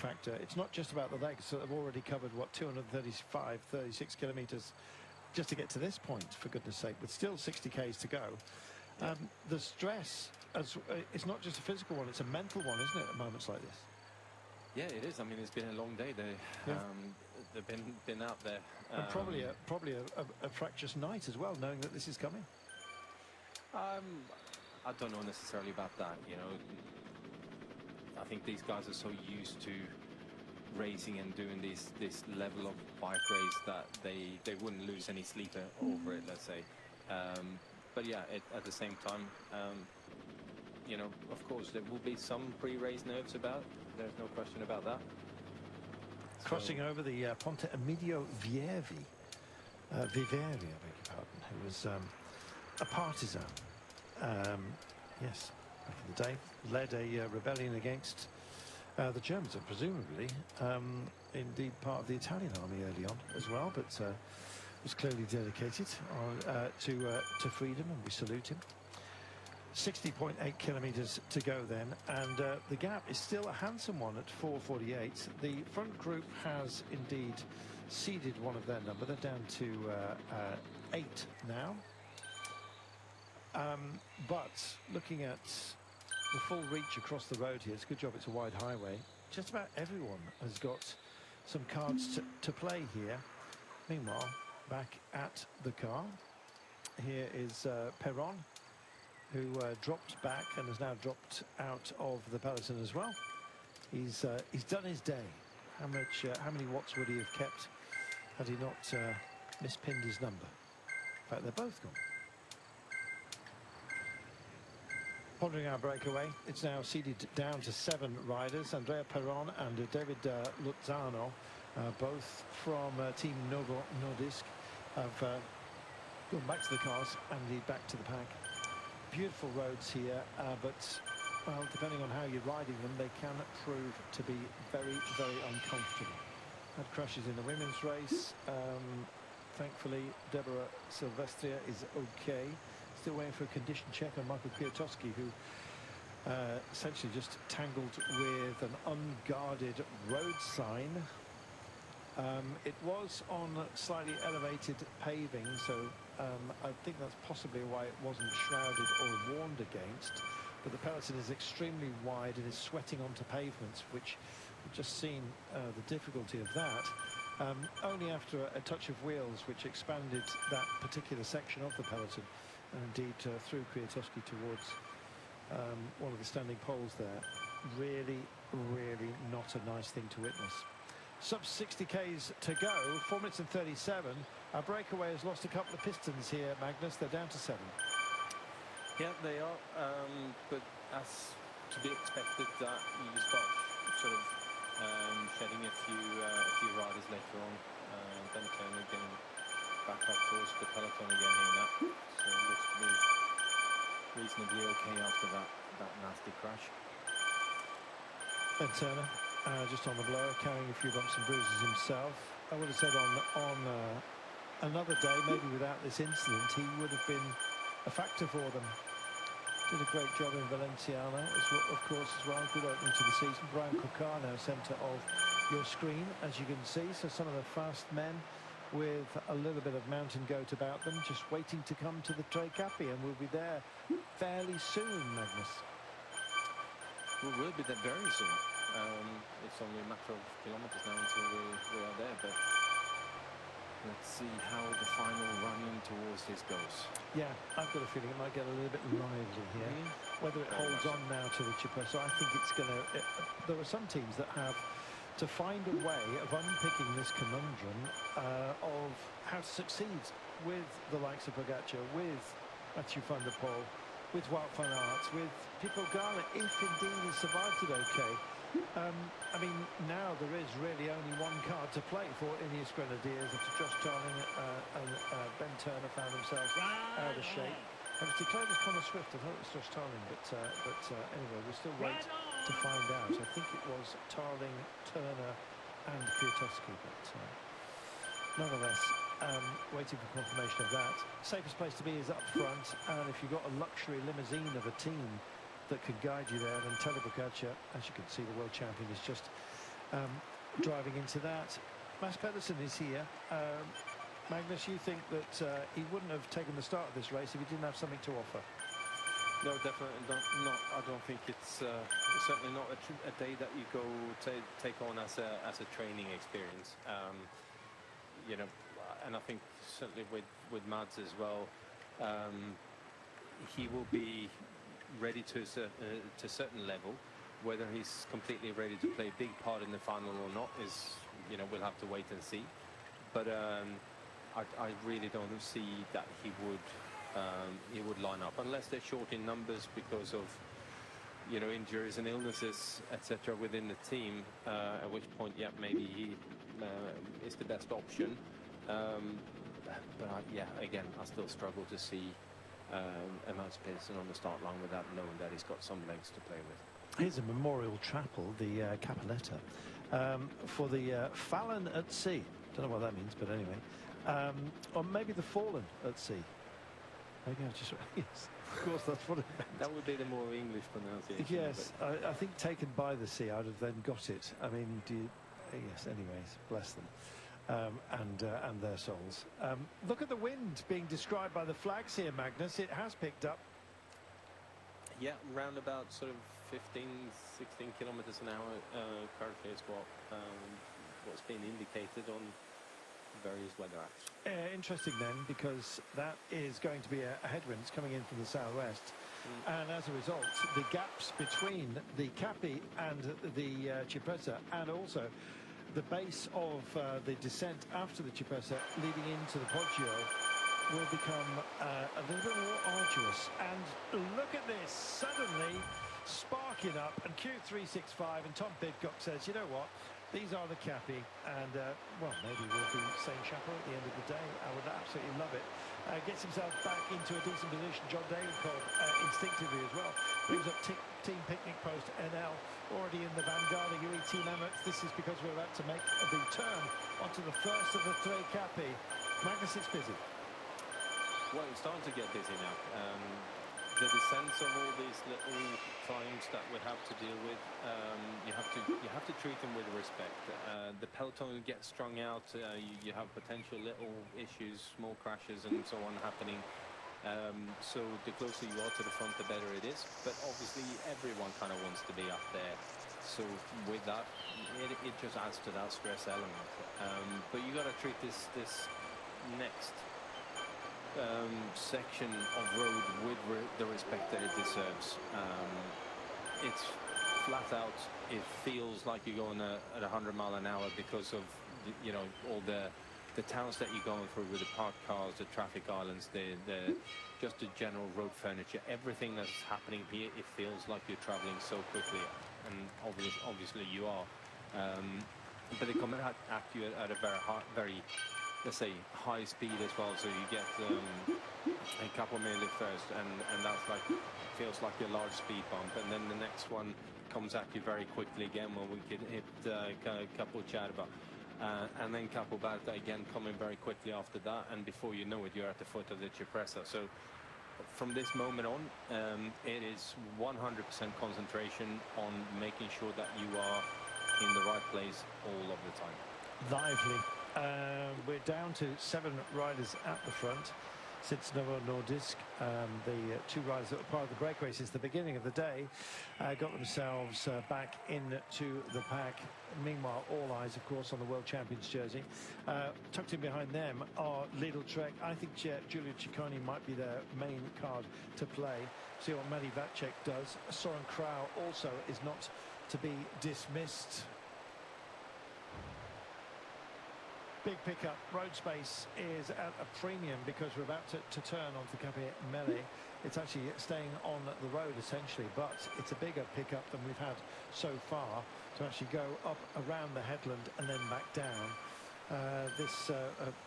factor. It's not just about the legs. So they've already covered, what, 235, 36 kilometres just to get to this point, for goodness sake, with still 60 Ks to go. The stress, it's not just a physical one, it's a mental one, isn't it, at moments like this? Yeah, it is. I mean, it's been a long day. They've been out there. And probably a fractious night as well, knowing that this is coming. I don't know necessarily about that, you know. I think these guys are so used to racing and doing this level of bike race that they wouldn't lose any sleep over it, let's say. But yeah, at the same time, you know, of course, there will be some pre-race nerves about. There's no question about that. Crossing over the Ponte Emidio Viveri, I beg your pardon, who was a partisan. Yes, back in the day, led a rebellion against the Germans, and presumably indeed part of the Italian army early on as well, but was clearly dedicated to freedom, and we salute him. 60.8 kilometres to go then, and the gap is still a handsome one at 4:48. The front group has indeed ceded one of their number. They're down to 8 now. But looking at the full reach across the road here, it's a good job it's a wide highway. Just about everyone has got some cards to play here. Meanwhile, back at the car, here is Perron, who dropped back and has now dropped out of the peloton as well. He's done his day. How many watts would he have kept had he not mispinned his number? In fact, they're both gone. Pondering our breakaway, it's now seeded down to 7 riders. Andrea Perron and David Lozano, both from Team Novo Nordisk, have gone back to the cars and indeed back to the pack. Beautiful roads here, but, well, depending on how you're riding them, they can prove to be very, very uncomfortable. Had crashes in the women's race. Thankfully, Deborah Silvestria is okay. Still waiting for a condition check on Michael Kwiatkowski, who essentially just tangled with an unguarded road sign. It was on slightly elevated paving, so I think that's possibly why it wasn't shrouded or warned against. But the peloton is extremely wide and is sweating onto pavements, which we've just seen the difficulty of that. Only after a touch of wheels, which expanded that particular section of the peloton, and indeed threw Kwiatkowski towards one of the standing poles there. Really, really not a nice thing to witness. Sub 60 Ks to go, 4 minutes and 37. Our breakaway has lost a couple of pistons here, Magnus. They're down to 7. Yeah, they are. But as to be expected, that you start sort of shedding a few riders later on. Ben Turner getting back up towards the peloton again here now. So it looks to be reasonably okay after that nasty crash. Ben Turner, just on the blower, carrying a few bumps and bruises himself. I would have said on another day, maybe without this incident, he would have been a factor for them. Did a great job in Valenciana, of course, as well. Good opening to the season. Brian Coquard now centre of your screen, as you can see. So some of the fast men with a little bit of mountain goat about them, just waiting to come to the Tre Capi, and we'll be there fairly soon, Magnus. We will be there very soon. It's only a matter of kilometers now until we are there, but let's see how the final run-in towards this goes. Yeah, I've got a feeling it might get a little bit lively here. Whether it holds on now to the Chipper, so I think it's going to... There are some teams that have to find a way of unpicking this conundrum of how to succeed with the likes of Pogacar, with Mathieu van der Poel, with Wout van Aert, with Pipo Garner, if indeed he survived it okay. I mean, now there is really only one card to play for Ineos Grenadiers after Josh Tarling and Ben Turner found themselves out of shape. And it's declared as Connor Swift. I thought it was Josh Tarling, but anyway, we'll still wait to find out. I think it was Tarling, Turner and Kwiatkowski, but nonetheless, waiting for confirmation of that. Safest place to be is up front, and if you've got a luxury limousine of a team that could guide you there, then Tadej Pogacar, as you can see, the world champion, is just driving into that. Mads Pedersen is here. Magnus, you think that he wouldn't have taken the start of this race if he didn't have something to offer? No, definitely not. I don't think it's certainly not a day that you go take on as a training experience. You know, and I think certainly with Mads as well, he will be ready to a certain level. Whether he's completely ready to play a big part in the final or not is, you know, we'll have to wait and see. But I really don't see that he would line up unless they're short in numbers because of, you know, injuries and illnesses, etc. within the team. At which point, yeah, maybe he is the best option. But yeah, again, I still struggle to see Mads Pedersen on the start line without knowing that he's got some legs to play with. Here's a memorial chapel, the Capoletta, for the Fallen at Sea. Don't know what that means, but anyway. Or maybe the Fallen at Sea. Maybe I just... Yes, of course, that's what it meant. That would be the more English pronunciation. Yes, I think taken by the sea, I'd have then got it. I mean, yes, anyways, bless them. And their souls. Look at the wind being described by the flags here, Magnus. It has picked up. Yeah, round about sort of 15, 16 kilometers an hour currently is what's been indicated on various weather apps. Interesting then, because that is going to be a headwind. It's coming in from the southwest. And as a result, the gaps between the Capi and the Cipressa, and also the base of the descent after the Cipressa leading into the Poggio, will become a little bit more arduous. And look at this, suddenly sparking up, and Q365, and Tom Pidcock says, you know what, these are the Capi, and well, maybe we'll be saying chapeau at the end of the day. I would absolutely love it. Gets himself back into a decent position. John Davenport instinctively as well brings up Team Picnic Post NL already in the vanguard of UE Team Emirates. This is because we're about to make the turn onto the first of the three Capi. Magnus, it's busy. Well, it's starting to get busy now. The descents of all these little climbs that we have to deal with, you have to treat them with respect. The peloton gets strung out. You have potential little issues, small crashes, and so on happening. So the closer you are to the front, the better it is. But obviously, everyone kind of wants to be up there. So with that, it just adds to that stress element. But you got to treat this next section of road with the respect that it deserves. It's flat out. It feels like you're going at 100 miles an hour because of you know, all the towns that you're going through with the parked cars, the traffic islands, just the general road furniture, everything that's happening here. It feels like you're traveling so quickly, and obviously you are. But they come at you at a very let's say high speed as well, so you get a couple of minutes first, and that's like, feels like a large speed bump, and then the next one comes at you very quickly again when we can hit Capo Cerva, and then Capo Barta again coming very quickly after that, and before you know it, you're at the foot of the Cipressa. So from this moment on, it is 100% concentration on making sure that you are in the right place all of the time. Lively. We're down to 7 riders at the front since Novo Nordisk. The 2 riders that were part of the break race since the beginning of the day got themselves back into the pack. Meanwhile, all eyes, of course, on the World Champions jersey. Tucked in behind them are Lidl Trek. I think Giulio Ciccone might be their main card to play. See what Matti Vacek does. Soren Krauw also is not to be dismissed. Big pickup. Road space is at a premium because we're about to turn onto Capi Mele. It's actually staying on the road essentially, but it's a bigger pickup than we've had so far to actually go up around the headland and then back down.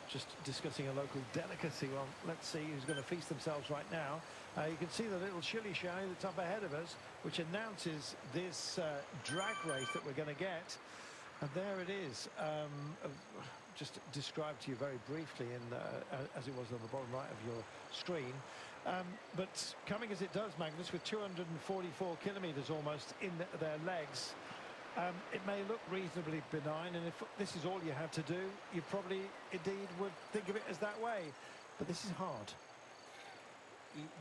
Just discussing a local delicacy. Well, let's see who's going to feast themselves right now. You can see the little chili shiny that's up ahead of us, which announces this drag race that we're going to get. And there it is. Just described to you very briefly as it was on the bottom right of your screen. But coming as it does, Magnus, with 244 kilometres almost in their legs, It may look reasonably benign, and if this is all you had to do, you probably indeed would think of it as that way. But this is hard.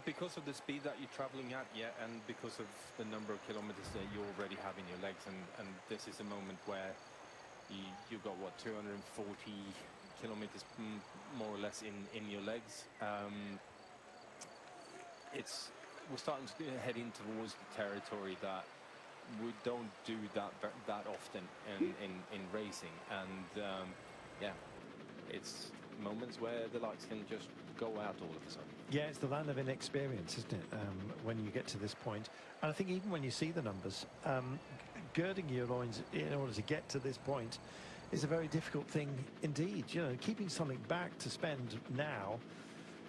Because of the speed that you're traveling at, yeah, and because of the number of kilometers that you already have in your legs, and this is a moment where you got what, 240 kilometers more or less in your legs. We're starting to head in towards the territory that we don't do that often in racing, and yeah, it's moments where the lights can just go out all of a sudden. Yeah, it's the land of inexperience, isn't it, when you get to this point. And I think even when you see the numbers, girding your loins in order to get to this point is a very difficult thing indeed. You know, keeping something back to spend now,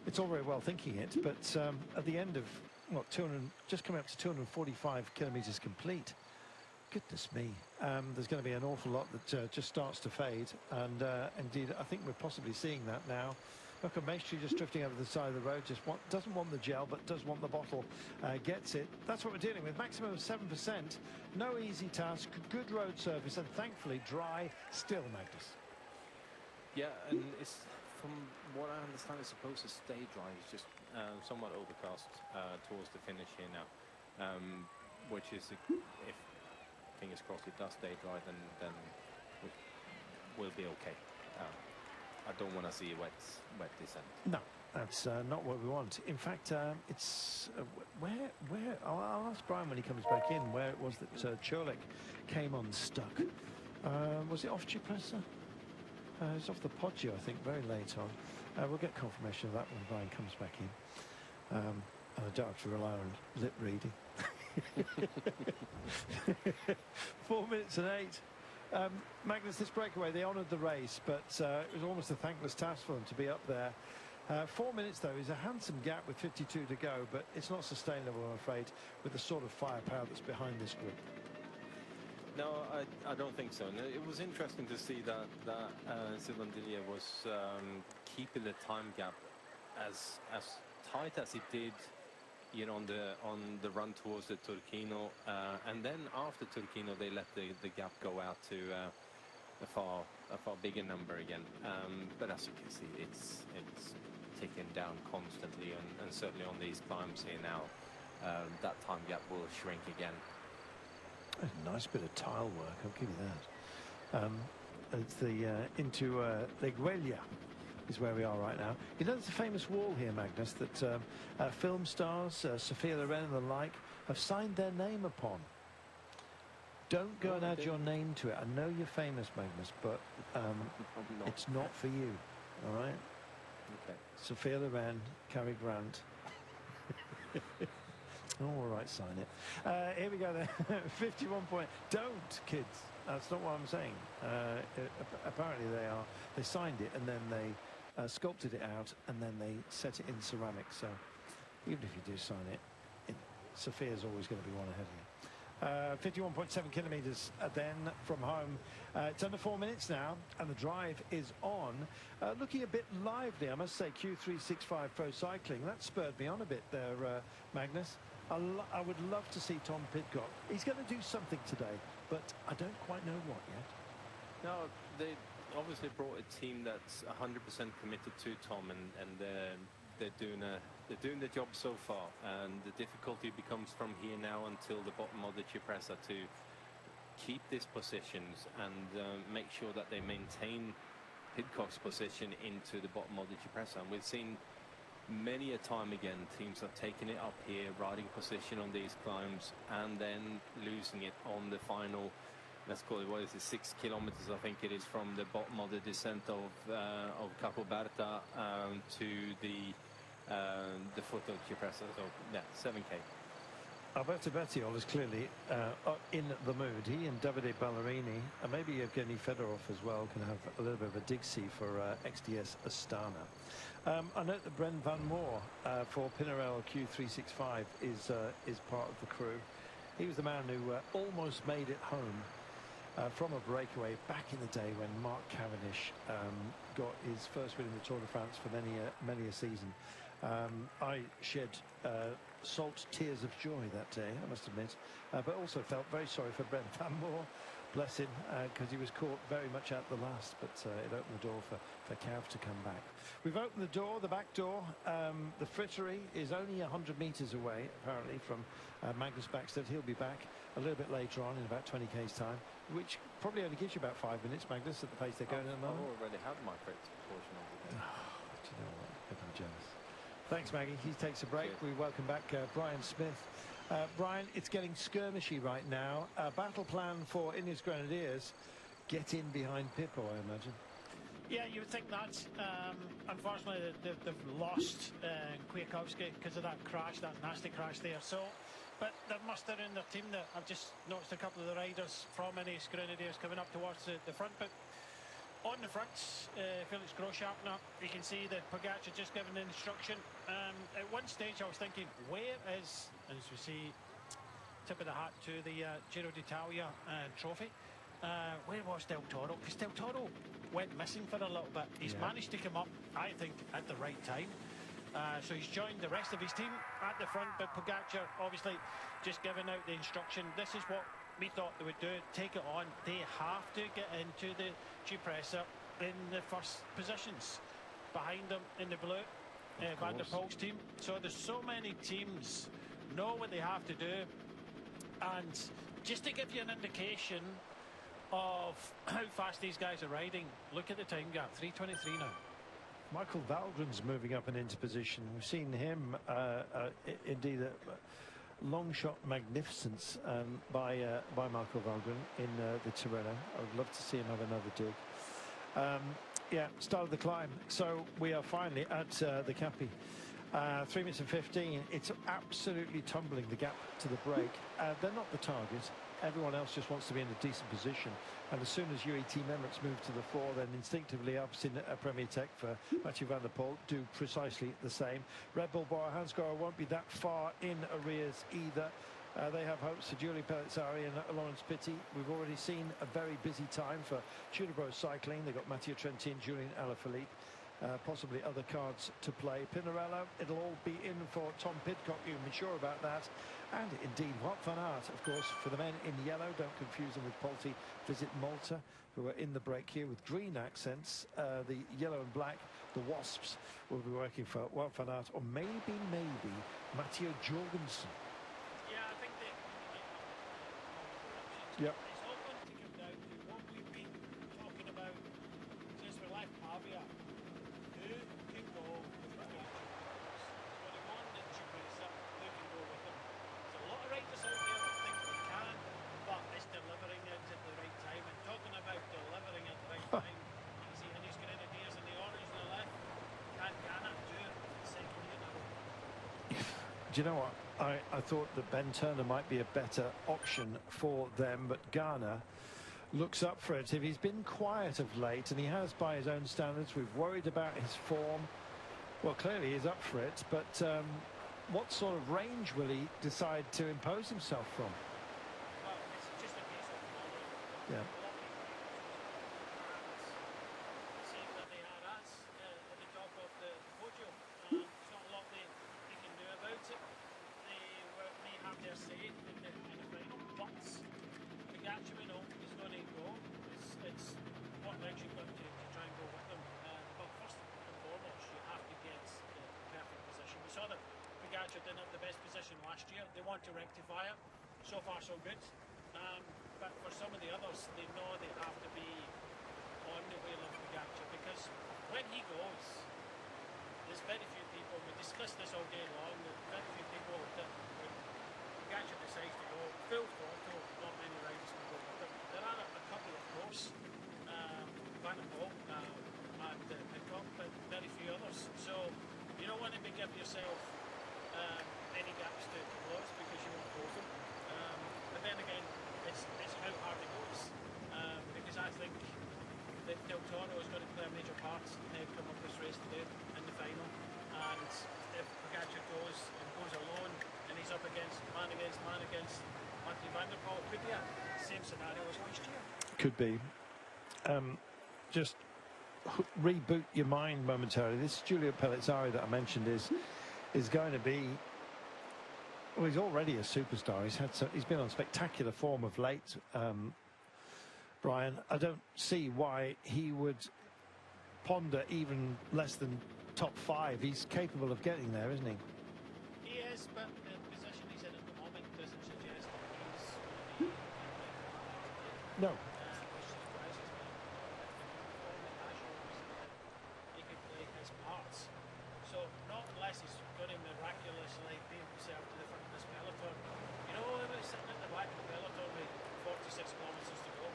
it's all very well thinking it, but at the end of, what, 200, just coming up to 245 kilometres complete, goodness me, there's going to be an awful lot that just starts to fade. And indeed, I think we're possibly seeing that now. Look at Maestri just drifting over the side of the road, doesn't want the gel, but does want the bottle, gets it. That's what we're dealing with, maximum of 7%. No easy task, good road surface, and thankfully dry still, Magnus. Yeah, and it's, from what I understand, it's supposed to stay dry. It's just somewhat overcast towards the finish here now, which is, if fingers crossed it does stay dry, then we'll be okay. I don't want to see a wet descent. No, that's not what we want. In fact, it's where I'll ask Brian when he comes back in where it was that Churlick came unstuck. Was it off Cipressa? It was off the Poggio, I think, very late on. We'll get confirmation of that when Brian comes back in. And I don't have to rely on lip reading. 4 minutes and 8. Magnus, this breakaway, they honoured the race, but it was almost a thankless task for them to be up there. 4 minutes, though, is a handsome gap with 52 to go, but it's not sustainable, I'm afraid, with the sort of firepower that's behind this group. No, I don't think so. No, it was interesting to see that Silvandilia was keeping the time gap as tight as it did, you know, on the run towards the Turquino, and then after Turquino they let the gap go out to a far bigger number again. But as you can see, it's ticking down constantly, and certainly on these climbs here now, that time gap will shrink again. A nice bit of tile work, I'll give you that. It's the into Leguelia is where we are right now. You know, there's a famous wall here, Magnus, that film stars, Sophia Loren and the like, have signed their name upon. Don't go and add your name to it. I know you're famous, Magnus, but it's not for you, all right? Okay. Sophia Loren, Cary Grant. All right, sign it. Here we go then. 51 point. Don't, kids. That's not what I'm saying. Apparently they signed it and then they sculpted it out and then they set it in ceramics. So even if you do sign it, Sophia's always going to be one ahead of you. 51.7 kilometres then from home. It's under 4 minutes now, and the drive is on. Looking a bit lively, I must say. Q365 Pro Cycling. That spurred me on a bit there, Magnus. I would love to see Tom Pidcock. He's going to do something today, but I don't quite know what yet. No, they obviously brought a team that's 100% committed to Tom, and they're doing the job so far. And the difficulty becomes from here now until the bottom of the Cipressa to keep these positions and make sure that they maintain Pidcock's position into the bottom of the Cipressa. And we've seen many a time again teams have taken it up here, riding position on these climbs, and then losing it on the final, let's call it, what is it, 6 kilometers I think it is, from the bottom of the descent of Capoberta to the foot of Cipressa. So yeah, 7k. Alberto Bettiol is clearly in the mood. He and Davide Ballerini, and maybe Evgeny Fedorov as well, can have a little bit of a dig-see for XDS Astana. I note that Bren Van Moor for Pinarello Q365 is part of the crew. He was the man who almost made it home from a breakaway back in the day when Mark Cavendish got his first win in the Tour de France for many a season. I shed salt tears of joy that day, I must admit, but also felt very sorry for Brent Van Moor. bless him, because he was caught very much at the last, but it opened the door for Cav to come back. We've opened the door, the back door. The frittery is only 100 metres away, apparently, from Magnus Backstedt. He'll be back a little bit later on in about 20 k's time, which probably only gives you about 5 minutes, Magnus, at the pace they're going at the moment. I've already had my fritz portion of the day. Do you know what? I'm jealous. Thanks, Maggie. He takes a break. Cheers. We welcome back Brian Smith. Brian, it's getting skirmishy right now. Battle plan for Ineos Grenadiers. Get in behind Pippo, I imagine. Yeah, you would think that. Unfortunately, they've lost Kwiatkowski because of that crash, that nasty crash there. So, but they've mustered in their team there. I've just noticed a couple of the riders from Ineos Grenadiers coming up towards the front. But on the fronts, Felix Grosshartner, you can see that Pogacar just given the instruction. At one stage, I was thinking, where is, as we see, tip of the hat to the Giro d'Italia trophy. Where was Del Toro? Because Del Toro went missing for a little bit. He's managed to come up, I think, at the right time. So he's joined the rest of his team at the front, but Pogacar obviously just giving out the instruction. This is what we thought they would do, take it on. They have to get into the Cipressa in the first positions. Behind them in the blue, Van der Poel's team. So there's so many teams know what they have to do. And just to give you an indication of how fast these guys are riding, look at the time gap, 3:23 now. Michael Valgren's moving up and into position. We've seen him indeed long shot magnificence by Michael Valgren in the Tirreno. I would love to see him have another dig. Yeah, start of the climb. So we are finally at the Capi. 3 minutes and 15. It's absolutely tumbling, the gap to the break. They're not the target. Everyone else just wants to be in a decent position. And as soon as UAE Emirates move to the fore, then instinctively ups in Premier Tech for Mathieu van der Poel do precisely the same. Red Bull Bora Hansgrohe won't be that far in arrears either. They have hopes for Giulio Pellizzari and Lawrence Pitty. We've already seen a very busy time for Chilibro Cycling. They've got Matteo Trentin, Julian Alaphilippe. Possibly other cards to play. Pinarello, it'll all be in for Tom Pidcock, you can be sure about that. And indeed, Wout van Aert, of course, for the men in yellow. Don't confuse them with Polti. Visit Malta, who are in the break here with green accents. The yellow and black, the Wasps, will be working for Wout van Aert, or maybe Matteo Jorgensen. Yeah, I think that. Yep. It's all going to come down to what we've been talking about since we left Pavia. Who can go with the When he won the Cipressa, who can go with him? There's a lot of riders out there that think they can, but it's delivering it at the right time. And talking about delivering at the right time, you can see Ineos Grenadiers in the orange and the left. Can Ghana do it the second year in a row? Do you know what? I thought that Ben Turner might be a better option for them, but Ghana looks up for it. If he's been quiet of late, and he has by his own standards, we've worried about his form. Well, clearly he's up for it, but what sort of range will he decide to impose himself from? Well, it's just a case of following. Yeah. See that they are us at the top of the podium. There's not a lot they can do about it. They may have their say in the final, but Pogacar, we know, is going to go. It's what legs you've got to try and go with them. But first and foremost, you have to get the perfect position. We saw that Pogacar didn't have the best position last year. They want to rectify it. So far, so good. But for some of the others, they know they have to be on the wheel of Pogacar, because when he goes, there's very few people, we discussed this all day long, there's very few people that when Pogacar decides to go full throttle, not many riders can go with him. There are a couple, of course, Van der Poel and Pidcock, but very few others. So you don't want to give yourself any gaps to close, because you won't close them. But then again, it's how hard it goes, because I think that Del Toro is going to play a major part in the outcome of this race today in the final. And if Pogacar goes alone and he's up against man against Mathieu van der Poel, it could be a same scenario as last year. Could be. Just reboot your mind momentarily. This Giulio Pellizzari that I mentioned is going to be. Well, he's already a superstar. He's been on spectacular form of late. Brian, I don't see why he would ponder even less than top 5. He's capable of getting there, isn't he? He is, but the position he's in at the moment doesn't suggest that he's going to be No. which surprises me. He could play his parts. So not unless he's going to miraculously beam himself to the front of this peloton. You know, he was sitting at the back of the peloton with 46 kilometres to go.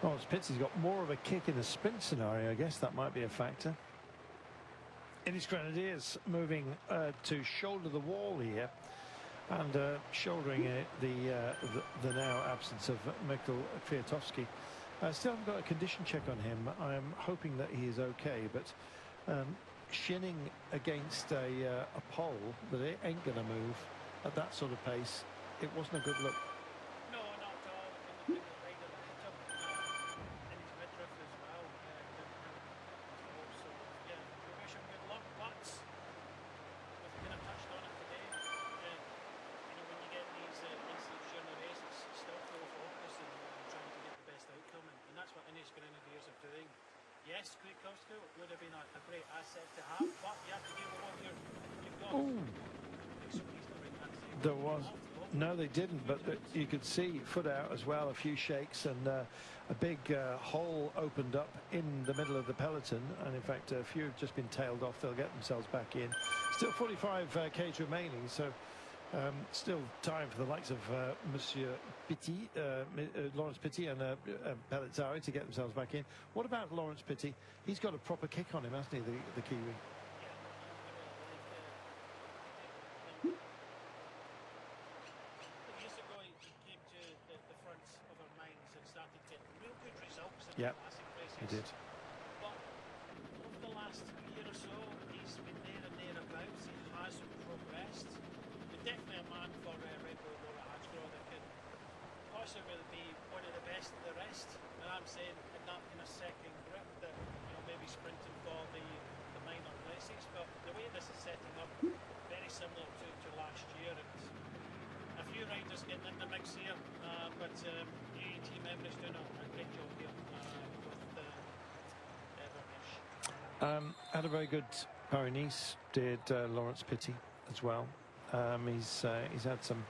Well, Spitzy's got more of a kick in the sprint scenario. I guess that might be a factor. It is Grenadiers moving to shoulder the wall here, and shouldering the now absence of Mikhail Kwiatkowski. Still haven't got a condition check on him. I'm hoping that he is okay, but shinning against a pole that it ain't going to move at that sort of pace, it wasn't a good look. No, not at all. And the rider hit him in his midriff as well. So, yeah, we wish him good luck. But we've kind of touched on it today. You know, when you get these incidents during the race, it's still full focus and trying to get the best outcome. And that's what Ines Grenadiers are doing. Yes, Kwiatkowski would have been a great asset to have, but you have to deal with what you've got. Ooh. There was. No, they didn't, but you could see foot out as well, a few shakes, and a big hole opened up in the middle of the peloton, and in fact a few have just been tailed off. They'll get themselves back in. Still 45 Ks remaining, so still time for the likes of Monsieur Petit, Lawrence Petit and Pellizzari to get themselves back in. What about Lawrence Petit? He's got a proper kick on him, hasn't he, the Kiwi? Yeah, he did. But over the last year or so, he's been there and thereabouts. He has progressed. But definitely a man for Red Bull Laura Hansgrohe that could possibly be one of the best of the rest. And I'm saying in that kind of second grip that, you know, maybe sprinting for the minor places. But the way this is setting up, very similar to last year. And a few riders getting in the mix here, but Team Everest doing a great job here. Had a very good Paris-Nice, did Lawrence Petit as well. He's had some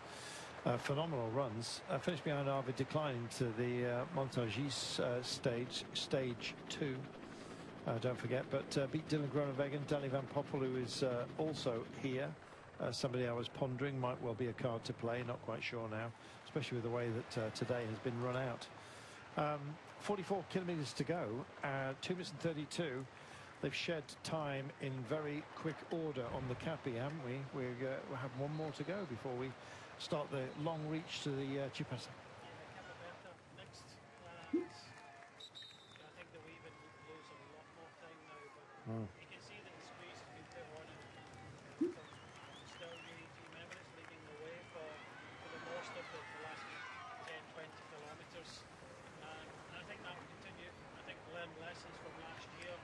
phenomenal runs. Finished behind Arvid, declining to the Montargis stage 2. Don't forget, but beat Dylan Groenewegen. Danny van Poppel, who is also here. Somebody I was pondering, might well be a card to play. Not quite sure now, especially with the way that today has been run out. 44 kilometres to go. 2 minutes and 32. They've shed time in very quick order on the Capi, haven't we? We have one more to go before we start the long reach to the Cipressa. Next. I think that we even lose a lot more time now, but you can see that the squeeze has been put on it. Still Team Everest leading the way for the most of the last 10-20 kilometres. And I think that will continue. I think learn lessons from last year.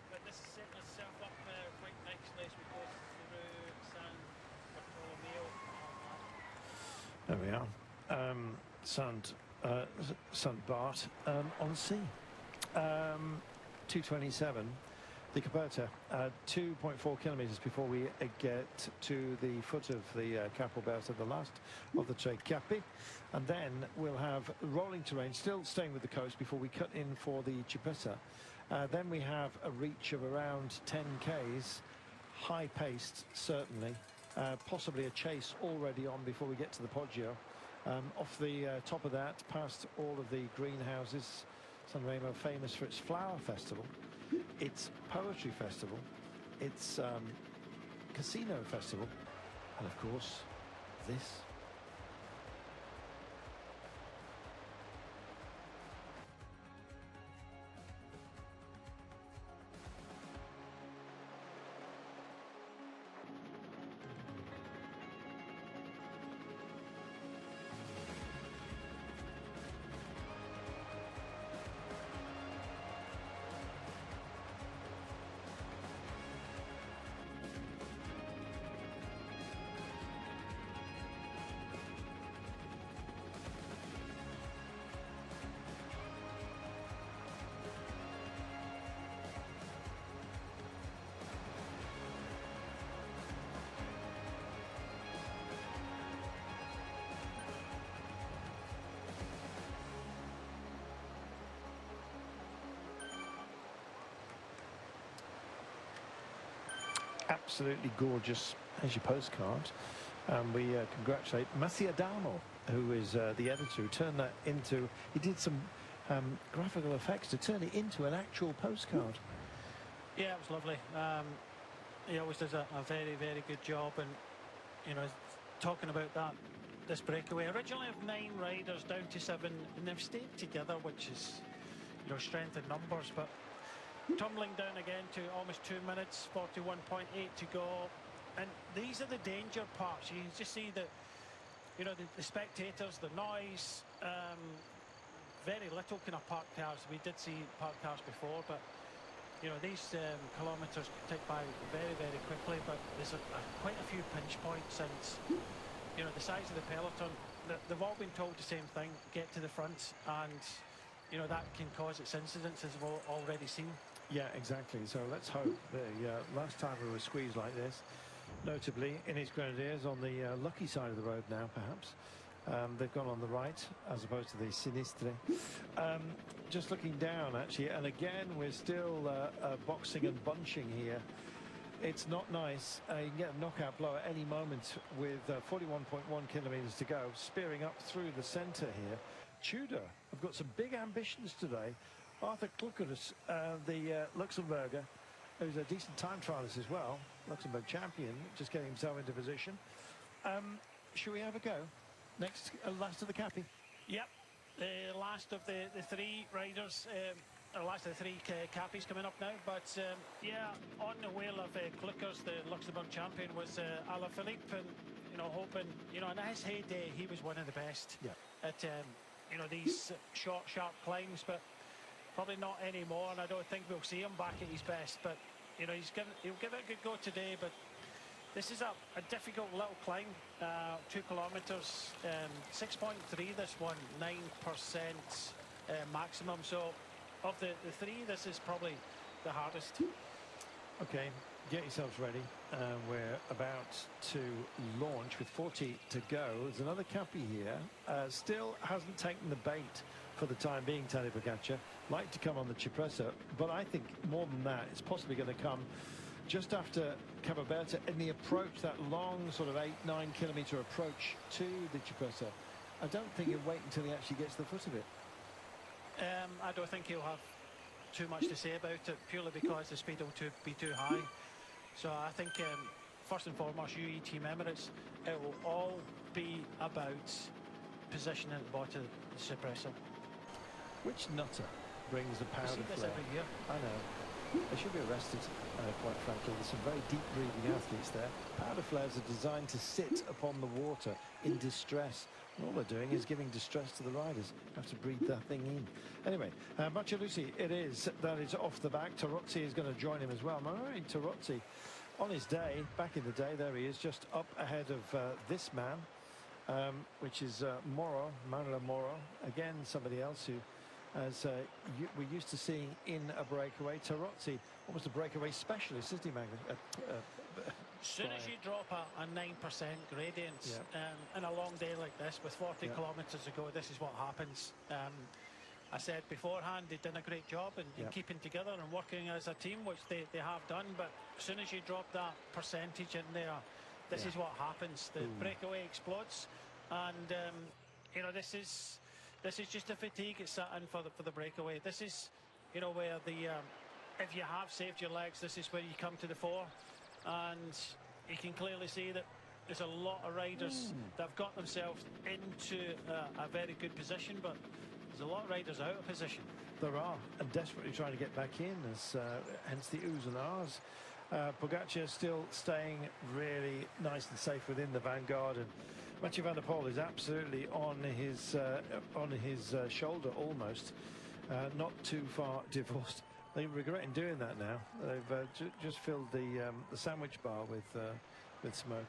But this is setting itself up quite nicely as we go through San Bartolomeo. There we are. Saint Bart on sea. 2:27. The Caperta, 2.4 kilometres before we get to the foot of the Capelberta, the last of the Tre Capi. And then we'll have rolling terrain, still staying with the coast before we cut in for the Cipressa. Then we have a reach of around 10 Ks, high-paced certainly, possibly a chase already on before we get to the Poggio. Off the top of that, past all of the greenhouses, SanRemo famous for its flower festival, its poetry festival, its casino festival, and of course this. absolutely gorgeous as your postcard. And we congratulate Maciadamo, who is the editor, who turned that into, he did some graphical effects to turn it into an actual postcard. Yeah, it was lovely. He always does a very, very good job. And, you know, talking about this breakaway, originally of 9 riders down to 7, and they've stayed together, which is, you know, strength in numbers. But tumbling down again to almost 2 minutes, 41.8 to go. And these are the danger parts. You can just see that, you know, the spectators, the noise, very little kind of parked cars. We did see parked cars before, but, you know, these kilometres tick by very, very quickly. But there's quite a few pinch points, and, you know, the size of the peloton, they've all been told the same thing: get to the front, and, you know, that can cause its incidents, as we've already seen. Yeah, exactly. So let's hope the last time we were squeezed like this, notably in his Grenadiers, on the lucky side of the road now, perhaps. They've gone on the right as opposed to the Sinistre. Just looking down, actually, and again we're still boxing and bunching here. It's not nice. You can get a knockout blow at any moment with 41.1 kilometres to go, spearing up through the centre here. Tudor have got some big ambitions today. Arthur Kluckers, the Luxembourger, who's a decent time trialist as well, Luxembourg champion, just getting himself into position. Shall we have a go? Next, last of the Cappy. Yep, the last of the 3 riders, last of the 3 Cappies coming up now. But yeah, on the wheel of Kluckers, the Luxembourg champion, was Alaphilippe, and, you know, hoping, you know, in his heyday he was one of the best at you know, these short, sharp climbs, but probably not anymore, and I don't think we'll see him back at his best. But, you know, he'll give it a good go today. But this is a difficult little climb, 2 kilometres, 6.3 this one, 9% maximum. So of the 3, this is probably the hardest. Okay, get yourselves ready. We're about to launch with 40 to go. There's another Cappy here. Still hasn't taken the bait for the time being, Tadej Pogačar. Like to come on the Cipressa, but I think more than that, it's possibly going to come just after Cabo Verde in the approach, that long sort of 8-9 kilometre approach to the Cipressa. I don't think he'll wait until he actually gets to the foot of it. I don't think he'll have too much to say about it, purely because the speed will be too high. So I think, first and foremost, UE Team Emirates, it will all be about positioning at the bottom of the Cipressa. Which nutter brings the powder see this flare? every year. I know. They should be arrested, quite frankly. There's some very deep-breathing athletes there. Powder flares are designed to sit upon the water in distress. And all they're doing is giving distress to the riders. Have to breathe that thing in. Anyway, Macialusi, it is. That is off the back. Tarozzi is going to join him as well. Mario Tarozzi, on his day, back in the day, there he is, just up ahead of this man, which is Manuel Moro. Again, somebody else who, as we're used to seeing in a breakaway. Tarozzi, almost a breakaway specialist, isn't he, Magnus? As soon as you drop a 9% gradient in a long day like this with 40 kilometres to go, this is what happens. I said beforehand, they've done a great job in keeping together and working as a team, which they have done. But as soon as you drop that percentage in there, this is what happens. The breakaway explodes, and you know, this is just a fatigue it's sat in for the breakaway. This is, you know, where the if you have saved your legs, this is where you come to the fore. And you can clearly see that there's a lot of riders that have got themselves into a very good position, but there's a lot of riders out of position. There are, and desperately trying to get back in, as hence the oohs and ahs. Pogačar still staying really nice and safe within the vanguard, and Mathieu van der Poel is absolutely on his shoulder almost, not too far divorced. They're regretting doing that now. They've just filled the sandwich bar with smoke.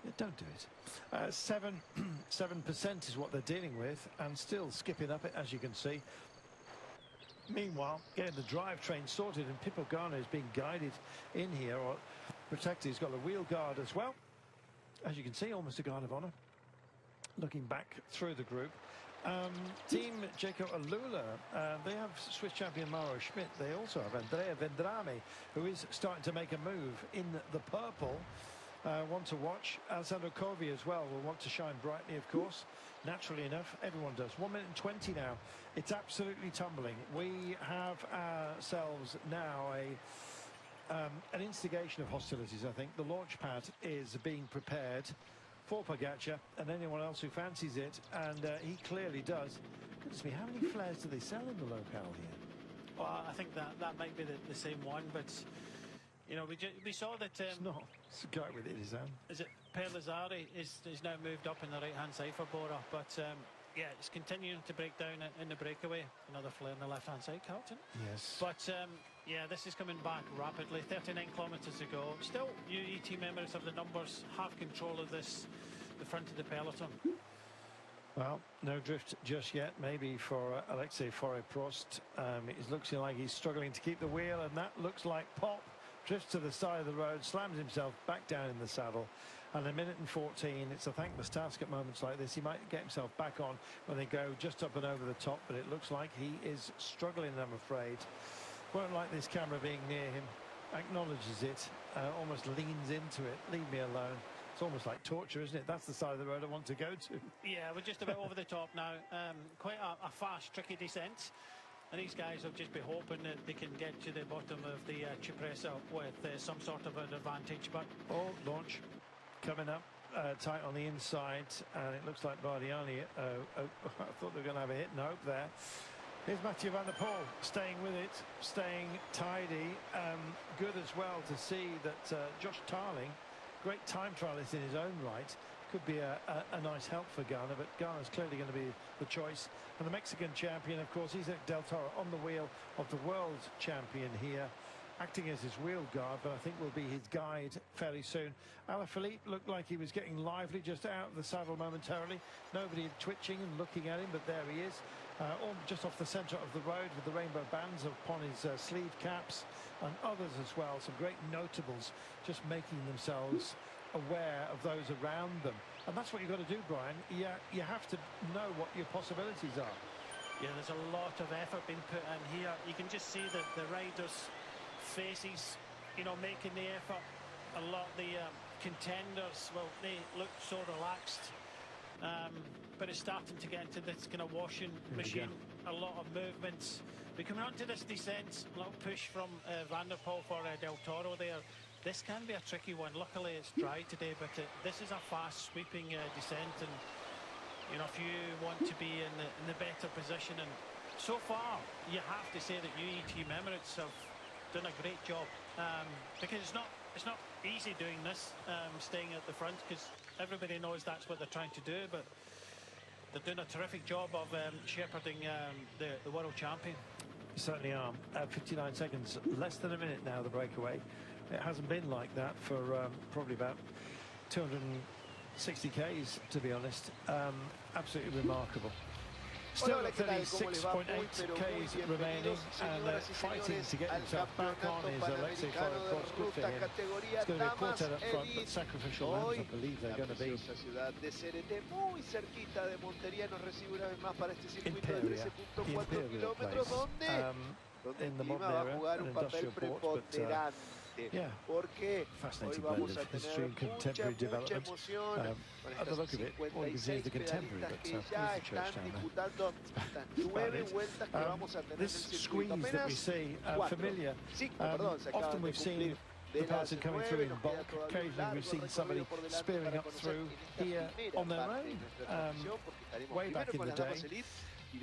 Yeah, don't do it. 7% is what they're dealing with, and still skipping up it, as you can see. Meanwhile, getting the drivetrain sorted, and Pippo Ganna is being guided in here, or protected. He's got a wheel guard as well. As you can see, almost a guard of honour. Looking back through the group. Team Jaco Alula, they have Swiss champion Mauro Schmidt. They also have Andrea Vendrame, who is starting to make a move in the purple. One to watch. Alessandro Covi as well will want to shine brightly, of course. Naturally enough, everyone does. 1 minute and 20 now. It's absolutely tumbling. We have ourselves now an instigation of hostilities, I think. The launch pad is being prepared for Pogacar and anyone else who fancies it, and he clearly does. Goodness me, how many flares do they sell in the locale here? Well, I think that might be the same one, but you know, we saw that. It's not. It's a guy with it in his hand. Is it Per Lazzari is now moved up in the right hand side for Bora, but yeah, it's continuing to break down in the breakaway. Another flare on the left hand side, Captain. Yes. But yeah, this is coming back rapidly. 39 kilometres to go. Still, UAE team members have the numbers, have control of this, the front of the peloton. Well, no drift just yet, maybe for Alexei Forêt-Prost. It looks like he's struggling to keep the wheel, and that looks like pop. Drifts to the side of the road, slams himself back down in the saddle. And 1 minute and 14, it's a thankless task at moments like this. He might get himself back on when they go just up and over the top, but it looks like he is struggling, I'm afraid. Won't like this camera being near him. Acknowledges it, almost leans into it. Leave me alone. It's almost like torture, isn't it? That's the side of the road I want to go to. Yeah, we're just about over the top now. Quite a fast, tricky descent. And these guys will just be hoping that they can get to the bottom of the Cipressa with some sort of an advantage. But launch coming up tight on the inside, and it looks like Bardiani. I thought they were going to have a hit. Nope, there. Here's Mathieu van der Poel staying with it, staying tidy. Good as well to see that Josh Tarling, great time trialist in his own right, could be a nice help for Ghana, but Ghana's clearly going to be the choice. And the Mexican champion, of course, Isaac Del Toro on the wheel of the world champion here, acting as his wheel guard, but I think will be his guide fairly soon. Alaphilippe looked like he was getting lively just out of the saddle momentarily. Nobody twitching and looking at him, but there he is. All just off the centre of the road with the rainbow bands upon his sleeve caps, and others as well. Some great notables just making themselves aware of those around them. And that's what you've got to do, Brian. You have to know what your possibilities are. yeah, there's a lot of effort being put in here. You can just see that the riders' faces, you know, making the effort. A lot of the contenders, well, they look so relaxed. But it's starting to get into this kind of washing machine. A lot of movements. We're coming onto this descent. A little push from Van der Poel for Del Toro there. This can be a tricky one. Luckily, it's dry today, but this is a fast, sweeping descent. And you know, if you want to be in the better position, and so far, you have to say that UAE Team Emirates have done a great job, because it's not easy doing this, staying at the front, because everybody knows that's what they're trying to do, but they're doing a terrific job of shepherding the world champion. Certainly are. 59 seconds, less than a minute now, the breakaway. It hasn't been like that for probably about 260 Ks, to be honest. Absolutely remarkable. Still at 36.8 Ks remaining, and fighting to get himself back on is Alexei Forêt-Prost. Good for him. It's going to be a quartet up front, but sacrificial lambs, I believe they're going to be. Imperial place. In the modern era, an industrial port, but yeah, fascinating blend of history and contemporary development. At the look of it, all you can see is the contemporary, but there's the church down there. This squeeze that we see, familiar. Often we've seen the person coming through in bulk. Occasionally we've seen somebody spearing up through here on their own, way back in the day.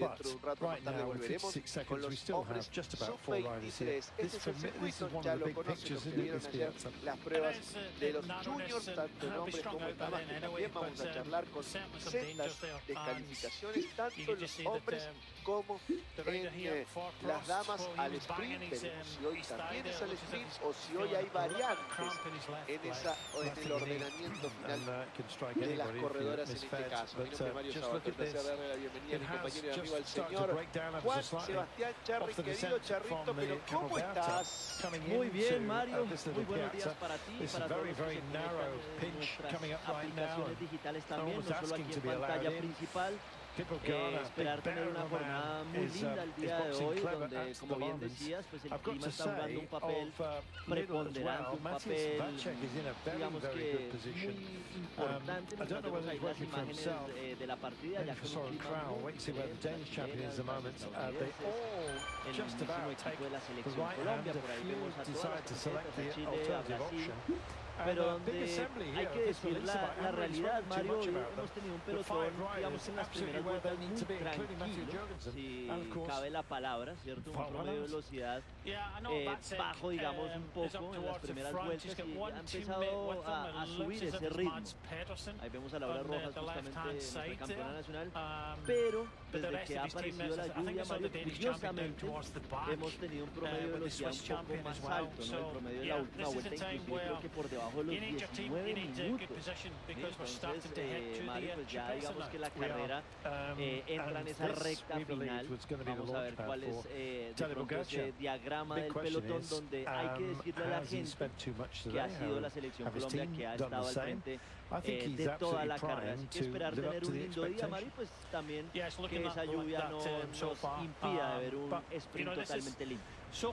But right now, in 56 seconds, we still have just about 4 riders here. This is one of the big pictures, isn't it, this Piazza? Las pruebas de los juniors, tanto en hombres como en damas, que también vamos a charlar con sendas descalificaciones, tanto en los hombres como en las damas al sprint. Veremos si hoy también es al sprint o si hoy hay variantes en el ordenamiento final de las corredoras en este caso. Mi nombre es Mario Sabato, el placer de darle la bienvenida a mi compañero y amigo al señor Juan Sebastián Charri, querido Charrito, pero ¿cómo estás? Muy bien, Mario, muy buenos días para ti, para todos los que se conectan en nuestras aplicaciones digitales también, no solo aquí en pantalla principal. esperar tener una jornada muy linda el día de hoy, donde, como bien decías, pues el clima está jugando un papel preponderante, un papel, digamos que muy importante. Mientras vemos ahí las imágenes de la partida, ya con un clima muy diferente, el mismo equipo de la selección Colombia, por ahí vemos a todas las camisetas, a Chile, a Brasil. Pero donde hay que decir la realidad, Mario, hoy hemos tenido un pelotón, digamos, en las primeras vueltas muy tranquilo, si cabe la palabra, ¿cierto? Un promedio de velocidad bajo, digamos, un poco en las primeras vueltas, y ha empezado a subir ese ritmo. Ahí vemos a Laura Rojas, justamente nuestra campeona nacional, pero desde que ha aparecido la lluvia, Mario, curiosamente hemos tenido un promedio de velocidad un poco más alto, ¿no? El promedio de la última vuelta inclusive creo que por debajo de los 19 minutos. Entonces, Mario, pues ya digamos que la carrera entra en esa recta final. Vamos a ver cuál es de pronto ese diagrama del pelotón, donde hay que decirle a la gente que ha sido la selección Colombia que ha estado al frente de toda la carrera. Así que esperar tener un lindo día, Mario, pues también que esa lluvia no nos impida de ver un sprint totalmente limpio. Muy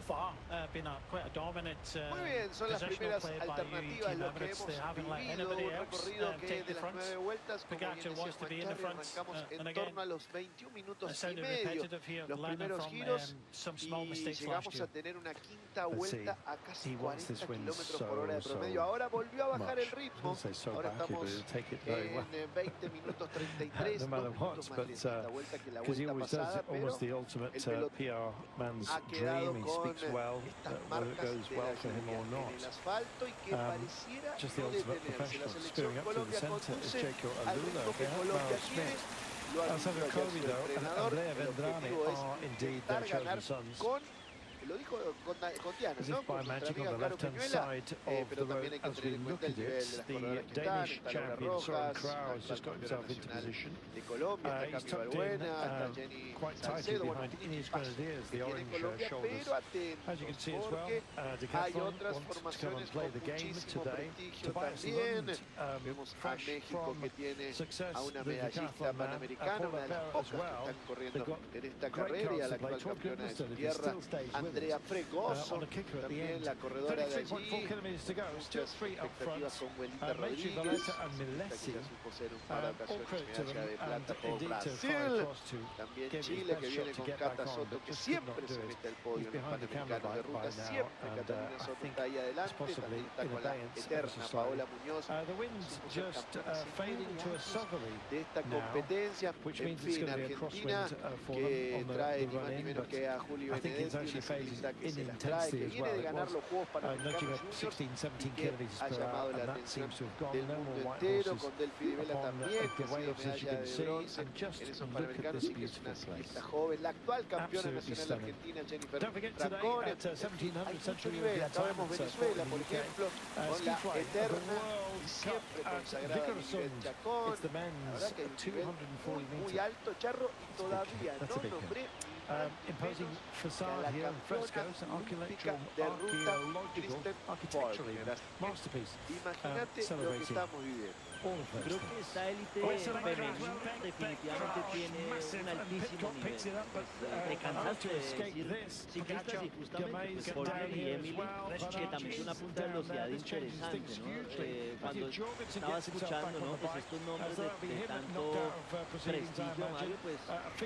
bien, son las primeras alternativas lo que hemos vivido, un recorrido que de las 9 vueltas, como bien decía Juan Charly, arrancamos en torno a los 21 minutos y medio, los primeros giros, y llegamos a tener una quinta vuelta a casi 40 kilómetros por hora de promedio. Ahora volvió a bajar el ritmo, ahora estamos en 20 minutos 33, 2 minutos más lenta esta vuelta que la vuelta pasada, pero el pelotón ha quedado con estas marcas de la lluvia en el asfalto y que pareciera no detenerse. La selección Colombia conduce al ritmo que Colombia quiere. Lo ha dicho ayer su entrenador. El objetivo es intentar ganar con, lo dijo con Diana, ¿no? Con nuestra amiga Caro Peñuela, pero también hay que tener en cuenta el nivel de las corredoras que están. Está Laura Rojas, actual campeona nacional de Colombia, está Cami Balbuena, está Jenny Salcedo, bueno, un equipazo que tiene Colombia, pero atentos, porque hay otras formaciones con muchísimo prestigio también. Vemos a México, que tiene a una medallista panamericana, una de las pocas que están corriendo en esta carrera, y a la actual campeona de su tierra, Andrea Fregoso, también la corredora de allí. Muchas expectativas con Huelita Rodríguez, que ya supo ser un par de ocasiones medalla de plata por Brasil. También Chile, que viene con Cata Soto, que siempre se mete al podio en los Panamericanos de ruta, siempre Catalina Soto está ahí adelante. También está con la eterna Paola Muñoz, supo ser campeona de esta competencia. En fin, Argentina, que trae ni más ni menos que a Juli Benedetti, que se las trae, que viene de ganar los Juegos Panamericanos Juniors y que ha llamado la atención del mundo entero, con Delphi de Vela también, que ha sido medalla de bronce en esos Panamericanos, y que es una ciclista joven, la actual campeona nacional argentina, Jennifer Francone. Hay mucho nivel, acá vemos Venezuela, por ejemplo, con la eterna y siempre consagrada Miguel Chacón. La verdad que hay un nivel muy alto, Charro, y todavía no nombré imposing facade here and frescoes, olímpica de ruta Kristen Faulkner. masterpiece. Imagínate lo que estamos viviendo. Creo que esta élite femenina definitivamente tiene un altísimo nivel. Te cansaste de decir ciclistas, y justamente pues, Faulkner y Emily, que también es una punta de velocidad interesante, ¿no? Cuando estaba escuchando, ¿no? Pues estos nombres de tanto prestigio, Mario, pues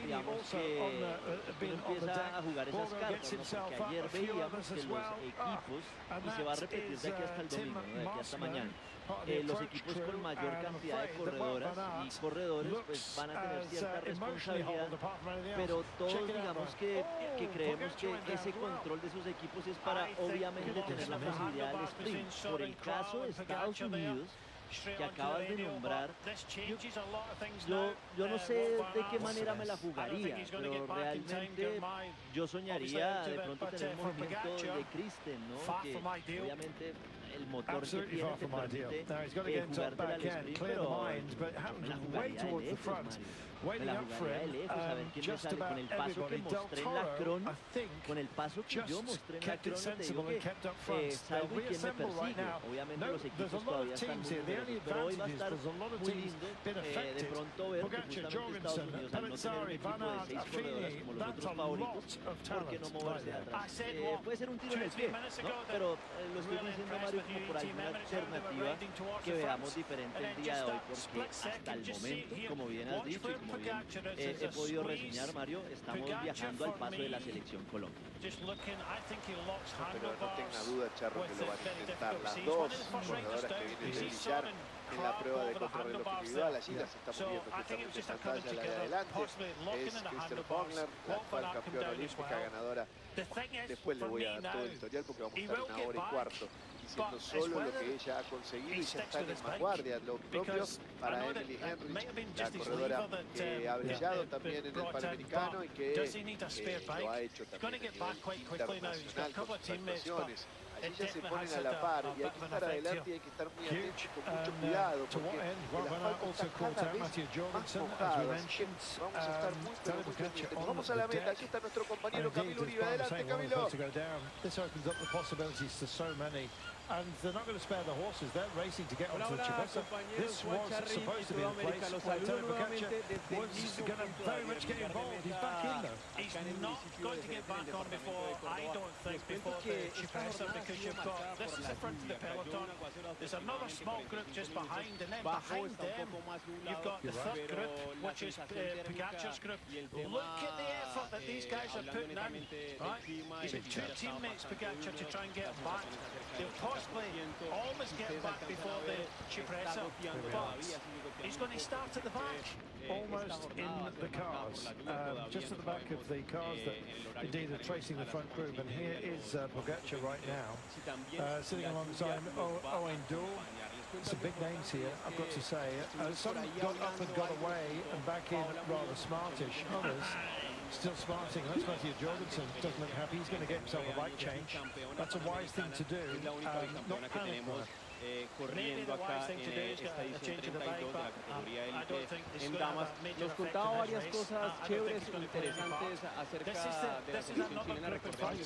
digamos que uno empieza a jugar esas cartas, ¿no? Porque ayer veíamos que los equipos, y se va a repetir de aquí hasta el domingo, ¿no? De aquí hasta mañana, los equipos con mayor cantidad de corredoras y corredores pues van a tener cierta responsabilidad, pero todos digamos que creemos que ese control de esos equipos es para obviamente tener la posibilidad del sprint. Por el caso de Estados Unidos, que acabas de nombrar, yo no sé de qué manera me la jugaría, pero realmente yo soñaría de pronto tener un movimiento de Kristen, ¿no? Que obviamente el motor que Absolutely tiene far te from ideal. permite Now he's got to get into that jugártela back al end, sprint, clear the pero mind, but it yo me happened la way jugaría de towards the lejos, front. Mario. Me Waiting la up for jugaría de him, lejos, a ver quién me just sale con about el paso que everybody. Del mostré en la Toro, Cron, I think, con el paso que yo just mostré en la kept it Cron, te sensible digo and que kept up front. They'll salgo y quién me reassemble right persigue. now. Obviamente No, los there's equipos a lot todavía of están teams muy here. The only numerosos, pero hoy va a advantage is estar there's a lot of muy teams lindo been de affected. pronto ver que Pogacar, justamente Estados Jorgensen, Unidos, al no tener un Pelizzari, equipo Van de Aert, 6 corredoras Affini, como los that's otros a favoritos, lot of ¿por qué talent no moverse right de there. atrás? Puede ser un tiro en el pie, ¿no? Pero lo estoy diciendo, Mario, como por alguna alternativa que veamos diferente el día de hoy, porque hasta el momento, como bien has dicho y como bien he podido reseñar, Mario, estamos viajando al paso de la selección Colombia. Pero no tenga duda, Charro, que lo van a intentar. Las dos corredoras que vienen de brillar en la prueba de contrarreloj individual, allí las estamos viendo justamente en pantalla, la de adelante es Kristen Fogler, la actual campeona olímpica ganadora. Después le voy a dar todo el tutorial porque vamos a estar 1 hora y cuarto diciendo solo lo que ella ha conseguido y ya están en vanguardia. Lo propio para Emily Henry, la corredora que ha brillado también en el Panamericano y que lo ha hecho también a nivel internacional con sus actuaciones. Allí ya se ponen a la par y hay que estar adelante y hay que estar muy atentos con mucho cuidado porque el asfalto está cada vez más mojado, así que vamos a estar muy pendientes. Vamos a la meta, aquí está nuestro compañero Camilo Uribe. Adelante, Camilo. This opens up the possibilities to so many, and they're not going to spare the horses. They're racing to get onto the Chipasa. This was supposed to be the place where Tadej Pogacar was going to very much get involved. He's back in though. He's not going to get back on before, I don't think, before the Chipasa, because you've got, this is the front of the peloton, there's another small group just behind, and then behind them you've got the third group, which is Pogacar's group. Look at the effort that these guys are putting in, right? He's had 2 teammates, Pogacar, to try and get him back. They'll possibly almost get back before the Cipressa, but he's going to start at the back. Almost in the cars, just at the back of the cars that indeed are tracing the front group. And here is Pogacar right now, sitting alongside Owen Dool. Some big names here, I've got to say. Some got up and got away and back in rather smartish. Others still smarting. That's Matthew Jorgensen. Doesn't look happy. He's going to get himself a bike change. That's a wise thing to do. Not panic. Corriendo acá en esta edición 32 de la categoría élite en damas. Nos contaba varias cosas chéveres e interesantes acerca de la selección chilena. Recordemos que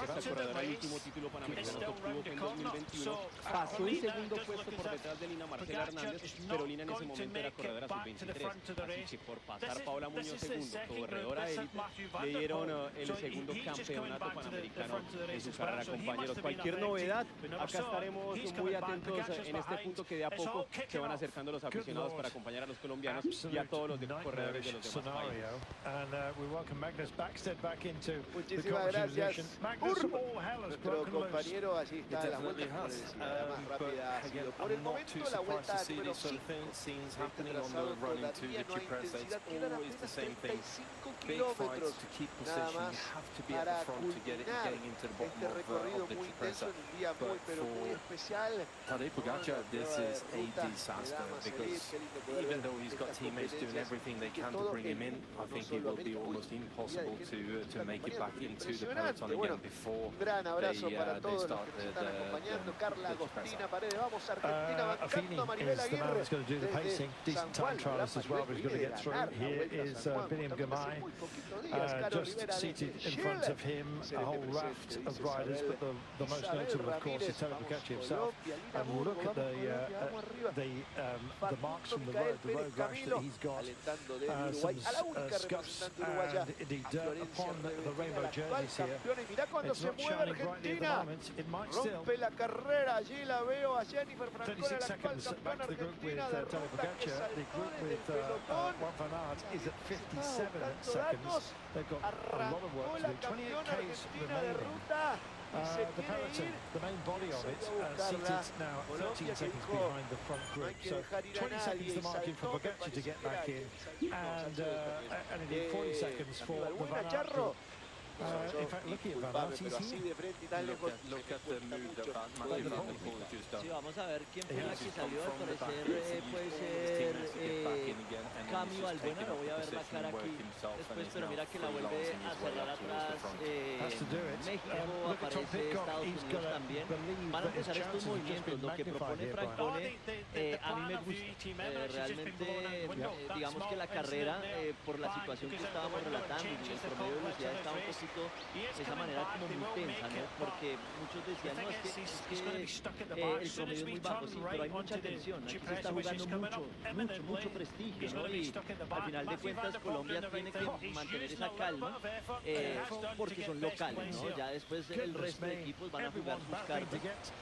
esta corredora, el último título panamericano que obtuvo fue en 2021, pasó en segundo puesto por detrás de Lina Marcela Hernández, pero Lina en ese momento era corredora sub-23, así que por pasar Paula Muñoz segundo, corredora élite, le dieron el segundo campeonato panamericano en su carrera, compañeros. Cualquier novedad, acá estaremos muy atentos en este punto que de a poco se van acercando los aficionados para acompañar a los colombianos y a todos los corredores de los demás países. Muchísimas gracias, nuestro compañero. Allí está la vuelta, como les decía, la más rápida ha sido por el momento la vuelta número 5. Este trazado todavía no hay intensidad, quedan apenas 35 kilómetros nada más para culminar este recorrido muy intenso en un día muy pero muy especial. Tadej Pogacar, this is a disaster because even though he's got teammates doing everything they can to bring him in, I think it will be almost impossible to make it back into the peloton again before gran abrazo para they todos los start que nos están acompañando. Carla the Agostina Paredes, vamos Argentina bancando a Maribel is the man Aguirre that's going to do the pacing. Decent time trialist as well, but he's going to get through. Here is Biniam Girmay, just seated in front of him, a whole raft of riders, but the most notable, of course, is Tadej Pogacar himself. And look at the marks from the road rash that he's got. Some scuffs and indeed dirt upon the rainbow jerseys here. It's not shining brightly at the moment. It might still. Rompe la carrera, allí la veo a Jennifer Francona, 36 la actual seconds back campeona to the group with argentina de Tadej ruta, que Pogacar. The saltó group desde el with pelotón. Wout van Aert is at 57 seconds. Datos. They've got a lot of work Arrancó to la do. 28 campeona Ks argentina de remaining. ruta y se The quiere peloton, ir. the main body of it, seated now 13 seconds behind the front group. So 20 seconds the margin for Pogacar to get back in, and indeed 40 seconds for the Van Aert group. In fact, looking at Van Aert, pero así de frente y tan lejos, Look at the move that Mathieu van der Poel has just done. Sí, vamos a ver quién fue la que salió. Al From the back, parecer he puede used all his ser teammates to get back in again, and then Cami he's just Valbuena. taken Lo up voy the a ver la position, cara aquí worked himself, and después, is pero now mira que la vuelve freelancing a his way cerrar up towards the atrás. front. Has to do it. México, Look at Tom aparece Pidcock. Estados He's Unidos got to también. believe Van a that his empezar estos chances have just movimientos. been Lo que magnified propone here by Francone a mí me gusta. Realmente, digamos que la carrera, por la situación que estábamos relatando y el promedio de velocidad estaba un poquito de esa manera como muy tensa, ¿no? Porque muchos decían, no, es que el promedio es muy bajo, sí, pero hay mucha tensión. Aquí se está jugando mucho prestigio, ¿no? Y al final de cuentas Colombia tiene que mantener esa calma porque son locales, ¿no? Ya después el resto de equipos van a jugar sus cartas,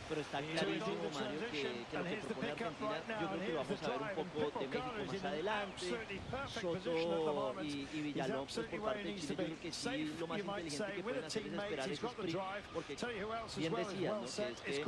pero está clarísimo, Mario, que lo que propone Argentina, yo creo que lo vamos a ver un poco de México más adelante. Soto y Villalón, pues por parte de Chile, yo creo que sí, lo más inteligente que pueden hacer es esperar ese sprint, porque bien decían, ¿no? Que es que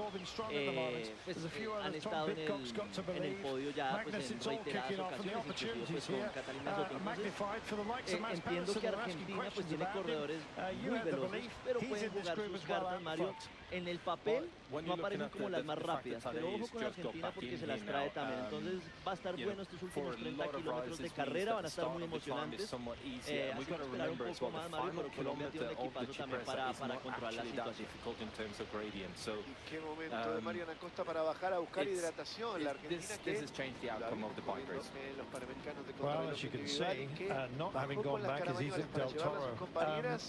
pues, han estado en el podio ya pues, en reiteradas ocasiones, inclusive pues, con Catalina Soto. Entonces, entiendo que Argentina pues tiene corredores muy veloces, pero pueden jugar sus cartas, Mario. En el papel no aparecen como las más rápidas, pero ojo con Argentina porque se las trae también. Entonces va a estar bueno estos últimos 30 kilómetros de carrera, van a estar muy emocionantes. Así que esperar un poco más, Mario, pero Colombia tiene un equipazo también para controlar la situación. ¿Y qué momento de Mariano Acosta para bajar a buscar hidratación? La Argentina que los Panamericanos de Well, as you can see, not having gone back as he's at Del Toro,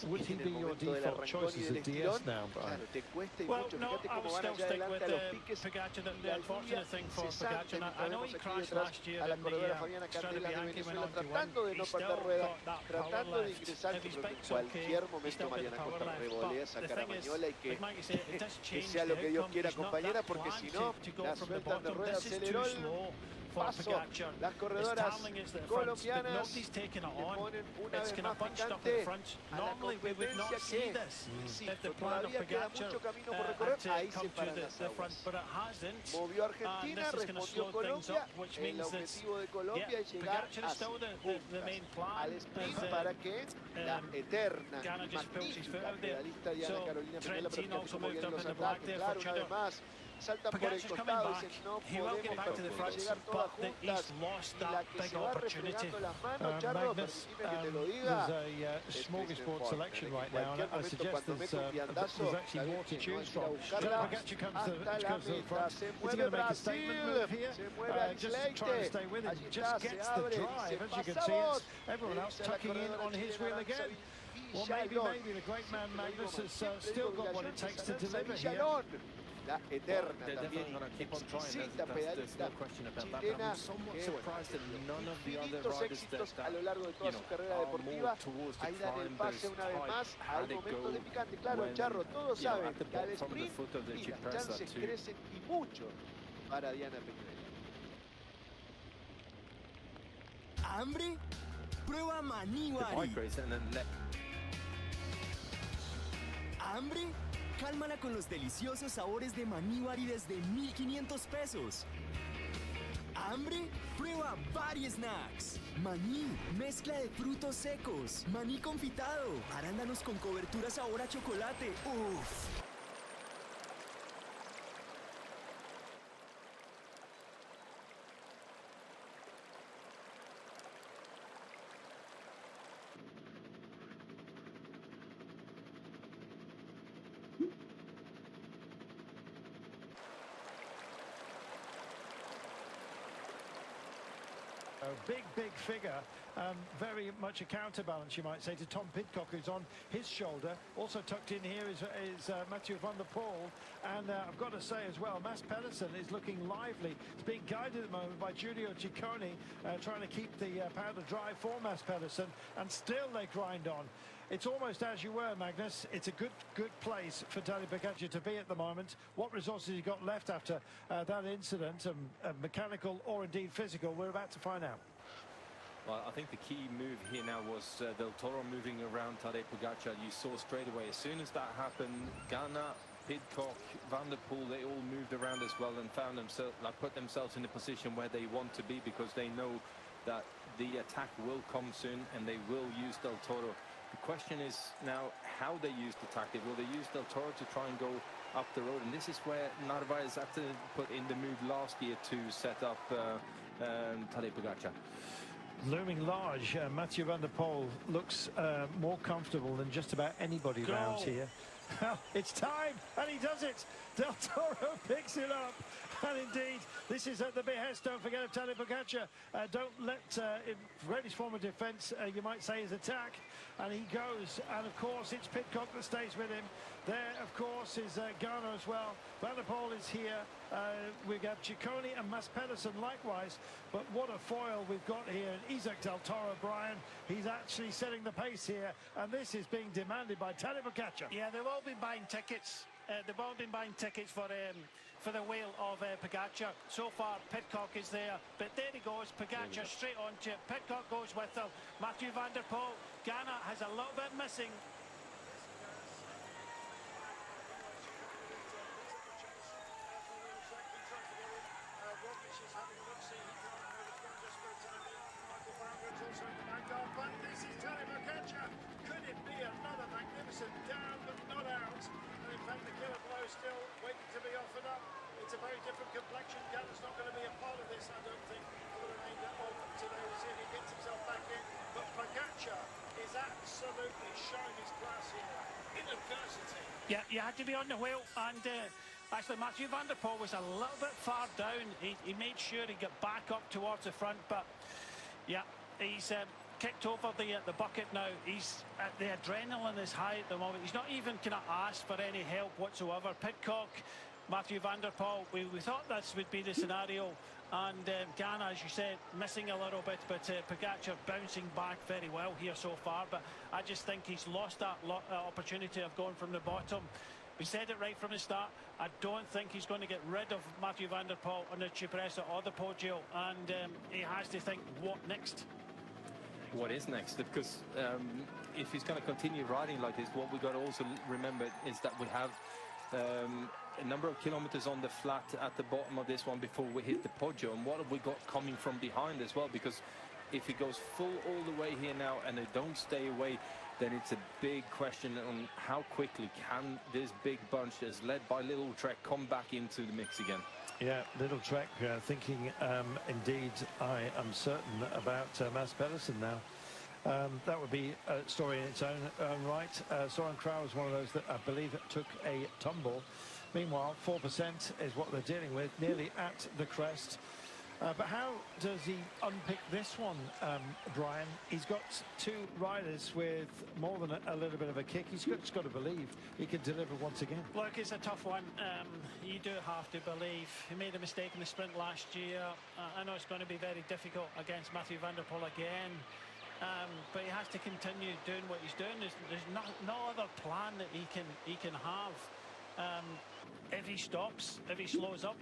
would he be your default choice as a DS now, Brian? Claro, te cuesta y Well, mucho. no, Fíjate I cómo would van still allá stick adelante with a los piques. Pogacar. The La unfortunate thing for incesante, Pogacar, I know vemos he aquí crashed detrás last year a la in corredora the Fabiana Strade Candela de Bianchi Venezuela, 191. tratando de no He's still perder rueda, got that tratando power de left. ingresar. If Yo his creo que en bike's okay, cualquier he's momento still got Mariana the power Acosta left. revolea But esa the thing is, caramañola y que, like Mikey said, it does que change sea the lo que Dios outcome. quiera, He's not compañera, that porque plan si no, to go la from the sueltan de bottom. rueda, This is aceleró too el slow for paso. Pogacar. Las His corredoras talent is the front, but colombianas nobody's taken it le on. ponen una It's vez kind of más bunched up at the picante front. a la Normally we would not competencia see que, this. If insisto, the plan of todavía queda Pogacar mucho camino por recorrer, had ahí to come se to paran las the front, aguas. but it hasn't. Movió And Argentina, this is going to respondió slow things Colombia. up, which El means that objetivo de Colombia es llegar Pogacar a is still the main plan. al sprint as, para que la eterna Ghana y just fills his foot magnífica out there. pedalista Diana So, Carolina Pinela, pero Trentin fíjate also cómo moved vienen up los in the black ataques. there Claro, for una vez Tudor. más saltan por el Pogacar's coming costado, back. dicen no He will get podemos back to the front, llegar todas but juntas. he's lost Y la that que big se va opportunity. refregando las manos, Charro, Magnus, permitime que te lo diga. there's a smorgasbord selection right now, and I suggest there's actually more to choose from. Pogacar comes to the front. Is he going to make a statement move here? Just trying to stay with him. Just gets the drive, as you can see. It's everyone else tucking in on his wheel again. Well, maybe the great man Magnus has still got what it takes to deliver here. La eterna They're también definitely going to keep on trying. exquisita There's pedalista no question about that. But chilena, I'm somewhat que surprised that none of the other infinitos riders éxitos that a lo largo de toda su carrera are deportiva. more towards the Ahí dan el climb, pase those una vez type, más. how Hay they momentos go de picante. Claro, when, Charro, todos saben at the que al from the sprint foot of the y las Cipressa chances to crecen y mucho para Diana Peñarela. ¿Hambre? Prueba the Maniwari. bike race and then let ¿Hambre? Cálmala con los deliciosos sabores de Maniwari desde 1,500 pesos. ¿Hambre? Prueba Vari Snacks. Maní, mezcla de frutos secos, maní confitado, arándanos con cobertura sabor a chocolate. ¡Uf! A big figure, very much a counterbalance, you might say, to Tom Pidcock, who's on his shoulder. Also tucked in here is Mathieu van der Poel. And I've got to say as well, Mads Pedersen is looking lively. It's being guided at the moment by Giulio Ciccone, trying to keep the powder dry for Mads Pedersen. And still they grind on. It's almost as you were, Magnus. It's a good place for Tadej Pogacar to be at the moment. What resources he got left after that incident, mechanical or indeed physical, we're about to find out. Well, I think the key move here now was Del Toro moving around Tadej Pogacar. You saw straight away, as soon as that happened, Ghana, Pidcock, Van der Poel, they all moved around as well and found themselves, put themselves in a position where they want to be, because they know that the attack will come soon and they will use Del Toro The question is now how they use the tactic. Will they use Del Toro to try and go up the road? And this is where Narvaez had to put in the move last year to set up Tadej Pogačar. Looming large, Mathieu van der Poel looks more comfortable than just about anybody around here. It's time, and he does it. Del Toro picks it up, and indeed, this is at the behest, don't forget, of Tadej Pogačar. Don't let greatest form of defence, you might say, his attack, and he goes, and of course it's Pidcock that stays with him. There, of course, is Garner as well. Van der Poel is here. We've got Ciccone and Mads Pedersen likewise, but what a foil we've got here. Isaac Del Toro, Brian, he's actually setting the pace here, and this is being demanded by Tadej Pogačar. Yeah, they've all been buying tickets. They've all been buying tickets for the wheel of Pogačar. So far, Pidcock is there, but there he goes. Pogačar straight onto it. Pidcock goes with him. Mathieu van der Poel. Ghana has a little bit missing. But this is Tadej Pogačar. Could it be another magnificent down but not out? And in fact, the killer blow still waiting to be offered up. It's a very different complexion. Ghana's not going to be a part of this, I don't think. I would have aimed that one today. We'll see if he gets himself back in. But Pogačar is absolutely showing his class here in adversity. Yeah, you had to be on the wheel, and actually Mathieu van der Poel was a little bit far down. He made sure he got back up towards the front, but yeah, he's kicked over the bucket now. He's the adrenaline is high at the moment. He's not even kind of asked for any help whatsoever. Pidcock, Mathieu van der Poel, we thought this would be the scenario, and Ghana, as you said, missing a little bit, but Pogačar bouncing back very well here so far. But I just think he's lost that opportunity of going from the bottom. We said it right from the start. I don't think he's going to get rid of Mathieu van der Poel on the Cipressa or the Poggio, and he has to think, what next? What is next? Because if he's going to continue riding like this, what we got to also remember is that we have a number of kilometers on the flat at the bottom of this one before we hit the Poggio, and what have we got coming from behind as well? Because if he goes full all the way here now and they don't stay away, then it's a big question on how quickly can this big bunch that's led by Little Trek come back into the mix again. Yeah, Little Trek thinking, indeed, I am certain about Mads Pedersen now. That would be a story in its own right. Soren Krauss was one of those that I believe took a tumble. Meanwhile, 4% is what they're dealing with, nearly at the crest. But how does he unpick this one, Brian? He's got two riders with more than a little bit of a kick. He's just got to believe he can deliver once again. Look, it's a tough one. You do have to believe. He made a mistake in the sprint last year. I know it's going to be very difficult against Mathieu van der Poel again. But he has to continue doing what he's doing. There's no other plan that he can have. If he stops, if he slows up,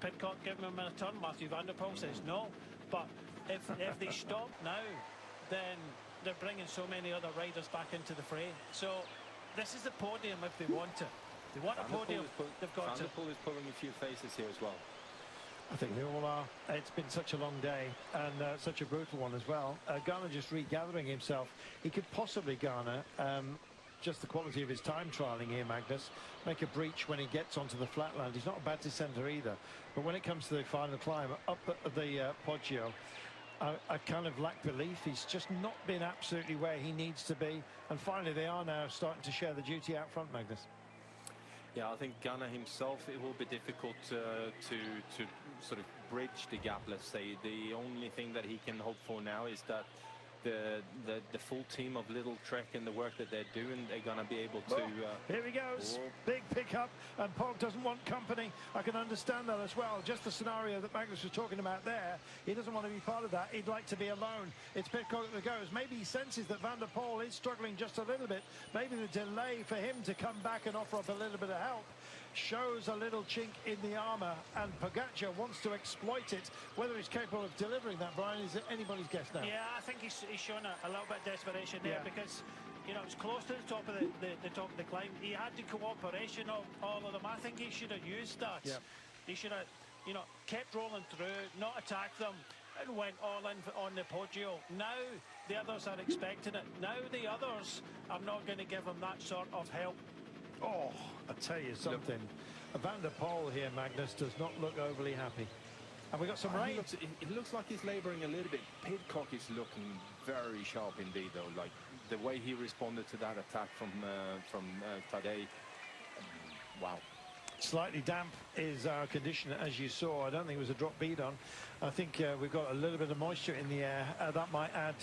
Pidcock giving him a turn, Mathieu van der Poel says no. But if they stop now, then they're bringing so many other riders back into the fray. So this is the podium if they want it. They want a podium, they've got to. Van der Poel is pulling a few faces here as well. I think they all are. It's been such a long day and such a brutal one as well. Garner just regathering himself. He could possibly, Garner, just the quality of his time trialling here, Magnus, make a breach when he gets onto the flatland. He's not a bad descender either. But when it comes to the final climb up the Poggio, I kind of lack belief. He's just not been absolutely where he needs to be. And finally, they are now starting to share the duty out front, Magnus. Yeah, I think Ghana himself, it will be difficult to sort of bridge the gap, let's say. The only thing that he can hope for now is that the full team of Little Trek and the work that they're doing, they're going to be able to... Here he goes. Big pickup, and Pog doesn't want company. I can understand that as well. Just the scenario that Magnus was talking about there. He doesn't want to be part of that. He'd like to be alone. It's Pidcock that goes. Maybe he senses that Van der Poel is struggling just a little bit. Maybe the delay for him to come back and offer up a little bit of help shows a little chink in the armour, and Pogačar wants to exploit it. Whether he's capable of delivering that, Brian, is anybody's guess now. Yeah, I think he's shown a little bit of desperation there, because you know it's close to the top of the top of the climb. He had the cooperation of all of them. I think he should have used that. He should have, you know, kept rolling through, not attacked them, and went all in on the Poggio. Now The others are expecting it. Now the others are not going to give him that sort of help. Oh, I tell you something. Van der Poel here, Magnus, does not look overly happy. And we got some rain. It looks like he's labouring a little bit. Pidcock is looking very sharp indeed, though. Like the way he responded to that attack from Tadej. Wow. Slightly damp is our condition, as you saw. I don't think it was a drop bead on. I think we've got a little bit of moisture in the air. That might add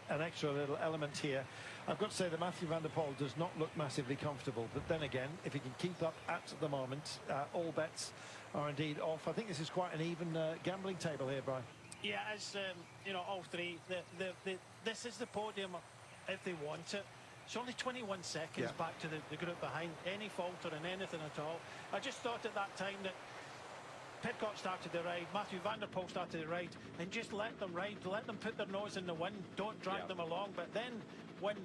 an extra little element here. I've got to say that Mathieu van der Poel does not look massively comfortable. But then again, if he can keep up at the moment, all bets are indeed off. I think this is quite an even gambling table here, Brian. Yeah, as you know, all three. This is the podium if they want it. It's only 21 seconds back to the group behind. Any falter in anything at all. I just thought at that time that Pidcock started the ride, Mathieu van der Poel started the ride, and just let them ride, let them put their nose in the wind, don't drag them along. But then when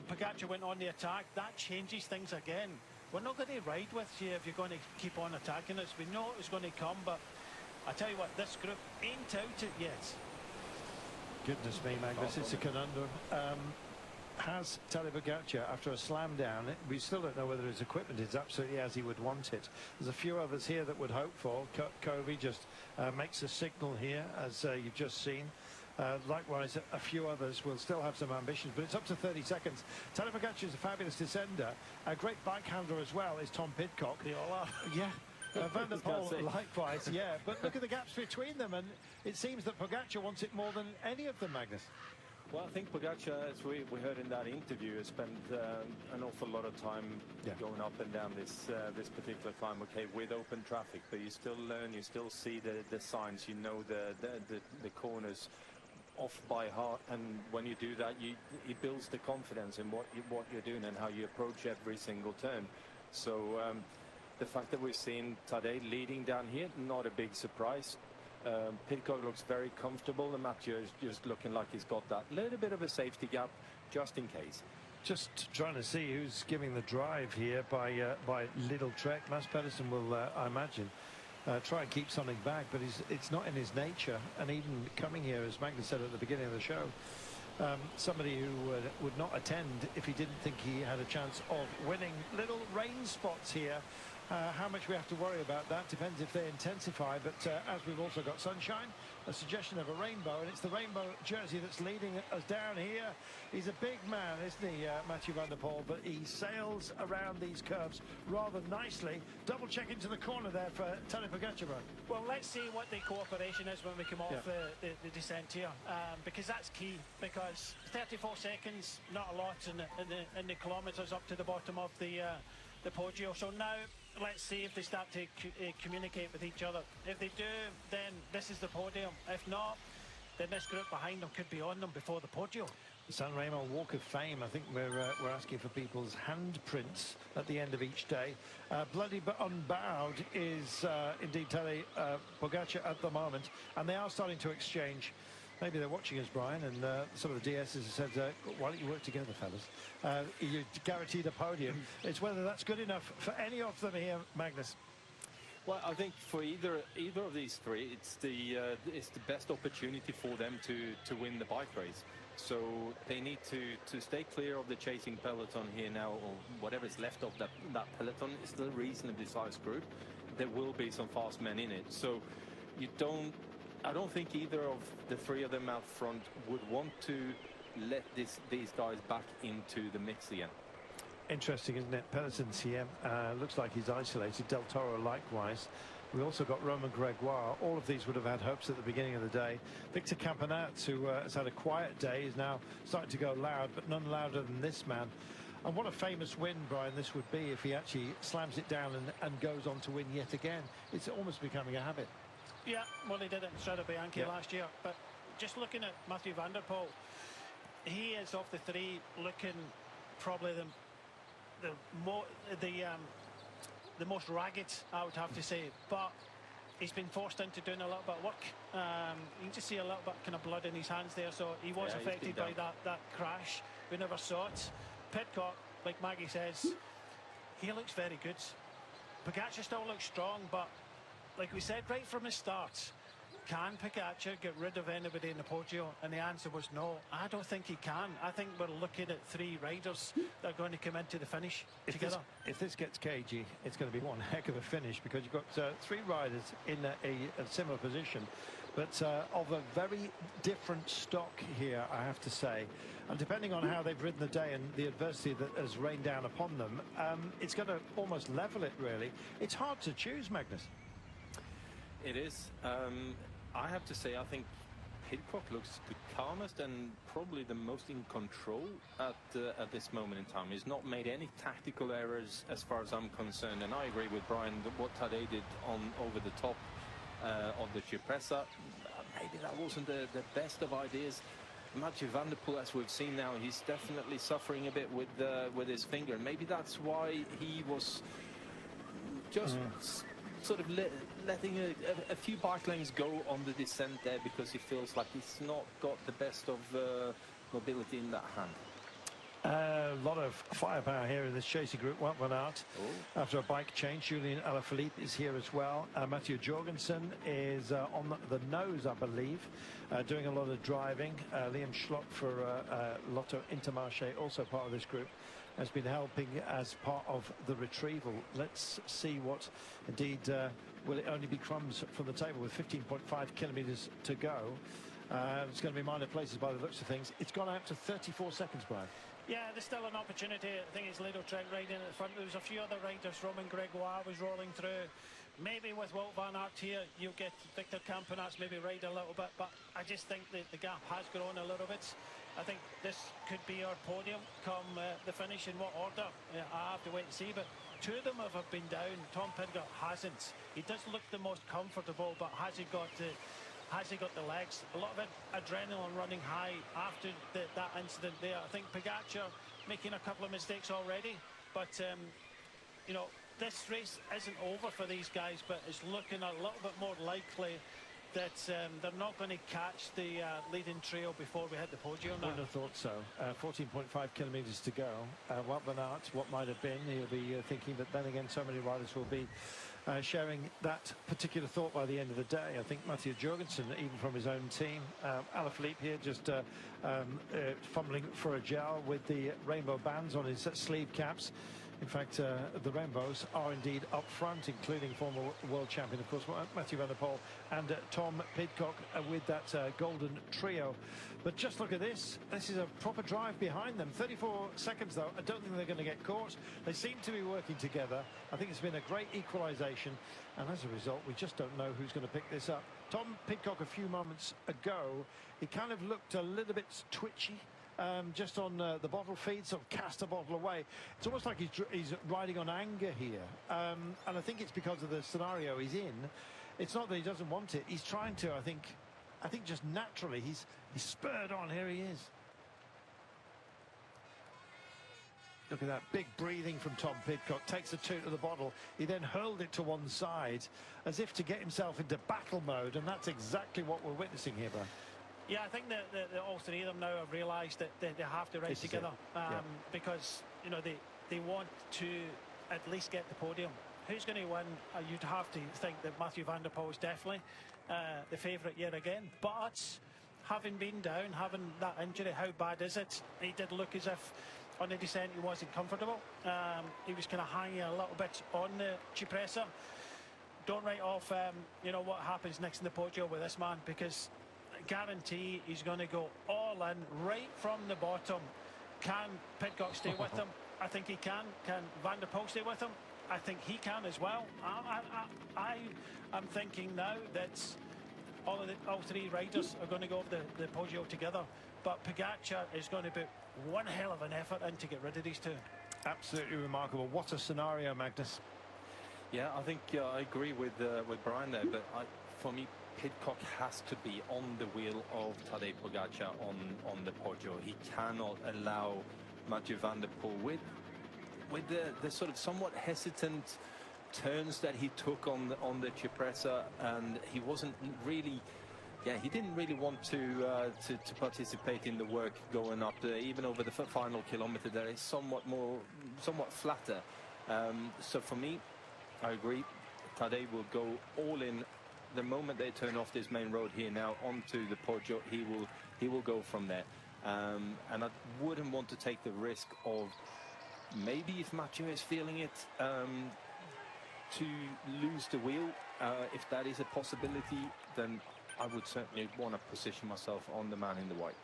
Pogačar went on the attack, that changes things again. We're not going to ride with you if you're going to keep on attacking us. We know it was going to come, but I tell you what, this group ain't out it yet. Goodness me, Magnus, it's a conundrum. Has Tadej Pogačar, after a slam down, we still don't know whether his equipment is absolutely as he would want it. There's a few others here that would hope for. Covey just makes a signal here, as you've just seen. Likewise, a few others will still have some ambitions, but it's up to 30 seconds. Tadej Pogačar is a fabulous descender. A great bike handler as well is Tom Pidcock. Yeah. Van der Poel, likewise, yeah. But look at the gaps between them, and it seems that Pogačar wants it more than any of them, Magnus. Well, I think Pogačar, as we heard in that interview, has spent an awful lot of time going up and down this particular climb. Okay, with open traffic, but you still learn, you still see the signs, you know the corners off by heart, and when you do that, it builds the confidence in what you're doing and how you approach every single turn. So the fact that we've seen Tadej leading down here, not a big surprise. Pidcock looks very comfortable, and Mathieu is just looking like he's got that little bit of a safety gap just in case. Just trying to see who's giving the drive here by Little Trek. Mads Pedersen will, I imagine, try and keep something back, but it's not in his nature. And even coming here, as Magnus said at the beginning of the show, somebody who would not attend if he didn't think he had a chance of winning. Little rain spots here. How much we have to worry about that depends if they intensify, but as we've also got sunshine, a suggestion of a rainbow, and it's the rainbow jersey that's leading us down here. He's a big man, isn't he, Mathieu van der Poel, but he sails around these curves rather nicely. Double check into the corner there for Tadej Pogačar. Well, let's see what the cooperation is when we come off the descent here, because that's key, because 34 seconds, not a lot in the kilometres up to the bottom of the Poggio. So now let's see if they start to communicate with each other. If they do, then this is the podium. If not, then this group behind them could be on them before the Poggio. The SanRemo Walk of Fame, I think we're asking for people's handprints at the end of each day. Bloody but unbowed is indeed Tadej Pogačar at the moment, and they are starting to exchange. Maybe they're watching us, Brian, and some of the DSs have said, why don't you work together, fellas? You're guaranteed a podium. It's whether that's good enough for any of them here, Magnus. Well, I think for either of these three, it's the best opportunity for them to win the bike race. So they need to stay clear of the chasing peloton here now, or whatever's left of that peloton is still a reasonably sized group. There will be some fast men in it. So I don't think either of the three of them out front would want to let these guys back into the mix again. Interesting, isn't it? Pedersen's here. Looks like he's isolated. Del Toro likewise. We also got Romain Gregoire. All of these would have had hopes at the beginning of the day. Victor Campenaerts, who has had a quiet day, is now starting to go loud, but none louder than this man. And what a famous win, Brian, this would be if he actually slams it down and goes on to win yet again. It's almost becoming a habit. Yeah, well, he did it in Strade Bianche last year. But just looking at Mathieu van der Poel, he is of the three looking probably the most ragged, I would have to say. But he's been forced into doing a little bit of work. You can just see a little bit kind of blood in his hands there. So he was affected by that crash. We never saw it. Pidcock, like Maggie says, he looks very good. Pogačar still looks strong, but like we said right from the start, can Pogacar get rid of anybody in the Poggio? And the answer was no. I don't think he can. I think we're looking at 3 riders that are going to come into the finish together. If this gets cagey, it's going to be one heck of a finish, because you've got 3 riders in a similar position, but of a very different stock here, I have to say. And depending on how they've ridden the day and the adversity that has rained down upon them, it's going to almost level it, really. It's hard to choose, Magnus. It is. I have to say, I think Pidcock looks the calmest and probably the most in control at this moment in time. He's not made any tactical errors as far as I'm concerned, and I agree with Brian that what Tadej did over the top of the Cipressa, maybe that wasn't the best of ideas. Mathieu van der Poel, as we've seen now, he's definitely suffering a bit with his finger. Maybe that's why he was just sort of letting a few bike lanes go on the descent there, because he feels like he's not got the best of mobility in that hand. A lot of firepower here in this chasing group. Wout van Aert, after a bike change. Julian Alaphilippe is here as well. Mathieu Jorgensen is on the nose, I believe, doing a lot of driving. Liam Schlott for Lotto Intermarché, also part of this group, has been helping as part of the retrieval. Let's see what indeed will it only be crumbs from the table with 15.5 kilometers to go. It's going to be minor places by the looks of things. It's gone out to 34 seconds, Brian. Yeah, there's still an opportunity. I think it's Lido Trent riding at the front. There's a few other riders. Romain Gregoire was rolling through. Maybe with Wout van Aert here, you get Victor Campenaerts maybe ride a little bit, but I just think that the gap has grown a little bit. I think this could be our podium come the finish. In what order? I have to wait and see, but 2 of them have been down. Tom Pidcock hasn't. He does look the most comfortable, but has he got the legs? A lot of adrenaline running high after that incident there. I think Pogacar making a couple of mistakes already, but you know, this race isn't over for these guys, but it's looking a little bit more likely that they're not going to catch the leading trio before we hit the podium now. I wouldn't have thought so. 14.5 kilometers to go. Wout van Aert, what might have been, he'll be thinking, but then again, so many riders will be sharing that particular thought by the end of the day. I think Mathieu Jorgensen, even from his own team, Alaphilippe here just fumbling for a gel with the rainbow bands on his sleeve caps. In fact, the rainbows are indeed up front, including former world champion, of course, Mathieu van der Poel, and Tom Pidcock with that golden trio. But just look at this. This is a proper drive behind them. 34 seconds, though. I don't think they're going to get caught. They seem to be working together. I think it's been a great equalisation, and as a result, we just don't know who's going to pick this up. Tom Pidcock, a few moments ago, he kind of looked a little bit twitchy. Just on the bottle feed, sort of cast a bottle away. It's almost like he's riding on anger here, and I think it's because of the scenario he's in. It's not that he doesn't want it. He's trying to. I think just naturally he's spurred on. Here he is. Look at that big breathing from Tom Pidcock. Takes a toot of the bottle. He then hurled it to one side as if to get himself into battle mode, and that's exactly what we're witnessing here, Brian. Yeah, I think that all 3 of them now have realised that they have to race together because, you know, they want to at least get the podium. Who's going to win? You'd have to think that Mathieu van der Poel is definitely the favourite yet again. But having been down, having that injury, how bad is it? He did look as if on the descent he wasn't comfortable. He was kind of hanging a little bit on the Cipressa. Don't write off, you know, what happens next in the Poggio with this man, because guarantee he's going to go all in right from the bottom. Can Pidcock stay with him? I think he can. Can Van der Poel stay with him? I think he can as well. I'm thinking now that all 3 riders are going to go over the Poggio together, but Pogacar is going to put one hell of an effort in to get rid of these 2. Absolutely remarkable. What a scenario, Magnus. Yeah, I think I agree with Brian there, but for me, Pidcock has to be on the wheel of Tadej Pogacar on the Poggio. He cannot allow Mathieu van der Poel with the sort of somewhat hesitant turns that he took on the Cipressa, and he wasn't really. Yeah, he didn't really want to participate in the work going up there. Even over the final kilometer, there is somewhat flatter. So for me, I agree. Tadej will go all in the moment they turn off this main road here now onto the Poggio, he will go from there. And I wouldn't want to take the risk of, maybe if Mathieu is feeling it, to lose the wheel. If that is a possibility, then I would certainly want to position myself on the man in the white.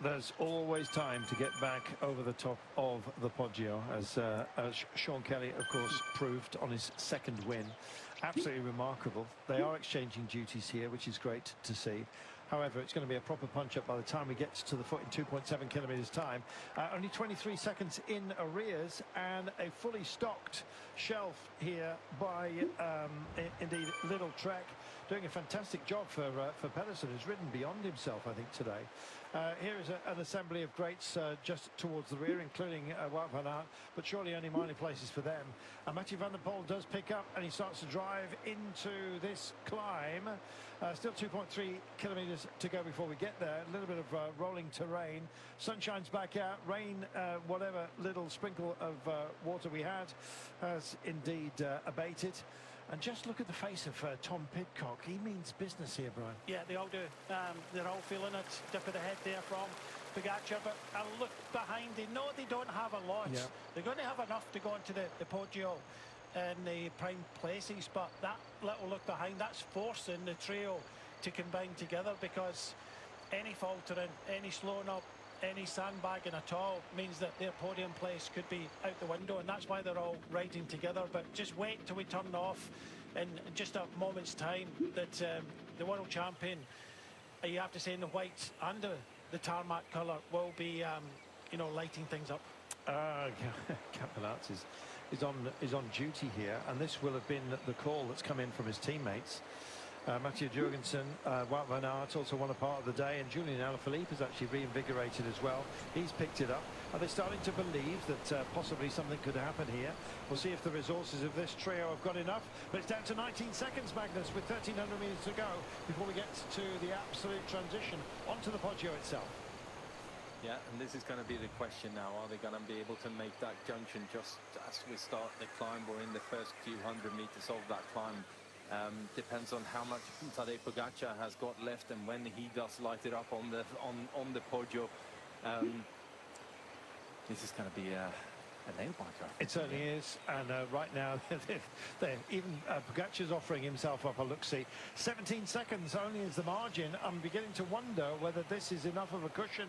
There's always time to get back over the top of the Poggio, as Sean Kelly, of course, proved on his second win. Absolutely remarkable. They are exchanging duties here, which is great to see. However, it's going to be a proper punch-up by the time we get to the foot in 2.7 kilometres time. Only 23 seconds in arrears, and a fully stocked shelf here by, indeed, Little Trek. Doing a fantastic job for Pedersen, who's ridden beyond himself, I think, today. Here is an assembly of greats just towards the rear, including Wout van Aert, but surely only minor places for them. Mathieu van der Poel does pick up, and he starts to drive into this climb. Still 2.3 kilometres to go before we get there. A little bit of rolling terrain. Sun shines back out. Rain, whatever little sprinkle of water we had, has indeed abated. And just look at the face of Tom Pidcock. He means business here, Brian. Yeah, they all do. They're all feeling it. Dip of the head there from Pogacar. But I look behind. They know they don't have a lot. Yeah. They're going to have enough to go into the Poggio in the prime places. But that little look behind, that's forcing the trio to combine together, because any faltering, any slowing up, any sandbagging at all means that their podium place could be out the window, and that's why they're all riding together. But just wait till we turn off in just a moment's time, that the world champion, you have to say, in the white and the tarmac colour, will be you know, lighting things up. Capelats is on duty here, and this will have been the call that's come in from his teammates. Mathieu Jorgensen, Wout van Aert also won a part of the day, and Julian Alaphilippe has actually reinvigorated as well. He's picked it up. Are they starting to believe that possibly something could happen here? We'll see if the resources of this trio have got enough. But it's down to 19 seconds, Magnus, with 1,300 metres to go before we get to the absolute transition onto the Poggio itself. Yeah, and this is going to be the question now. Are they going to be able to make that junction just as we start the climb, or in the first few hundred metres of that climb? Depends on how much Tadej Pogacar has got left, and when he does light it up on the Poggio. This is going to be a nail-biter. It certainly is, and right now even Pogacar's offering himself up a look-see. 17 seconds only is the margin. I'm beginning to wonder whether this is enough of a cushion.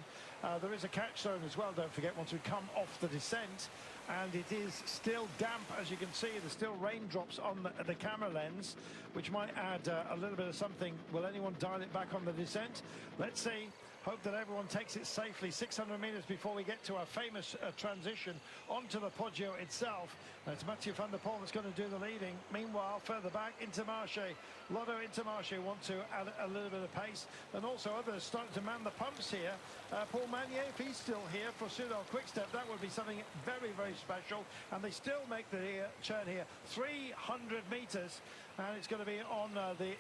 There is a catch zone as well, don't forget, once we come off the descent, and it is still damp, as you can see. There's still raindrops on the camera lens, which might add a little bit of something. Will anyone dial it back on the descent? Let's see. Hope that everyone takes it safely. 600 metres before we get to our famous transition onto the Poggio itself. It's Mathieu van der Poel that's going to do the leading. Meanwhile, further back, Intermarché. Lotto Intermarché want to add a little bit of pace. And also others starting to man the pumps here. Paul Magnier, if he's still here for Soudal Quickstep, that would be something very, very special. And they still make the turn here. 300 metres. And it's going to be on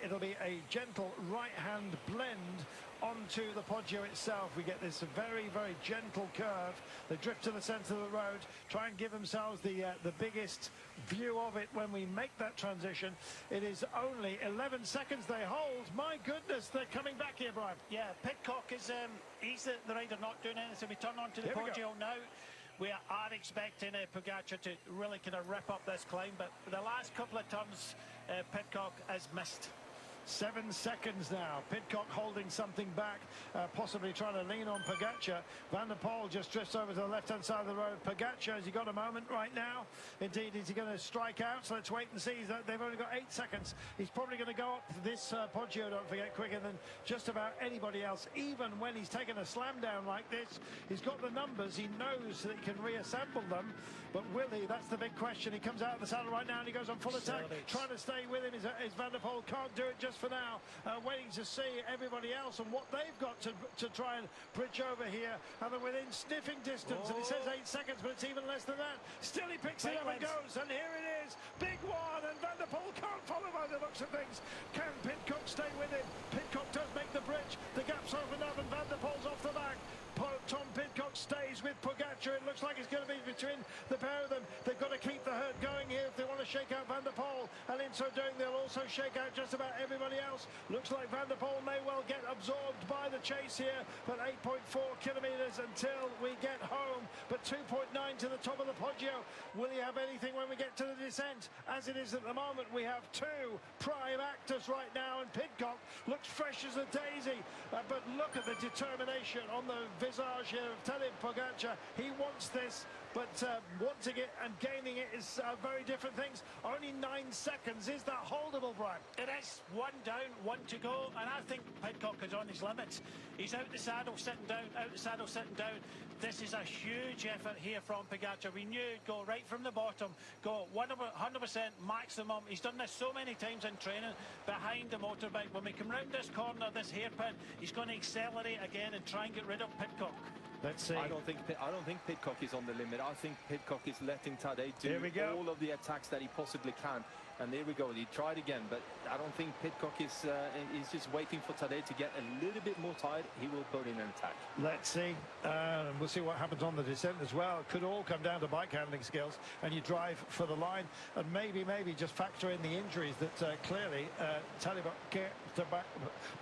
it'll be a gentle right-hand blend onto the Poggio itself. We get this very, very gentle curve. They drift to the centre of the road, try and give themselves the biggest view of it when we make that transition. It is only 11 seconds they hold. My goodness, they're coming back here, Brian. Yeah, Pidcock is he's the rider not doing anything. So we turn on to the Poggio now. We are expecting Pogacar to really kind of rip up this climb, but the last couple of turns, Pidcock has missed. 7 seconds now. Pidcock holding something back, possibly trying to lean on Pogacar. Van der Poel just drifts over to the left-hand side of the road. Pogacar, has he got a moment right now? Indeed, is he going to strike out? So let's wait and see. They've only got 8 seconds. He's probably going to go up this Poggio, don't forget, quicker than just about anybody else. Even when he's taken a slam down like this, he's got the numbers. He knows that he can reassemble them. But will he? That's the big question. He comes out of the saddle right now and he goes on full attack. Trying to stay with him is Van der Poel. Can't do it just for now. Waiting to see everybody else and what they've got to try and bridge over here. And they're within sniffing distance. And it says 8 seconds, but it's even less than that. Still he picks it up and goes. And here it is. Big one. And Van der Poel can't follow by the looks of things. Can Pidcock stay with him? Pidcock does make the bridge. The gap's opened up and Van der Poel's off the back. Tom Pidcock stays with Pogacar. It looks like it's going to be between the pair of them. They've got to keep the herd going here if they want to shake out Van der Poel. And in in so doing, they'll also shake out just about everybody else. Looks like Van der Poel may well get absorbed by the chase here, but 8.4 kilometres until we get home, but 2.9 to the top of the Poggio. Will he have anything when we get to the descent? As it is at the moment, we have two prime actors right now, and Pidcock looks fresh as a daisy, but look at the determination on the visage here of Tadej Pogačar. He wants this, but wanting it and gaining it is very different things. Only 9 seconds. Is that holdable, Brian? It is. One down, one to go, and I think Pidcock is on his limits. He's out the saddle, sitting down, out the saddle, sitting down. This is a huge effort here from Pogačar. We knew he'd go right from the bottom, go 100% maximum. He's done this so many times in training behind the motorbike. When we come round this corner, this hairpin, he's going to accelerate again and try and get rid of Pidcock. Let's see. I don't think Pidcock is on the limit. I think Pidcock is letting Tadej do all of the attacks that he possibly can. And there we go. He tried again, but I don't think Pidcock is just waiting for Tadej to get a little bit more tired. He will put in an attack. Let's see. We'll see what happens on the descent as well. It could all come down to bike handling skills, and you drive for the line, and maybe just factor in the injuries that clearly Tadej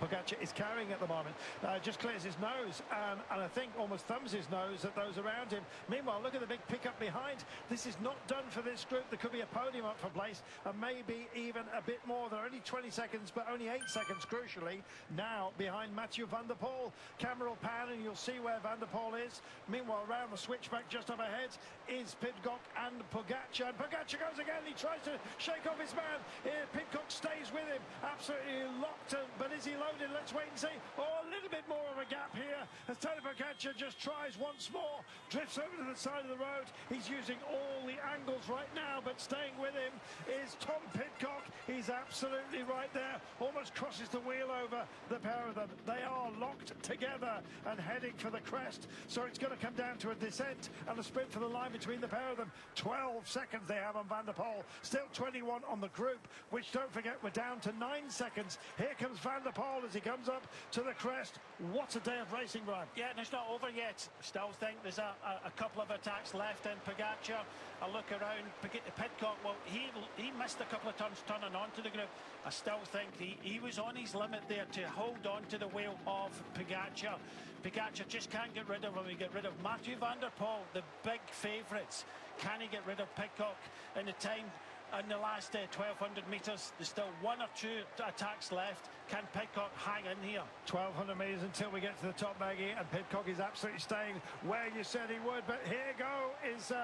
Pogačar is carrying at the moment. Just clears his nose, and I think almost thumbs his nose at those around him. Meanwhile, look at the big pickup behind. This is not done for this group. There could be a podium up for place, and maybe even a bit more. They're only 20 seconds, but only 8 seconds, crucially, now behind Mathieu van der Poel. Camera will pan, and you'll see where Van der Poel is. Meanwhile, around the switchback just up ahead is Pidcock and Pogačar. And Pogačar goes again. He tries to shake off his man. Here, Pidcock stays with him. Absolutely locked, but is he loaded? Let's wait and see. Oh, a little bit more of a gap here as Tadej Pogačar just tries once more. Drifts over to the side of the road. He's using all the angles right now, but staying with him is Tom Pidcock. He's absolutely right there. Almost crosses the wheel over the pair of them. They are locked together and heading for the crest. So it's going to come down to a descent and a sprint for the line between the pair of them. 12 seconds they have on Van der Poel. Still 21 on the group, which, don't forget, we're down to 9 seconds. Here comes Van der Poel as he comes up to the crest. What a day of racing, Brian. Yeah, and it's not over yet. Still think there's a couple of attacks left in Pogačar. I look around, Pidcock, well, he missed a couple of turns turning onto the group. I still think he was on his limit there to hold on to the wheel of Pogačar. Pogačar just can't get rid of him. He get rid of Mathieu van der Poel, the big favourites. Can he get rid of Pidcock in the time? In the last 1,200 metres, there's still 1 or 2 attacks left. Can Pidcock hang in here? 1,200 metres until we get to the top, Maggie, and Pidcock is absolutely staying where you said he would. But here go is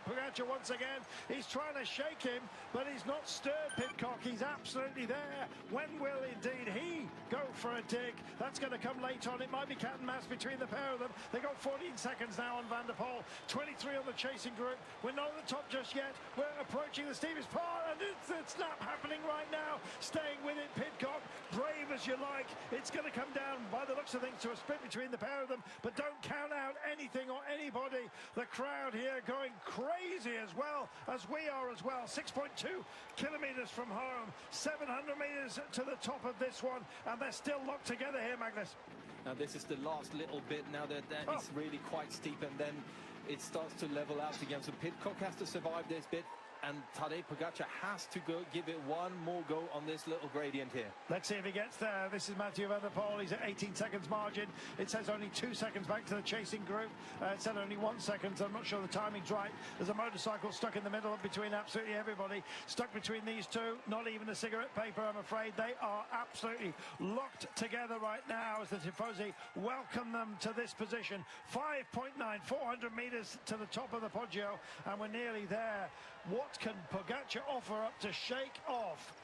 Pogačar once again. He's trying to shake him, but he's not stirred, Pidcock. He's absolutely there. When will indeed he go for a dig? That's going to come late on. It might be cat and mouse between the pair of them. They got 14 seconds now on Van der Poel. 23 on the chasing group. We're not at the top just yet. We're approaching the steepest part, and it's not happening right now. Staying with it, Pidcock. Brave as you like. It's going to come down, by the looks of things, to a sprint between the pair of them, but don't count out anything or anybody. The crowd here going crazy as well as we are as well. 6.2 kilometres from home, 700 metres to the top of this one, and they're still locked together here, Magnus. Now this is the last little bit. Now that it's really quite steep, and then it starts to level out again. So Pidcock has to survive this bit, and Tadej Pogačar has to give it one more go on this little gradient here. Let's see if he gets there. This is Mathieu van der Poel. He's at 18 seconds margin. It says only 2 seconds back to the chasing group. It said only 1 second. I'm not sure the timing's right. There's a motorcycle stuck in the middle between absolutely everybody. Stuck between these two. Not even a cigarette paper, I'm afraid. They are absolutely locked together right now as the Tifosi welcome them to this position. 5.9, 400 metres to the top of the Poggio, and we're nearly there. What can Pogačar offer up to shake off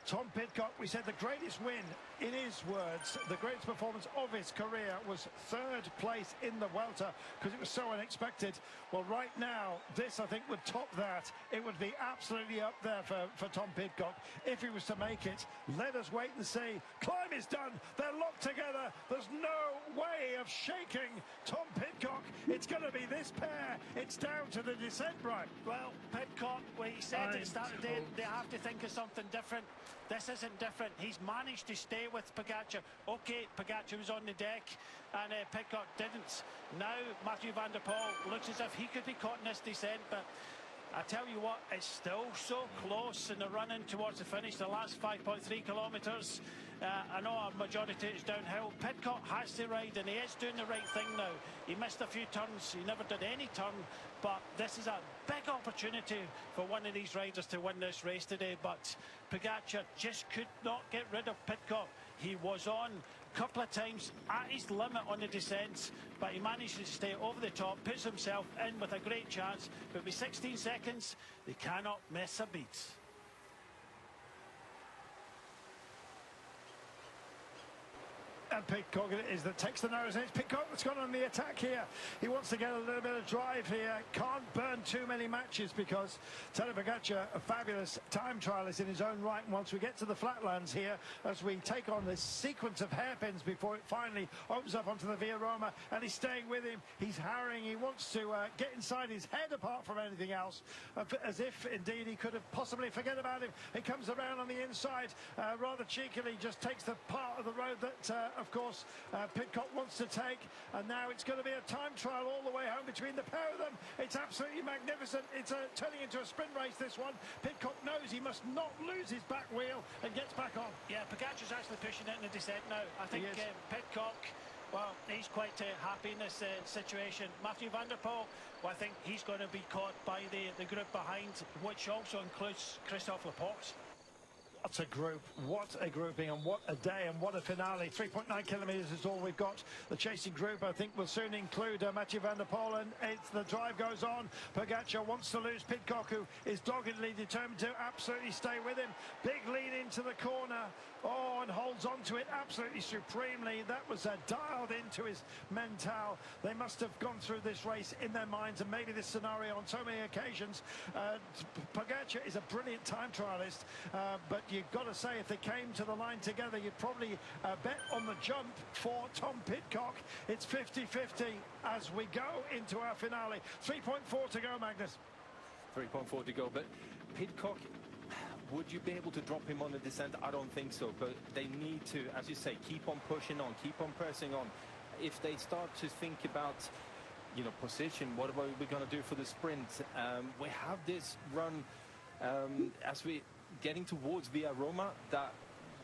Tom Pidcock? We said the greatest win, in his words, the greatest performance of his career was 3rd place in the Vuelta, because it was so unexpected. Well, right now, this, I think, would top that. It would be absolutely up there for Tom Pidcock if he was to make it. Let us wait and see. Climb is done. They're locked together. There's no way of shaking Tom Pidcock. It's going to be this pair. It's down to the descent, right? Well, Pidcock, well, he said at the start of the day, they have to think of something different. This isn't different. He's managed to stay with Pogačar. Okay, Pogačar was on the deck and Pidcock didn't. Now Mathieu van der Poel looks as if he could be caught in this descent, but I tell you what, it's still so close in the run-in towards the finish, the last 5.3 kilometres. I know a majority is downhill. Pidcock has to ride, and he is doing the right thing now. He missed a few turns, he never did any turn, but this is a big opportunity for one of these riders to win this race today. But Pogačar just could not get rid of Pidcock. He was on a couple of times at his limit on the descents, but he managed to stay over the top, puts himself in with a great chance. But with 16 seconds, they cannot miss a beat. And Pidcock is that takes the nose, and it's Pidcock that's gone on the attack here. He wants to get a little bit of drive here. Can't burn too many matches because Tadej Pogačar, a fabulous time trialist in his own right. And once we get to the flatlands here, as we take on this sequence of hairpins before it finally opens up onto the Via Roma, and he's staying with him. He's harrying. He wants to get inside his head apart from anything else, as if indeed he could have possibly forget about him. He comes around on the inside rather cheekily, just takes the part of the road that of course Pidcock wants to take, and now it's going to be a time trial all the way home between the pair of them. It's absolutely magnificent. It's turning into a sprint race, this one. Pidcock knows he must not lose his back wheel and gets back on. Yeah, Pogačar's actually pushing it in the descent now. I think Pidcock, well, he's quite happy in this situation. Mathieu van der Poel, well, I think he's going to be caught by the group behind, which also includes Christophe Laporte. What a group, what a grouping, and what a day, and what a finale. 3.9 kilometres is all we've got. The chasing group, I think, will soon include Mathieu van der Poel, and the drive goes on. Pogačar wants to lose Pidcock, who is doggedly determined to absolutely stay with him. Big lead into the corner. Oh, and holds on to it absolutely supremely. That was dialed into his mental. They must have gone through this race in their minds, and maybe this scenario on so many occasions. Pogačar is a brilliant time trialist, but you've got to say, if they came to the line together, you'd probably bet on the jump for Tom Pidcock. It's 50-50 as we go into our finale. 3.4 to go, Magnus. 3.4 to go, but Pidcock, would you be able to drop him on the descent? I don't think so, but they need to, as you say, keep on pushing on, keep on pressing on. If they start to think about, you know, position, what are we going to do for the sprint? We have this run as we getting towards Via Roma that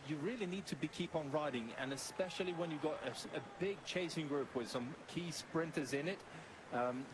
you really need to keep on riding, and especially when you've got a big chasing group with some key sprinters in it,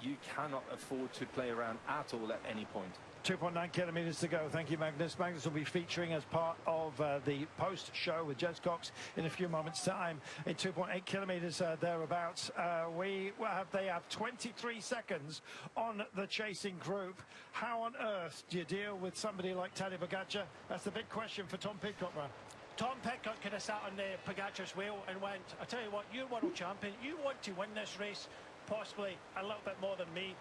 you cannot afford to play around at all at any point. 2.9 kilometres to go. Thank you, Magnus. Magnus will be featuring as part of the post show with Jez Cox in a few moments' time. In 2.8 kilometres thereabouts, they have 23 seconds on the chasing group. How on earth do you deal with somebody like Tadej Pogačar? That's the big question for Tom Pidcock, man. Tom Pidcock could have sat on Pogačar's wheel and went, I tell you what, you're world champion, you want to win this race, possibly a little bit more than me.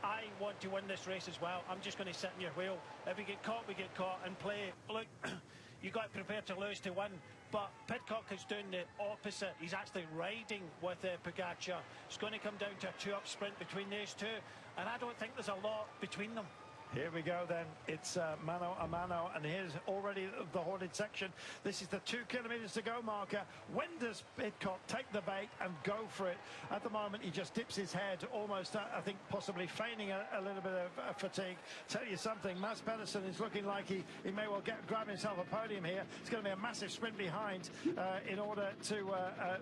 I want to win this race as well. I'm just going to sit in your wheel. If we get caught, we get caught, and play. Look, you got to prepare to lose to win. But Pidcock is doing the opposite. He's actually riding with Pogačar. It's going to come down to a two-up sprint between these two, and I don't think there's a lot between them. Here we go then. It's mano a mano, and here's already the hoarded section. This is the 2 kilometres to go marker. When does Pidcock take the bait and go for it? At the moment, he just dips his head, almost, I think, possibly feigning a little bit of fatigue. Tell you something, Mads Pedersen is looking like he may well grab himself a podium here. It's going to be a massive sprint behind in order to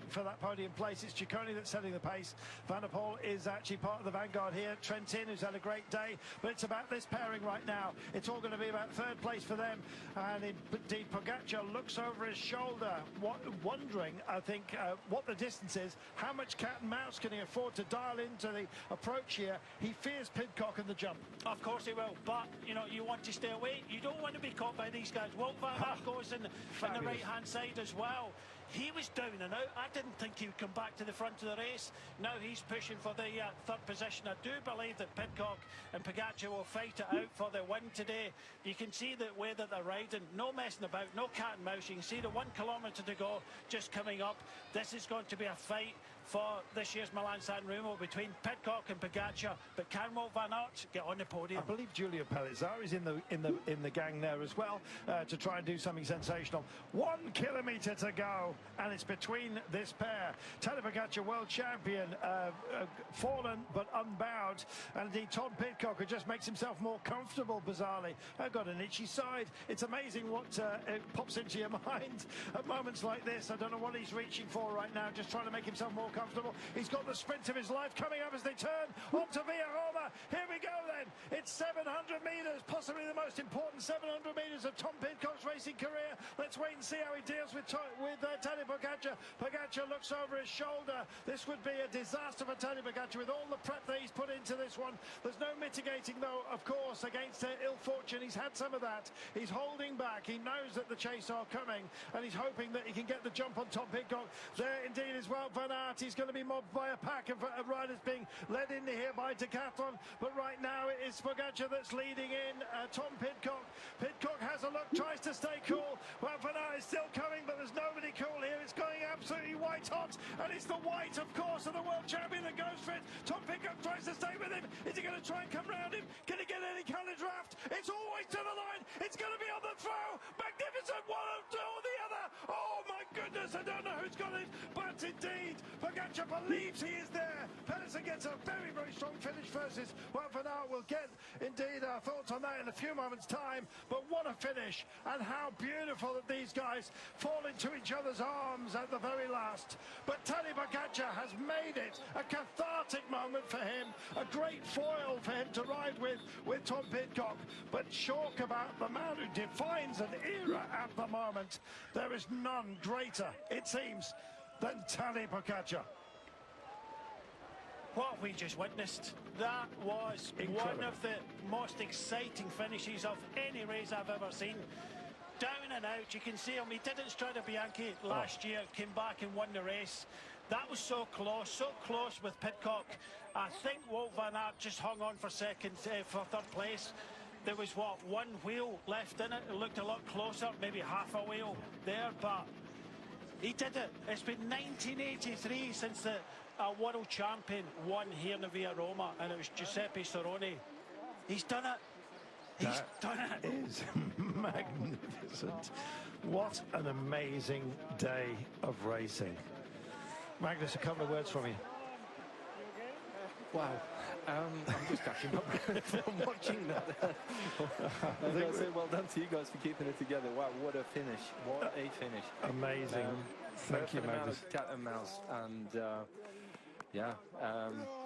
for that podium place. It's Ciccone that's setting the pace. Van der Poel is actually part of the vanguard here. Trentin, who's had a great day, but it's about this pairing right now. It's all going to be about third place for them, and indeed Pogačar looks over his shoulder, wondering, I think, what the distance is. How much cat and mouse can he afford to dial into the approach here? He fears Pidcock in the jump. Of course he will, but you know, you want to stay away. You don't want to be caught by these guys. Wout van Aert goes in the right hand side as well. He was down and out. I didn't think he would come back to the front of the race. Now he's pushing for the third position. I do believe that Pidcock and Pogačar will fight it out for the win today. You can see the way that they're riding. No messing about, no cat and mouse. You can see the 1 kilometre to go just coming up. This is going to be a fight for this year's Milan-San Remo between Pidcock and Pogacar, but can Wout van Aert get on the podium? I believe Giulio Pellizzari is in the gang there as well to try and do something sensational. 1 kilometre to go, and it's between this pair. Tadej Pogacar, world champion, fallen but unbowed, and indeed Tom Pidcock, who just makes himself more comfortable, bizarrely. I've got an itchy side. It's amazing what pops into your mind at moments like this. I don't know what he's reaching for right now, just trying to make himself more comfortable. He's got the sprint of his life coming up as they turn onto Via Roma. Here we go then. It's 700 metres, possibly the most important 700 metres of Tom Pidcock's racing career. Let's wait and see how he deals with Tadej Pogacar. Pogacar looks over his shoulder. This would be a disaster for Tadej Pogacar with all the prep that he's put into this one. There's no mitigating, though, of course, against ill fortune. He's had some of that. He's holding back. He knows that the chase are coming, and he's hoping that he can get the jump on Tom Pidcock. There, indeed, is Wout van Aert. He's going to be mobbed by a pack of riders being led in here by Decathlon, but right now it is Pogacar that's leading in Tom Pidcock. Pidcock has a look, tries to stay cool. Wout van Aert is still coming, but there's nobody cool here. It's going absolutely white hot, and it's the white, of course, of the world champion that goes for it. Tom Pidcock tries to stay with him. Is he going to try and come round him? Can he get any kind of draft? It's always to the line. It's going to be on the throw. Magnificent, one or the other. Oh my goodness, I don't know who's got it, but indeed, Pogacar believes he is there. Pedersen gets a very, very strong finish versus Wout van Aert. We'll get, indeed, our thoughts on that in a few moments' time, but what a finish, and how beautiful that these guys fall into each other's arms at the very last. But Tadej Pogacar has made it a cathartic moment for him, a great foil for him to ride with Tom Pidcock, but talk about the man who defines an era at the moment. There is none greater, it seems, than Tadej Pogacar. What we just witnessed, that was incredible. One of the most exciting finishes of any race I've ever seen. Down and out, you can see him. He did it Strade Bianche last year, came back and won the race. That was so close with Pidcock. I think Wout van Aert just hung on for third place. There was, one wheel left in it. It looked a lot closer, maybe half a wheel there, but he did it. It's been 1983 since the world champion won here in the Via Roma, and it was Giuseppe Soroni. He's done it. He's done it. That is magnificent. What an amazing day of racing. Magnus, a couple of words from you. Wow. I'm just catching my breath from watching that. I gotta say, well done to you guys for keeping it together. Wow, what a finish. What a finish. Amazing. Thank you, Magnus. Cat and mouse, and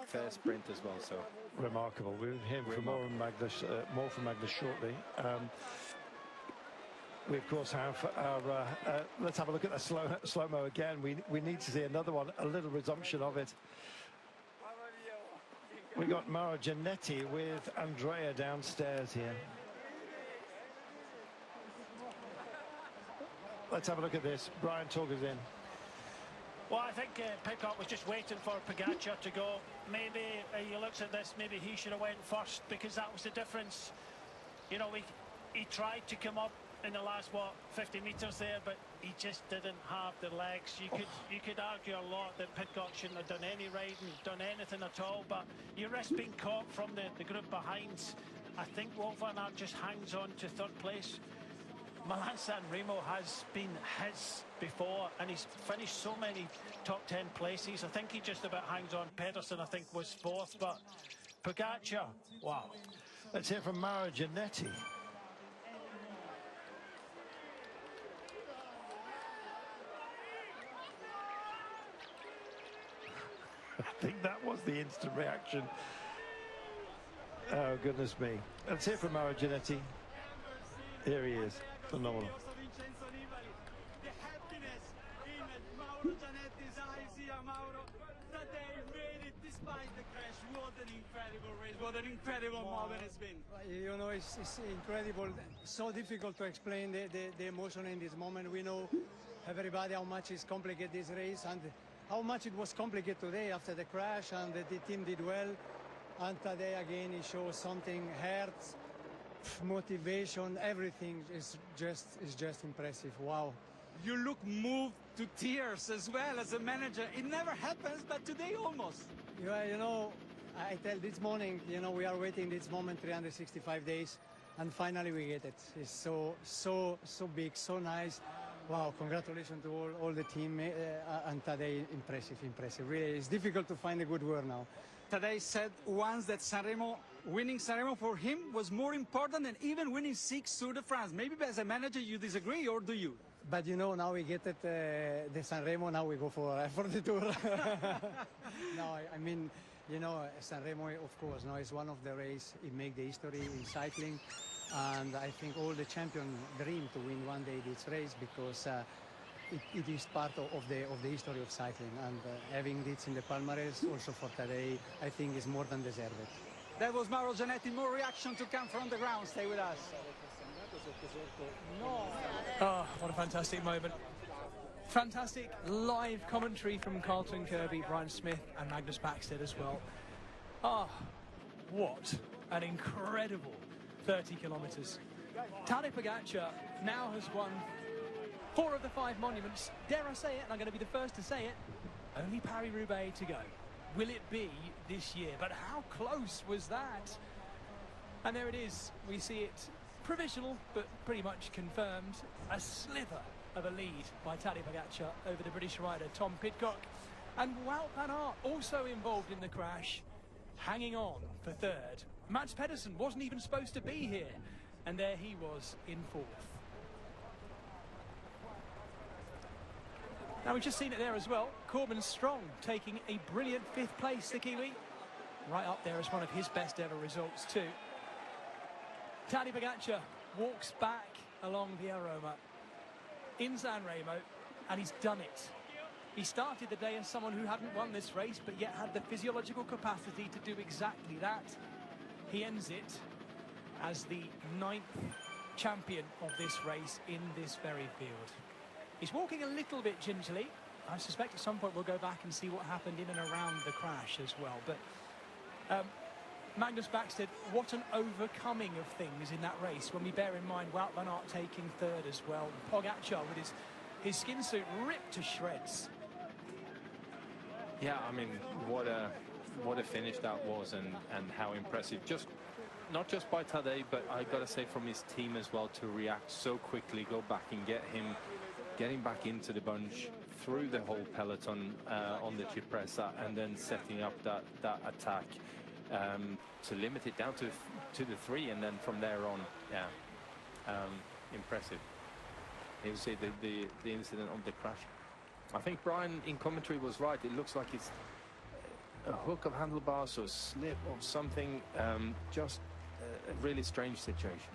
fair sprint as well. So remarkable. We'll hear from more from Magnus shortly. We of course have our. Let's have a look at the slow-mo again. We need to see another one, a little resumption of it. We got Mauro Giannetti with Andrea downstairs here. Let's have a look at this. Brian, talk us in. Well, I think Pidcock was just waiting for Pogacar to go. Maybe he looks at this, maybe he should have went first, because that was the difference. You know, he tried to come up in the last 50 metres there, but he just didn't have the legs. You could argue a lot that Pidcock shouldn't have done any riding, done anything at all, but you risk being caught from the group behind. I think Wout van Aert just hangs on to third place. Milan-San Remo has been his before, and he's finished so many top 10 places. I think he just about hangs on. Pedersen, I think, was fourth, but Pogacar, wow. Let's hear from Mauro Giannetti. I think that was the instant reaction. Oh, goodness me. Let's hear from Mauro Giannetti. Here he is. Phenomenal. The happiness in Mauro Giannetti's eyes here, Mauro, that they made it despite the crash. What an incredible race, what an incredible moment it's been. You know, it's incredible, so difficult to explain the emotion in this moment. We know, everybody, how much is complicated this race and how much it was complicated today after the crash, and the team did well. And today again, he shows something, heart, motivation, everything is just impressive. Wow. you look moved to tears as well as a manager. It never happens, but today almost. Yeah, you know, I tell this morning, you know, we are waiting this moment 365 days, and finally we get it. It's so big, so nice. Wow, congratulations to all the team, and today impressive. Really, it's difficult to find a good word now. Today said once that winning SanRemo for him was more important than even winning 6 Tour de France. Maybe as a manager you disagree, or do you? But you know, now we get it, the SanRemo, now we go for the Tour. No, I mean, you know, SanRemo, of course, no, is one of the race. It make the history in cycling, and I think all the champion dream to win one day this race, because it is part of the history of cycling, and having this in the palmarès also for today, I think is more than deserved. That was Mauro Gianetti. More reaction to come from the ground. Stay with us. Oh, what a fantastic moment. Fantastic live commentary from Carlton Kirby, Brian Smith and Magnus Backstedt as well. Ah, what an incredible 30 kilometres. Tadej Pogačar now has won 4 of the 5 monuments. Dare I say it, and I'm going to be the first to say it, only Paris-Roubaix to go. Will it be this year? But how close was that? And there it is. We see it provisional, but pretty much confirmed. A sliver of a lead by Tadej Pogačar over the British rider Tom Pidcock. And Wout van Aert also involved in the crash, hanging on for 3rd. Mats Pedersen wasn't even supposed to be here, and there he was in 4th. Now, we've just seen it there as well. Corbin Strong taking a brilliant 5th place, the Kiwi. Right up there as one of his best ever results too. Tadej Pogačar walks back along Via Roma in SanRemo, and he's done it. He started the day as someone who hadn't won this race, but yet had the physiological capacity to do exactly that. He ends it as the 9th champion of this race in this very field. He's walking a little bit gingerly. I suspect at some point we'll go back and see what happened in and around the crash as well. But Magnus Backstedt, what an overcoming of things in that race when we bear in mind Wout van Aert taking 3rd as well. Pogačar with his skin suit ripped to shreds. Yeah, I mean, what a finish that was, and how impressive. Not just by Tadej, but I got to say from his team as well, to react so quickly, go back and getting back into the bunch, through the whole peloton on the Cipressa, and then setting up that attack to limit it down to the 3, and then from there on, impressive. You see the incident of the crash. I think Brian in commentary was right. It looks like it's a hook of handlebars or a slip of something. Just a really strange situation.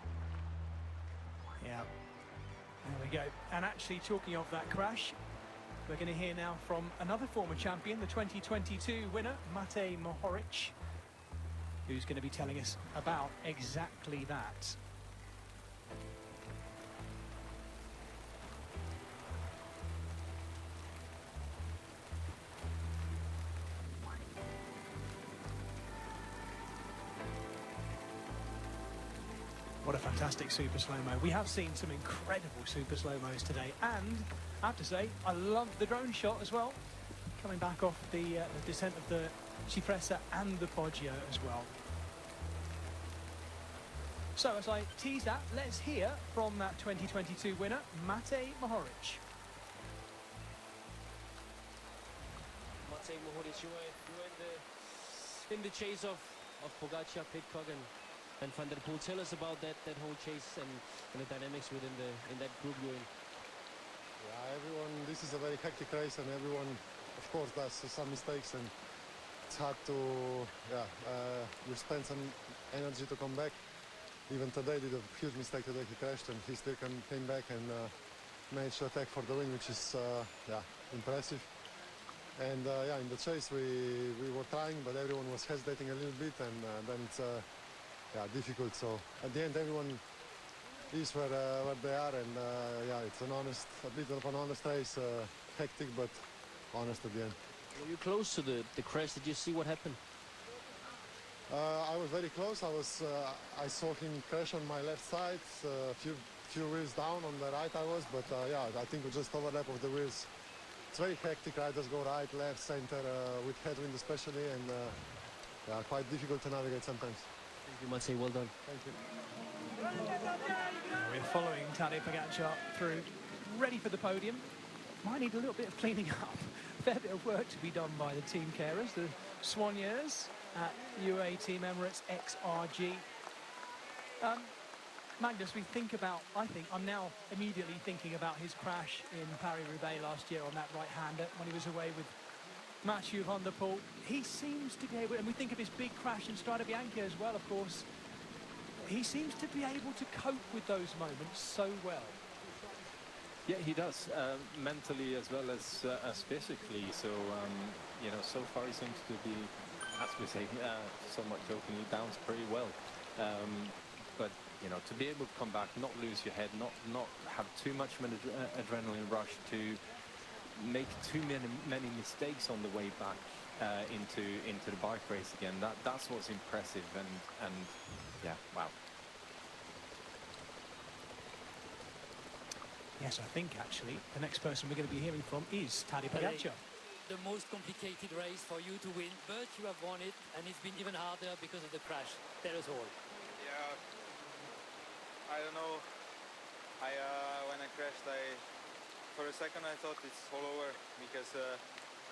Yeah. There we go. And actually, talking of that crash, we're going to hear now from another former champion, the 2022 winner, Matej Mohoric, who's going to be telling us about exactly that. What a fantastic super slow-mo. We have seen some incredible super slow-mos today, and I have to say, I loved the drone shot as well, coming back off the descent of the Cipressa and the Poggio as well. So, as I tease that, let's hear from that 2022 winner, Matej Mohoric. Matej Mohoric, you were in the chase of Pogačar, Pidcock, and Van der Poel. Tell us about that whole chase and the dynamics in that group you're in. Yeah, everyone, this is a very hectic race, and everyone, of course, does some mistakes, and it's hard to, you spend some energy to come back. Even today did a huge mistake today. He crashed, and he still came back and managed to attack for the win, which is impressive. And in the chase we were trying, but everyone was hesitating a little bit, and then it's difficult. So at the end, everyone is where they are, and it's a bit of an honest race, hectic but honest at the end. Were you close to the crash? Did you see what happened? I was very close. I saw him crash on my left side, a few wheels down on the right I was, but yeah, I think we just overlap of the wheels. It's very hectic, riders go right, left, center, with headwind especially, and yeah, quite difficult to navigate sometimes. Thank you, Matsei, well done. Thank you. We're following Tadej Pogacar through, ready for the podium. Might need a little bit of cleaning up. Fair bit of work to be done by the team carers, the Soigneurs at UAE Team Emirates XRG. Magnus, we think about, I think, I'm now immediately thinking about his crash in Paris-Roubaix last year on that right-hander when he was away with Mathieu van der Poel. He seems to be able, and we think of his big crash in Strade Bianche as well, of course. He seems to be able to cope with those moments so well. Yeah, he does, mentally as well as physically. So, you know, so far he seems to be, as we say, somewhat jokingly, bounced pretty well. But, you know, to be able to come back, not lose your head, not have too much of an adrenaline rush, to make too many mistakes on the way back into the bike race again. That's what's impressive, and yeah, wow. Yes, I think actually the next person we're going to be hearing from is Tadej Pogacar. The most complicated race for you to win, but you have won it, and it's been even harder because of the crash. Tell us all. Yeah, I don't know. When I crashed, for a second I thought it's all over, because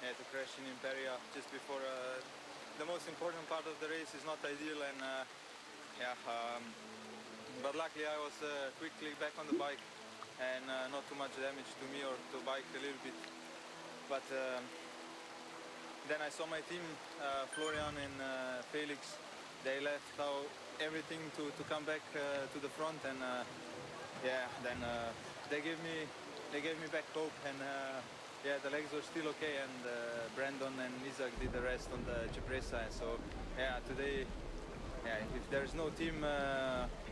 yeah, to crash in Imperia just before the most important part of the race is not ideal, and yeah, but luckily I was quickly back on the bike, and not too much damage to me or to bike a little bit. But then I saw my team, Florian and Felix, they left everything to come back to the front, and yeah, then they gave me back hope, and yeah, the legs were still okay, and Brandon and Isaac did the rest on the Cipressa. So yeah, today, yeah, if there's no team,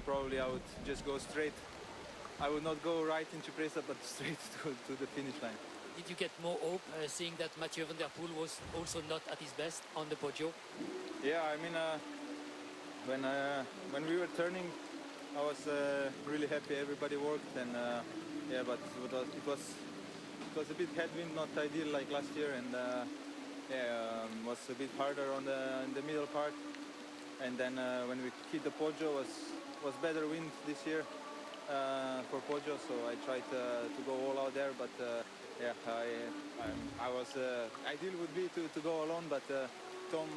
probably I would just go straight. I would not go right in Cipressa, but straight to the finish line. Did you get more hope seeing that Mathieu van der Poel was also not at his best on the Poggio? Yeah, I mean, when we were turning, I was really happy. Everybody worked, and yeah, but it was a bit headwind, not ideal like last year, and yeah, was a bit harder in the middle part. And then when we hit the Poggio, was better wind this year for Poggio, so I tried to go all out there, but yeah, I was ideal would be to go alone, but Tom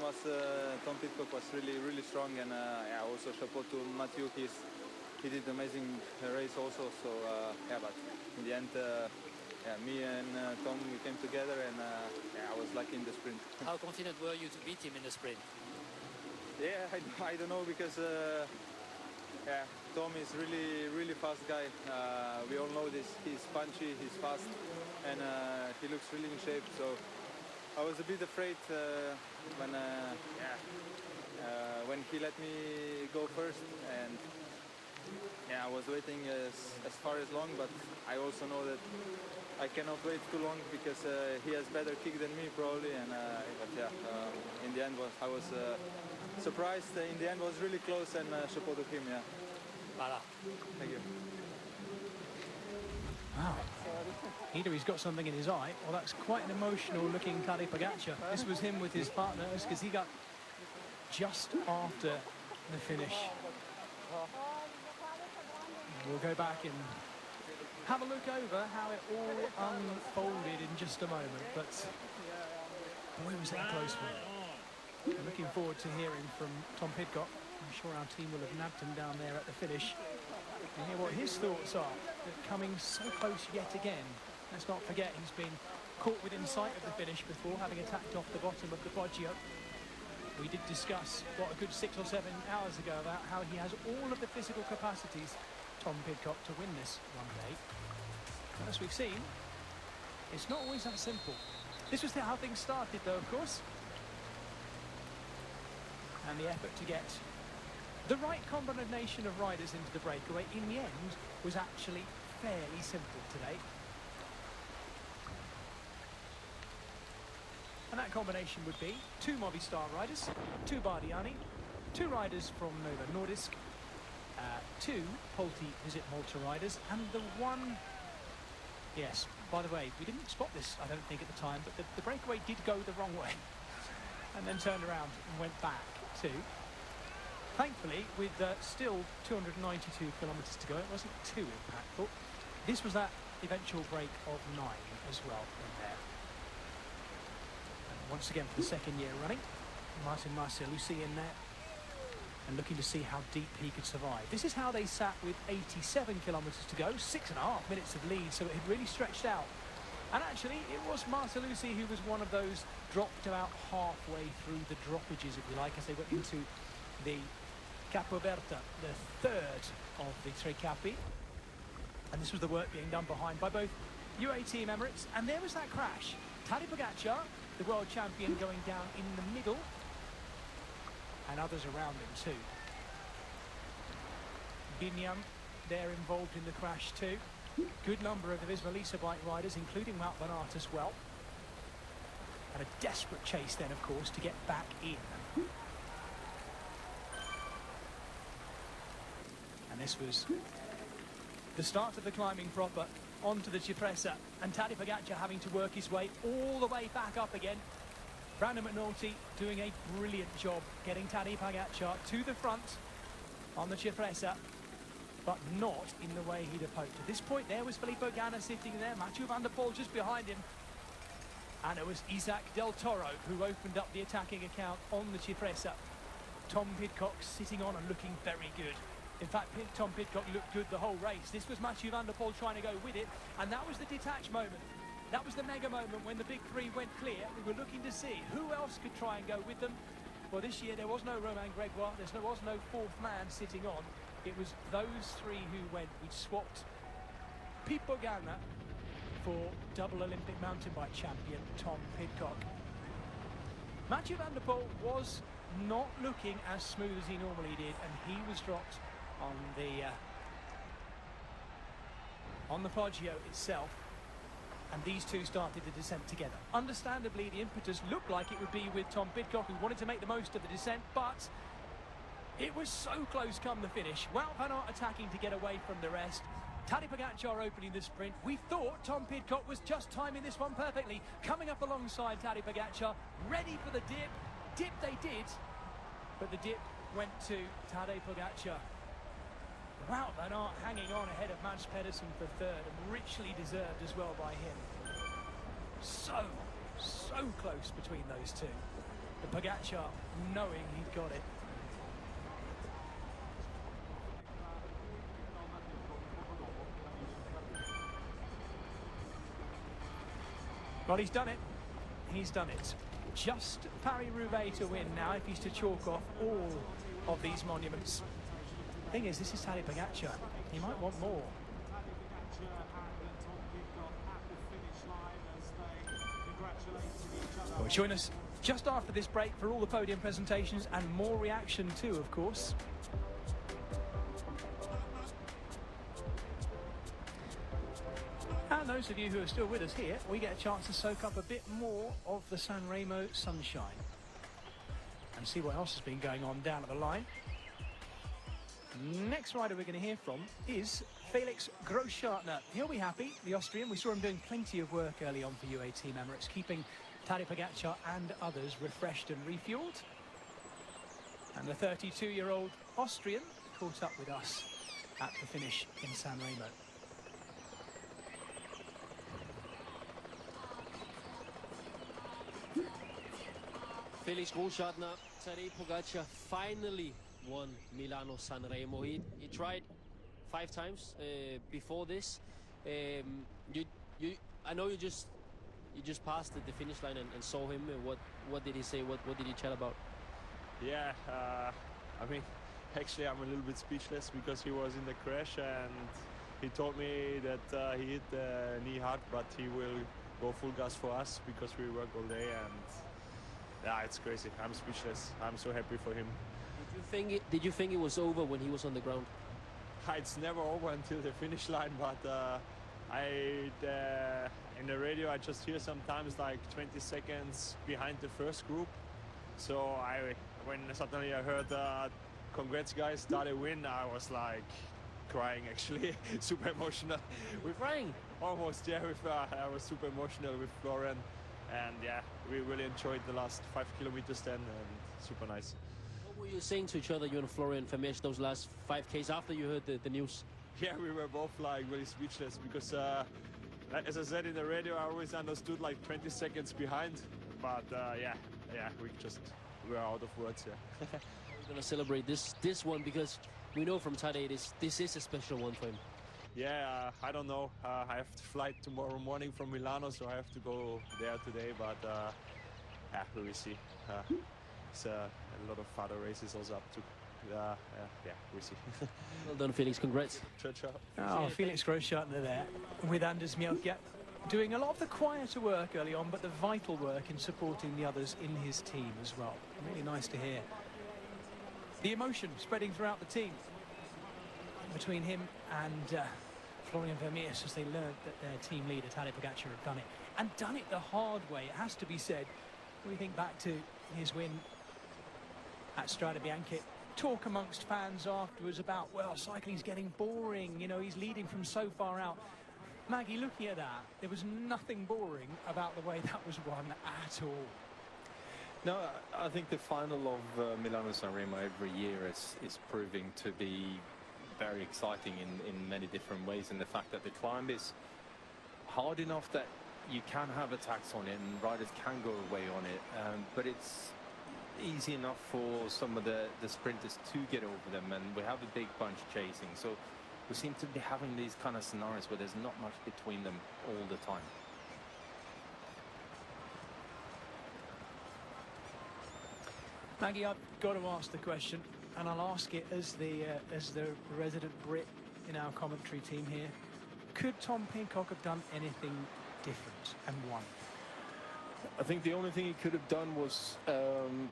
Pidcock was really strong, and yeah, also chapeau to Mathieu. He did an amazing race also. So yeah, but in the end, yeah, me and Tom, we came together, and yeah, I was lucky in the sprint. How confident were you to beat him in the sprint? Yeah, I don't know, because yeah, Tom is really fast guy. We all know this. He's punchy, he's fast, and he looks really in shape. So I was a bit afraid when he let me go first, and yeah, I was waiting as far as long. But I also know that I cannot wait too long, because he has better kick than me probably. And but yeah, in the end I was surprised. In the end was really close, and chapeau to him. Yeah. Thank you. Wow. Either he's got something in his eye, or that's quite an emotional looking Tadej Pogacar. This was him with his partner, because he got just after the finish. We'll go back and have a look over how it all unfolded in just a moment, but boy, was that a close one. I'm looking forward to hearing from Tom Pidcock. I'm sure our team will have nabbed him down there at the finish and hear what his thoughts are, that coming so close yet again. Let's not forget, he's been caught within sight of the finish before, having attacked off the bottom of the Poggio. We did discuss, what, a good 6 or 7 hours ago, about how he has all of the physical capacities, Tom Pidcock, to win this one day. But as we've seen, it's not always that simple. This was how things started, though, of course. And the effort to get the right combination of riders into the breakaway, in the end, was actually fairly simple today. And that combination would be 2 Movistar riders, 2 Bardiani, 2 riders from Novo Nordisk, 2 Polti Visit Malta riders, and the one... Yes, by the way, we didn't spot this, I don't think, at the time, but the breakaway did go the wrong way and then turned around and went back too. Thankfully, with still 292 kilometres to go, it wasn't too impactful. This was that eventual break of 9 as well in there. And once again, for the second year running, Martin Marcelusi in there, and looking to see how deep he could survive. This is how they sat with 87 kilometres to go, 6.5 minutes of lead, so it had really stretched out. And actually, it was Marcelusi who was one of those dropped about halfway through the droppages, if you like, as they went into the Capoverta, the third of the Tre Capi. And this was the work being done behind by both UAE Team Emirates, and there was that crash. Tadej Pogačar, the world champion, going down in the middle, and others around him too. Binyam there involved in the crash too. Good number of the Visma bike riders, including Wout van Aert as well. And a desperate chase then, of course, to get back in. And this was the start of the climbing proper onto the Cipressa, and Tadej Pogačar having to work his way all the way back up again. Brandon McNulty doing a brilliant job getting Tadej Pogačar to the front on the Cipressa, but not in the way he'd have hoped. At this point there was Filippo Ganna sitting there, Mathieu van der Poel just behind him, and it was Isaac Del Toro who opened up the attacking account on the Cipressa. Tom Pidcock sitting on and looking very good. In fact, Tom Pidcock looked good the whole race. This was Mathieu van der Poel trying to go with it, and that was the detached moment. That was the mega moment when the big three went clear. We were looking to see who else could try and go with them. Well, this year there was no Romain Gregoire, there was no fourth man sitting on. It was those three who went. We swapped Filippo Ganna for double Olympic mountain bike champion Tom Pidcock. Mathieu van der Poel was not looking as smooth as he normally did, and he was dropped on the Poggio itself, and these two started the descent together. Understandably, the impetus looked like it would be with Tom Pidcock, who wanted to make the most of the descent, but it was so close come the finish. Wout van Aert attacking to get away from the rest. Tadej Pogačar opening the sprint. We thought Tom Pidcock was just timing this one perfectly, coming up alongside Tadej Pogačar, ready for the dip. Dip they did, but the dip went to Tadej Pogačar. Wout van Aert hanging on ahead of Mads Pedersen for third, and richly deserved as well by him. So close between those two. The Pogačar knowing he'd got it. Well, he's done it. He's done it. Just Paris-Roubaix to win now if he's to chalk off all of these monuments. Thing is, this is Tadej Pogačar. He might want more. Well, join us just after this break for all the podium presentations and more reaction too, of course. And those of you who are still with us here, we get a chance to soak up a bit more of the SanRemo sunshine and see what else has been going on down at the line. Next rider we're going to hear from is Felix Großschartner. He'll be happy, the Austrian. We saw him doing plenty of work early on for UAE Team Emirates, keeping Tadej Pogačar and others refreshed and refueled. And the 32-year-old Austrian caught up with us at the finish in SanRemo. Felix Großschartner, Tadej Pogačar finally won Milano SanRemo. He tried 5 times before this. I know you just passed the finish line and saw him. What did he say? What did he chat about? Yeah, I mean, actually I'm a little bit speechless because he was in the crash, and he told me that he hit the knee hard, but he will go full gas for us because we work all day, and yeah, it's crazy. I'm speechless. I'm so happy for him. Did you think it was over when he was on the ground? It's never over until the finish line, but in the radio I just hear sometimes like 20 seconds behind the first group. So when suddenly I heard congrats guys, Tadej win. I was like crying actually, super emotional. With crying? Almost, yeah. I was super emotional with Florian, and yeah, we really enjoyed the last 5 kilometers then, and super nice. What were you saying to each other, you and Florian Vermeersch, those last 5Ks after you heard the news? Yeah, we were both like really speechless because, as I said in the radio, I always understood like 20 seconds behind, but yeah, we were out of words. Yeah. We're gonna celebrate this one because we know from Tadej this is a special one for him. Yeah, I don't know. I have to fly tomorrow morning from Milano, so I have to go there today. But yeah, we will see. It's a lot of further races also up to. Yeah, we see. Well done, Felix. Congrats. Ciao, ciao. Oh, Felix Großschartner there with Anders Mjölke, doing a lot of the quieter work early on, but the vital work in supporting the others in his team as well. Really nice to hear. The emotion spreading throughout the team between him and Florian Vermeersch as they learned that their team leader, Tadej Pogačar, had done it. And done it the hard way, it has to be said. When we think back to his win at Strade Bianche, talk amongst fans afterwards about, well, cycling's getting boring, you know, he's leading from so far out. Maggie, looking at that, there was nothing boring about the way that was won at all. No, I think the final of Milano SanRemo every year is proving to be very exciting in many different ways, and the fact that the climb is hard enough that you can have attacks on it and riders can go away on it, but it's easy enough for some of the sprinters to get over them, and we have a big bunch chasing, so we seem to be having these kind of scenarios where there's not much between them all the time. Maggie, I've got to ask the question, and I'll ask it as the resident Brit in our commentary team here. Could Tom Pidcock have done anything different, and why? I think the only thing he could have done was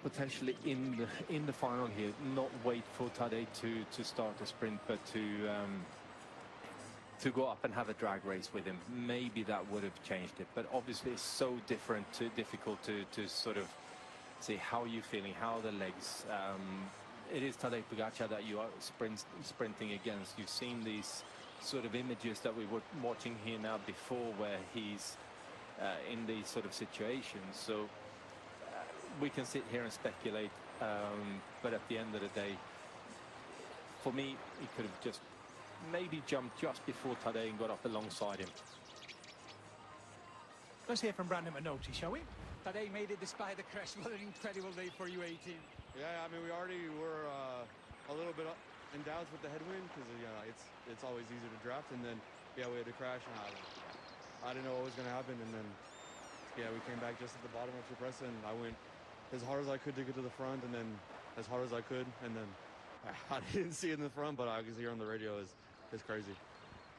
potentially in the final here, not wait for Tadej to start the sprint, but to go up and have a drag race with him. Maybe that would have changed it, but obviously it's so difficult to sort of see how you're feeling, how are the legs. It is Tadej Pogačar that you are sprinting against. You've seen these sort of images that we were watching here now before, where he's in these sort of situations. So we can sit here and speculate, but at the end of the day, for me, he could have just maybe jumped just before Tadej and got up alongside him. Let's hear from Brandon McNulty, shall we? Tadej made it despite the crash. What an incredible day for you, 18. Yeah, I mean, we already were a little bit in doubts with the headwind because it's always easier to draft, and then yeah, we had to crash, and I didn't know what was going to happen, and then yeah, we came back just at the bottom of Cipressa, and I went as hard as I could to get to the front, and then as hard as I could, and then I didn't see it in the front, but I could hear on the radio is crazy.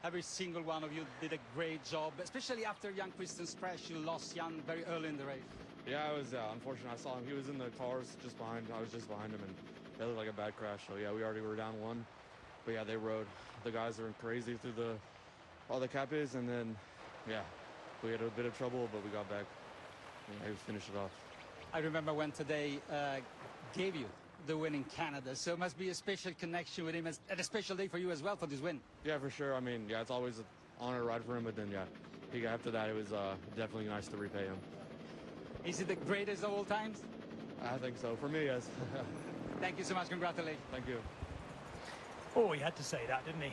Every single one of you did a great job, especially after Jan Kristen's crash. You lost Jan very early in the race. Yeah, it was unfortunate. I saw him. He was in the cars just behind. I was just behind him, and that looked like a bad crash. So yeah, we already were down one. But yeah, they rode. The guys were crazy through all the capes, and then yeah, we had a bit of trouble, but we got back. Yeah, we finished it off. I remember when Tadej gave you the win in Canada, so it must be a special connection with him, and a special day for you as well for this win. Yeah, for sure. I mean, yeah, it's always an honor to ride for him, but then yeah, after that, it was definitely nice to repay him. Is it the greatest of all times? I think so. For me, yes. Thank you so much. Congratulations. Thank you. Oh, he had to say that, didn't he?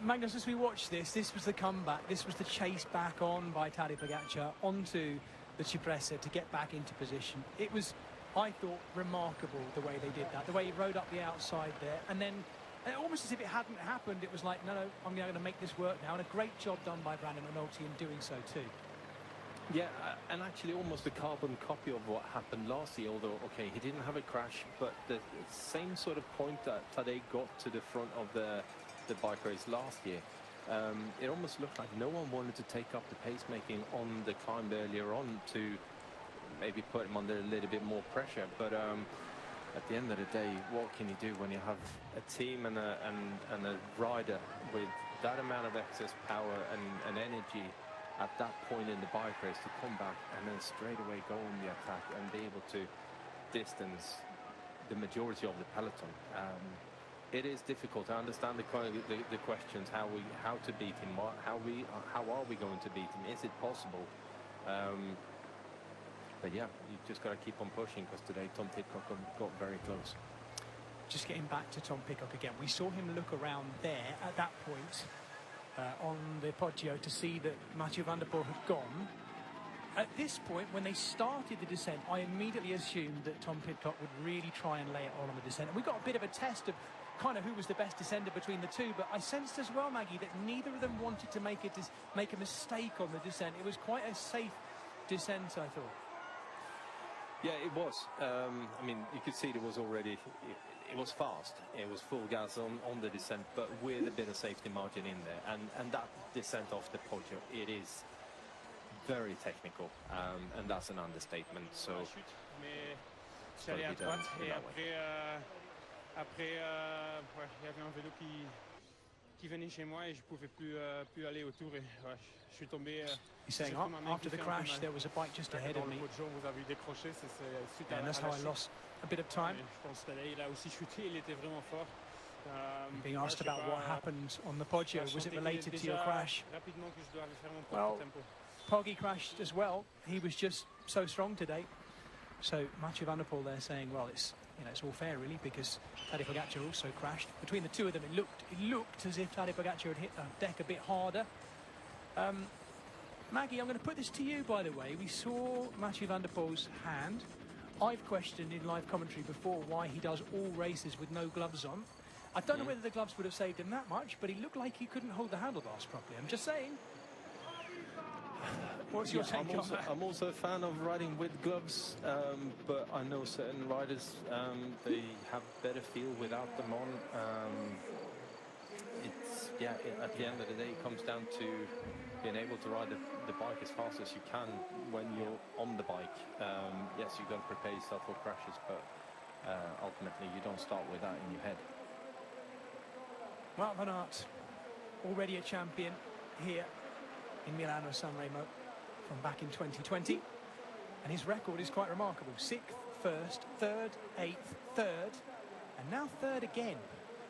Magnus, as we watch this was the comeback. This was the chase back on by Tadej Pogačar onto the Cipressa to get back into position. It was, I thought, remarkable the way they did that, the way he rode up the outside there, and then almost as if it hadn't happened, it was like, no, I'm going to make this work now, and a great job done by Brandon McNulty in doing so too. Yeah, and actually almost a carbon copy of what happened last year, although, okay, he didn't have a crash, but the same sort of point that Tadej got to the front of the bike race last year. It almost looked like no one wanted to take up the pacemaking on the climb earlier on to maybe put him under a little bit more pressure, but at the end of the day, what can you do when you have a team and a rider with that amount of excess power and energy at that point in the bike race to come back and then straight away go on the attack and be able to distance the majority of the peloton. It is difficult. I understand the questions, how to beat him, how are we going to beat him? Is it possible? But yeah, you just got to keep on pushing, because today Tom Pidcock got very close. Just getting back to Tom Pidcock again, we saw him look around there at that point on the Poggio to see that Mathieu van der Poel had gone. At this point, when they started the descent, I immediately assumed that Tom Pidcock would really try and lay it all on the descent. And we got a bit of a test of kind of who was the best descender between the two, but I sensed as well, Maggie, that neither of them wanted to make a mistake on the descent. It was quite a safe descent, I thought. Yeah, it was. I mean, you could see it was already, it was fast. It was full gas on the descent, but with a bit of safety margin in there. And that descent off the Poggio, it is very technical, and that's an understatement. So je suis allé à droite et après, il y avait un vélo qui venait chez moi et je pouvais plus aller autour et je suis tombé. He's saying after the crash there was a bike just ahead of me, vous avez décroché, suite à that's how I lost a bit of time. Je pense qu'il a aussi chuté, il était vraiment fort. Being asked about what happened on the Poggio, was it related to your crash? Well, Poggy crashed as well. He was just so strong today. So Mathieu van der Poel there saying, well, it's all fair really, because Tadej Pogačar also crashed. Between the two of them, it looked as if Tadej Pogačar had hit the deck a bit harder. Maggie, I'm going to put this to you, by the way. We saw Mathieu van der Poel's hand. I've questioned in live commentary before why he does all races with no gloves on. I don't know whether the gloves would have saved him that much, but he looked like he couldn't hold the handlebars properly. I'm just saying. What's your take on that? I'm also a fan of riding with gloves, but I know certain riders, they have better feel without them on. At the end of the day, it comes down to being able to ride the bike as fast as you can when you're on the bike. Yes, you've got to prepare yourself for crashes, but ultimately you don't start with that in your head. Wout van Aert, already a champion here in Milano SanRemo from back in 2020, and his record is quite remarkable. 6th, 1st, 3rd, 8th, 3rd, and now 3rd again.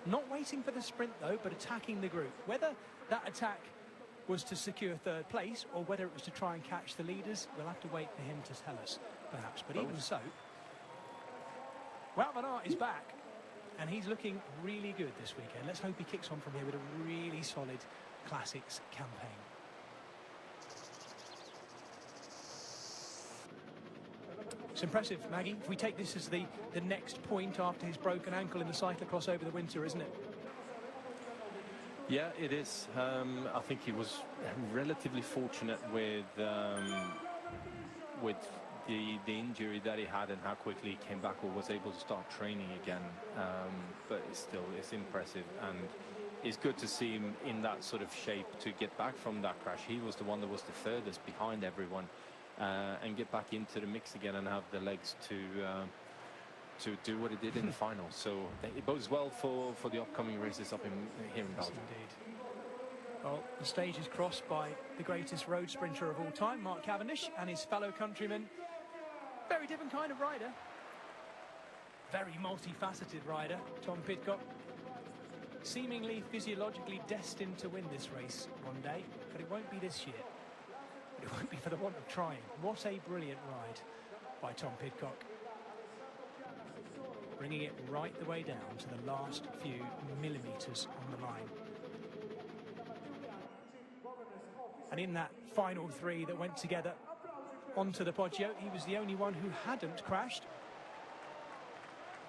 Not waiting for the sprint though, but attacking the group. Whether that attack was to secure 3rd place or whether it was to try and catch the leaders, we'll have to wait for him to tell us, perhaps. But even so, Wout van Aert is back, and he's looking really good this weekend. Let's hope he kicks on from here with a really solid Classics campaign. It's impressive, Maggie. If we take this as the next point after his broken ankle in the cyclocross over the winter, isn't it? Yeah, it is. I think he was relatively fortunate with the injury that he had and how quickly he came back or was able to start training again. But it's impressive, and it's good to see him in that sort of shape to get back from that crash. He was the one that was the furthest behind everyone. And get back into the mix again and have the legs to do what he did in the final. So it bodes well for the upcoming races up here in Belgium. Indeed. Well, the stage is crossed by the greatest road sprinter of all time, Mark Cavendish, and his fellow countrymen. Very different kind of rider. Very multifaceted rider, Tom Pidcock. Seemingly physiologically destined to win this race one day, but it won't be this year. It won't be for the want of trying. What a brilliant ride by Tom Pidcock. Bringing it right the way down to the last few millimetres on the line. And in that final 3 that went together onto the Poggio, he was the only one who hadn't crashed.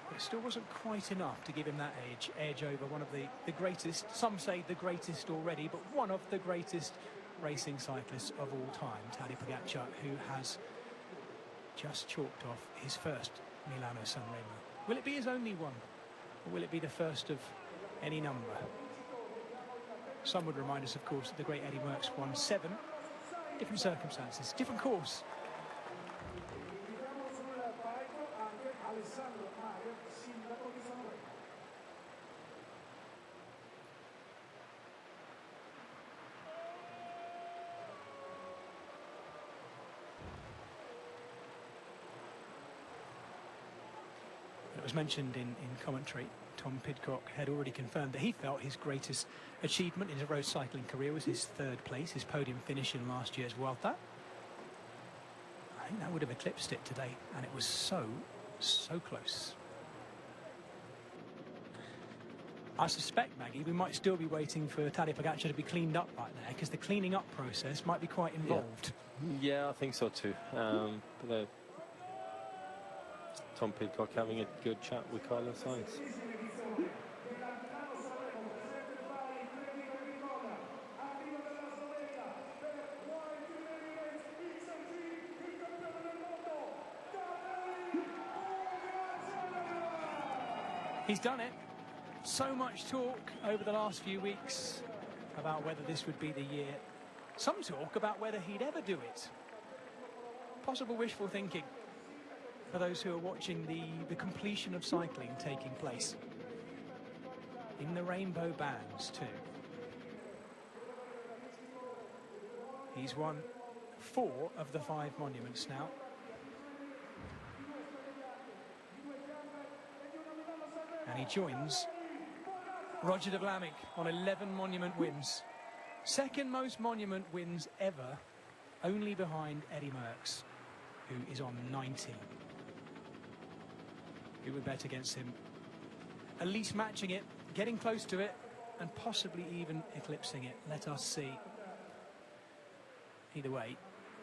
But it still wasn't quite enough to give him that edge over one of the greatest, some say the greatest already, but one of the greatest racing cyclists of all time, Tadej Pogačar, who has just chalked off his first Milano SanRemo. Will it be his only one, or will it be the first of any number? Some would remind us, of course, that the great Eddie Merckx won 7. Different circumstances, different course. was mentioned in commentary, Tom Pidcock had already confirmed that he felt his greatest achievement in his road cycling career was his 3rd place, his podium finish in last year's Vuelta. I think that would have eclipsed it today, and it was so close. I suspect, Maggie, we might still be waiting for Tadej Pogacar to be cleaned up right there, because the cleaning up process might be quite involved. Yeah, I think so too. But, Tom Pidcock having a good chat with Carlos Sainz. He's done it. So much talk over the last few weeks about whether this would be the year. Some talk about whether he'd ever do it. Possible wishful thinking for those who are watching the completion of cycling taking place. In the rainbow bands too. He's won 4 of the 5 monuments now. And he joins Roger de Vlaming on 11 monument wins. 2nd most monument wins ever, only behind Eddie Merckx, who is on 19. Who would bet against him? At least matching it, getting close to it, and possibly even eclipsing it. Let us see. Either way,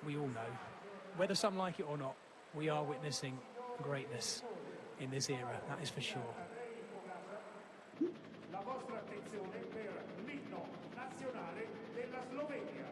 we all know, whether some like it or not, we are witnessing greatness in this era, that is for sure. La vostra attenzione per l'inno nazionale della Slovenia.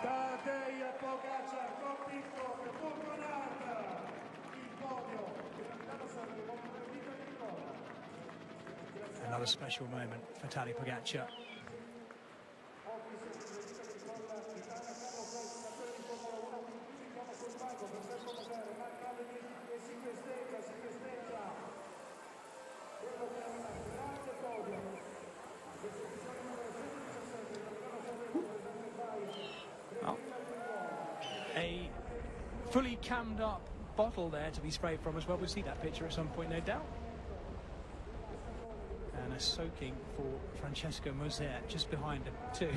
Tadej Pogacar con Pidcock, fortunata il podio del capitano SanRemo per Vita di Nicola. Another special moment for Tadej Pogacar. A fully cammed up bottle there to be sprayed from as well. We'll see that picture at some point, no doubt. And a soaking for Francesco Moser just behind him too.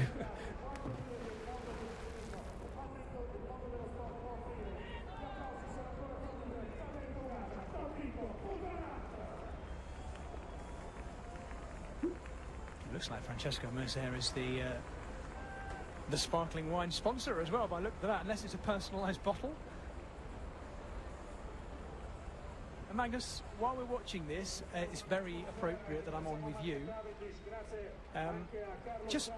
It looks like Francesco Moser is the sparkling wine sponsor as well, by look at that, unless it's a personalised bottle. And Magnus, while we're watching this, it's very appropriate that I'm on with you. Just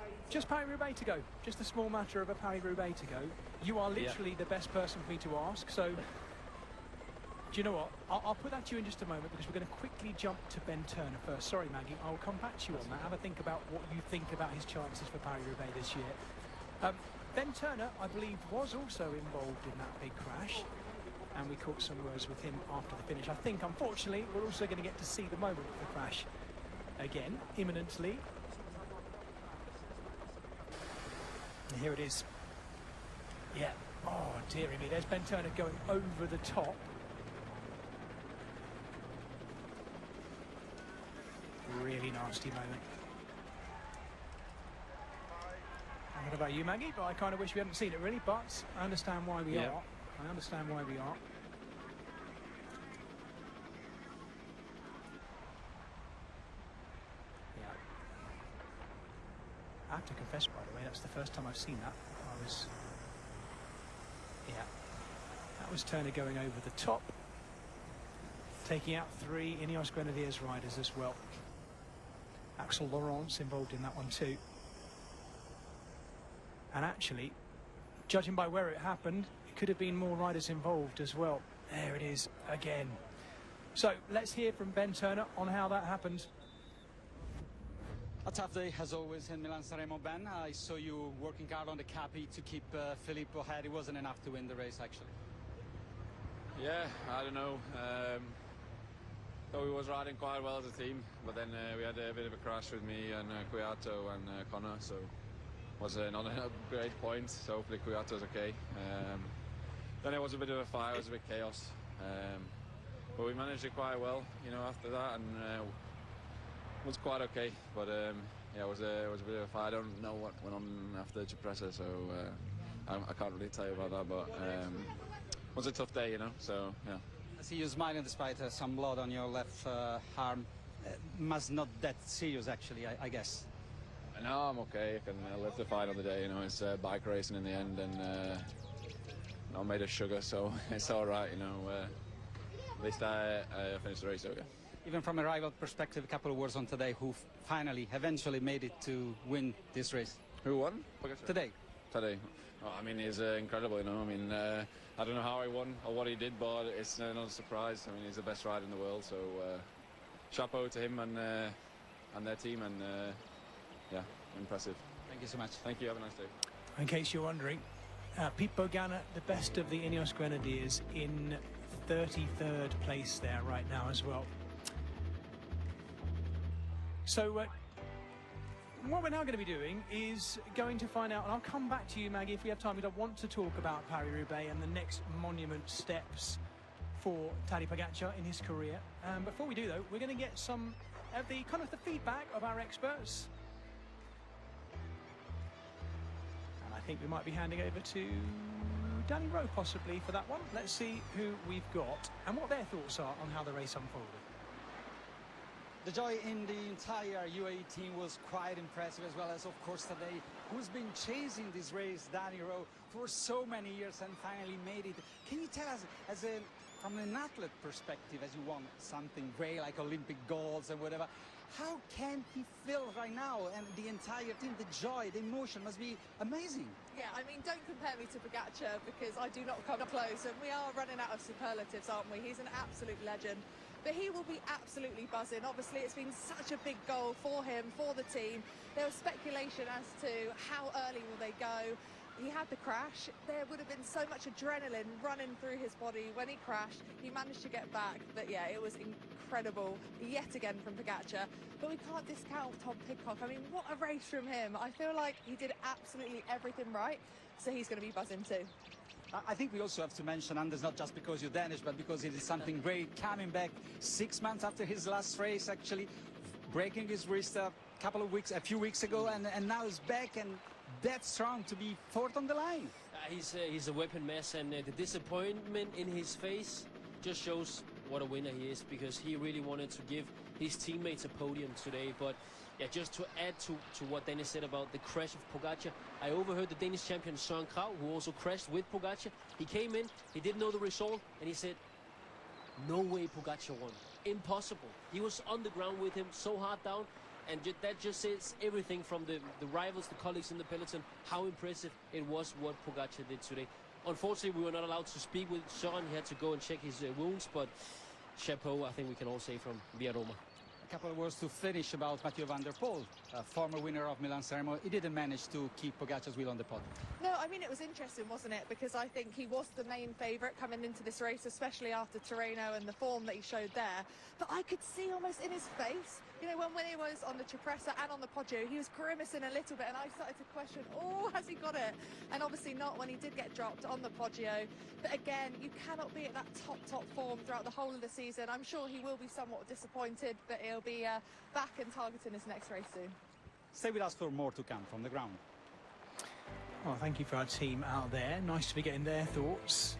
Paris-Roubaix to go. Just a small matter of a Paris-Roubaix to go. You are literally the best person for me to ask, so do you know what? I'll put that to you in just a moment, because we're going to quickly jump to Ben Turner first. Sorry, Maggie, I'll come back to you on that. Have a think about what you think about his chances for Paris-Roubaix this year. Ben Turner, I believe, was also involved in that big crash, and we caught some words with him after the finish. I think, unfortunately, we're also going to get to see the moment of the crash again, imminently. And here it is. Yeah. Oh, dearie me. There's Ben Turner going over the top. Really nasty moment. What about you, Maggie? But I kind of wish we hadn't seen it, really, but I understand why we are. I understand why we are. I have to confess, by the way, that's the first time I've seen that. That was Turner going over the top, taking out 3 Ineos Grenadiers riders as well. Axel Laurence involved in that one too. And actually, judging by where it happened, it could have been more riders involved as well. There it is again. So let's hear from Ben Turner on how that happened. A tough day as always in Milan-Sanremo, Ben. I saw you working hard on the cappy to keep Filippo ahead. It wasn't enough to win the race, actually. Yeah, I don't know. Thought we was riding quite well as a team, but then we had a bit of a crash with me and Kwiato and Connor, so was not a great point. So hopefully Kwiato's okay. Then it was a bit of a fire, it was a bit chaos, but we managed it quite well, you know, after that, and was quite okay. But yeah, it was a bit of a fire. I don't know what went on after Cipressa, so I can't really tell you about that. But it was a tough day, you know. So yeah. I see you smiling despite some blood on your left arm. Must not that serious, actually, I guess. No, I'm okay. I can live the fight on the day. You know, it's bike racing in the end, and not made of sugar, so it's all right. You know, at least I finished the race okay. Even from a rival perspective, a couple of words on today. Who finally, eventually made it to win this race? Who won? Today. Today. Oh, I mean, he's incredible. You know, I mean, I don't know how he won or what he did, but it's not a surprise. I mean, he's the best rider in the world. So, chapeau to him and their team, and yeah, impressive. Thank you so much. Thank you. Have a nice day. In case you're wondering, Pete Bogana, the best of the Ineos Grenadiers, in 33rd place there right now as well. So what we're now going to be doing is going to find out, and I'll come back to you, Maggie, if we have time. We don't want to talk about Paris-Roubaix and the next monument steps for Tadej Pogačar in his career. Before we do, though, we're going to get some of the the feedback of our experts. And I think we might be handing over to Danny Rowe possibly for that one. Let's see who we've got and what their thoughts are on how the race unfolded. The joy in the entire UAE team was quite impressive, as well as, of course, today, who's been chasing this race, Danny Rowe, for so many years and finally made it. Can you tell us, from an athlete perspective, as you won something great like Olympic golds and whatever, how can he feel right now, and the entire team, the joy, the emotion must be amazing? Yeah, I mean, don't compare me to Pogačar because I do not come close, and we are running out of superlatives, aren't we? He's an absolute legend. But he will be absolutely buzzing. Obviously, it's been such a big goal for him, for the team. There was speculation as to how early will they go. He had the crash. There would have been so much adrenaline running through his body when he crashed. He managed to get back. But yeah, it was incredible yet again from Pogačar. But we can't discount Tom Pidcock. I mean, what a race from him. I feel like he did absolutely everything right. So he's going to be buzzing too. I think we also have to mention Anders, not just because you're Danish, but because he did something great, coming back 6 months after his last race, actually breaking his wrist a few weeks ago, and now he's back and that strong to be fourth on the line. He's a weapon mess, and the disappointment in his face just shows what a winner he is, because he really wanted to give his teammates a podium today. But yeah, just to add to what Dennis said about the crash of Pogačar, I overheard the Danish champion Søren Kragh, who also crashed with Pogačar. He came in, he didn't know the result, and he said, no way Pogačar won. Impossible. He was on the ground with him, so hard down, and that just says everything from the rivals, the colleagues in the peloton, how impressive it was what Pogačar did today. Unfortunately, we were not allowed to speak with Søren. He had to go and check his wounds, but chapeau, I think we can all say from Via Roma. A couple of words to finish about Mathieu van der Poel, former winner of Milan-Sanremo. He didn't manage to keep Pogačar's wheel on the podium. No, I mean, it was interesting, wasn't it? Because I think he was the main favourite coming into this race, especially after Tirreno and the form that he showed there. But I could see almost in his face, you know, when he was on the Cipressa and on the Poggio, he was grimacing a little bit, and I started to question, oh, has he got it? And obviously not when he did get dropped on the Poggio. But again, you cannot be at that top form throughout the whole of the season. I'm sure he will be somewhat disappointed, but he'll be back and targeting his next race soon. Stay with us for more to come from the ground. Well, thank you for our team out there. Nice to be getting their thoughts.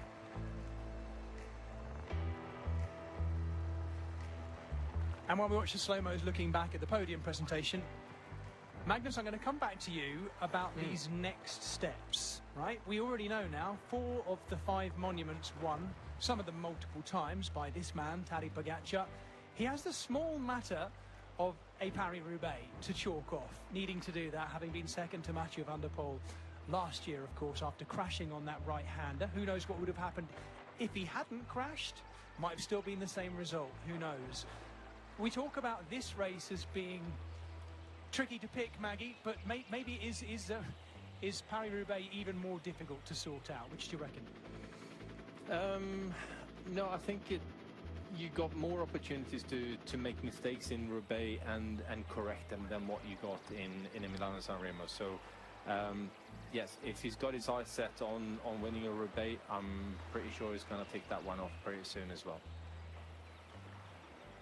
And while we watch the slow-mos looking back at the podium presentation, Magnus, I'm going to come back to you about these next steps, right? We already know now 4 of the 5 monuments won, some of them multiple times by this man, Tadej Pogačar. He has the small matter of a Paris-Roubaix to chalk off, needing to do that, having been second to Mathieu van der Poel last year, of course, after crashing on that right-hander. Who knows what would have happened if he hadn't crashed? Might have still been the same result, who knows? We talk about this race as being tricky to pick, Maggie, but maybe is Paris-Roubaix even more difficult to sort out? Which do you reckon? No, I think you got more opportunities to make mistakes in Roubaix and correct them than what you got in Milano SanRemo. So yes, if he's got his eyes set on winning a Roubaix, I'm pretty sure he's going to take that one off pretty soon as well.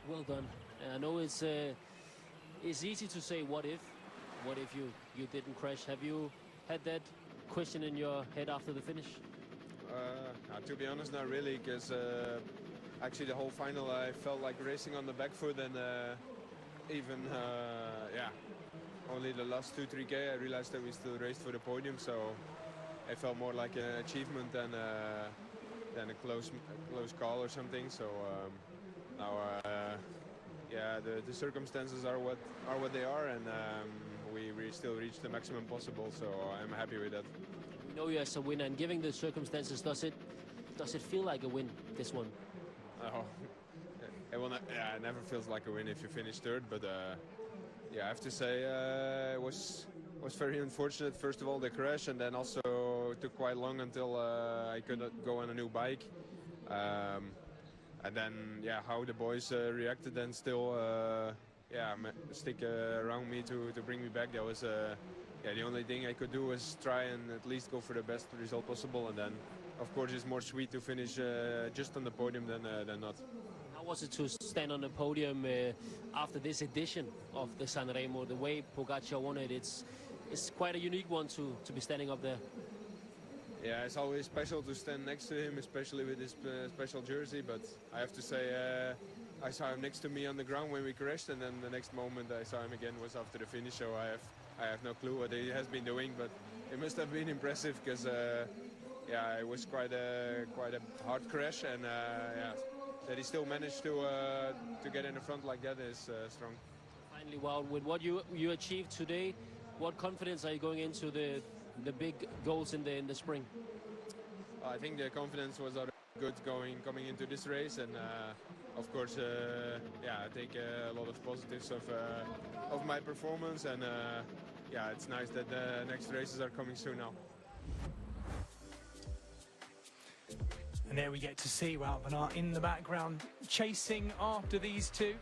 Well done. I know it's easy to say what if you didn't crash. Have you had that question in your head after the finish? To be honest, not really, because actually the whole final I felt like racing on the back foot, and only the last 2-3K I realized that we still raced for the podium, so it felt more like an achievement than a close call or something. So now the circumstances are what they are, and we still reached the maximum possible, so I'm happy with that. We know you as a winner, and given the circumstances, does it feel like a win, this one? Oh, it never feels like a win if you finish third, but I have to say it was very unfortunate. First of all, the crash, and then also took quite long until I could go on a new bike. And then, how the boys reacted and still, stick around me to bring me back. That was, the only thing I could do was try and at least go for the best result possible. And then, of course, it's more sweet to finish just on the podium than not. How was it to stand on the podium after this edition of the SanRemo? The way Pogačar won it, it's quite a unique one to be standing up there. Yeah, it's always special to stand next to him, especially with his special jersey. But I have to say, I saw him next to me on the ground when we crashed, and then the next moment I saw him again was after the finish. So I have no clue what he has been doing, but it must have been impressive, because it was quite a hard crash, and that he still managed to get in the front like that is strong. Finally, well, with what you achieved today, what confidence are you going into the big goals in the spring? I think the confidence was already good coming into this race, and of course, I take a lot of positives of my performance, and it's nice that the next races are coming soon now. And there we get to see Wout van Aert in the background chasing after these two.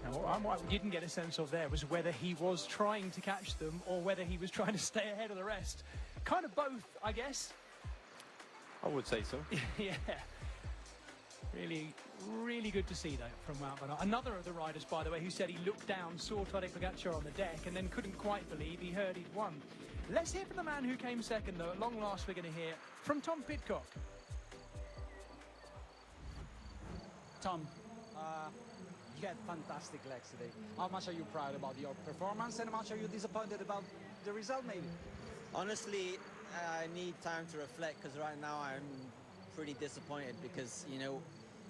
Now, what we didn't get a sense of there was whether he was trying to catch them or whether he was trying to stay ahead of the rest. Kind of both, I guess. I would say so. Yeah. Really, really good to see, though, from Wout van Aert. Another of the riders, by the way, who said he looked down, saw Tadej Pogačar on the deck, and then couldn't quite believe he heard he'd won. Let's hear from the man who came second, though. At long last, we're going to hear from Tom Pidcock. Tom, you had fantastic legs today. How much are you proud about your performance, and how much are you disappointed about the result, maybe? Honestly, I need time to reflect, because right now I'm pretty disappointed, because,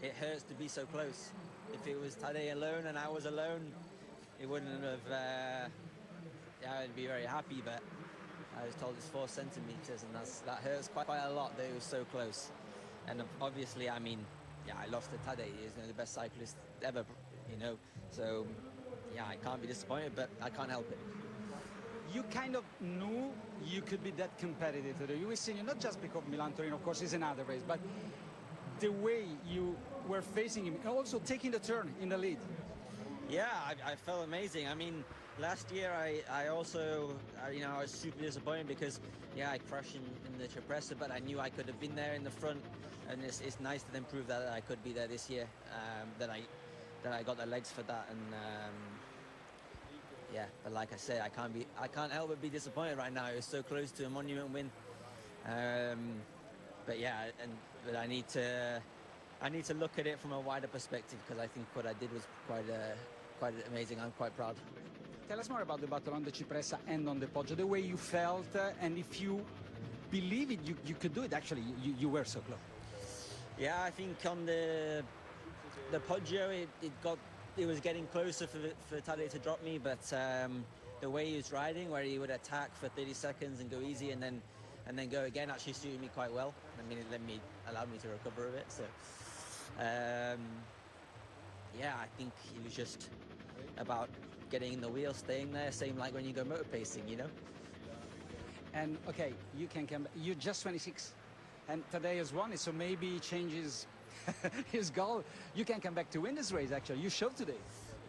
it hurts to be so close. If it was Tadej alone and I was alone, it wouldn't have, I'd be very happy, but I was told it's 4 centimeters, and that hurts quite a lot that it was so close. And obviously, I lost to Tadej. He's the best cyclist ever, So, I can't be disappointed, but I can't help it. You kind of knew you could be that competitive today. You were seeing, not just because Milan-Torino, of course, is another race, but the way you were facing him, and also taking the turn in the lead. Yeah, I felt amazing. Last year I also, I was super disappointed because, I crashed in the Cipressa, but I knew I could have been there in the front, and it's nice to then prove that I could be there this year, that I got the legs for that, and but like I said, I can't help but be disappointed right now. It was so close to a monument win, but I need to look at it from a wider perspective, because I think what I did was quite amazing. I'm quite proud. Tell us more about the battle on the Cipressa and on the Poggio, the way you felt, and if you believe it, you could do it. Actually, you were so close. Yeah, I think on the Poggio, it was getting closer for Tadej to drop me, but the way he was riding, where he would attack for 30 seconds and go easy and then go again, actually suited me quite well. I mean, it allowed me to recover a bit. So yeah, I think it was just about getting in the wheel, staying there, same like when you go motor pacing, you know. And okay, you can come. You're just 26, and today has won it, so maybe he changes his goal. You can come back to win this race. Actually, you showed today.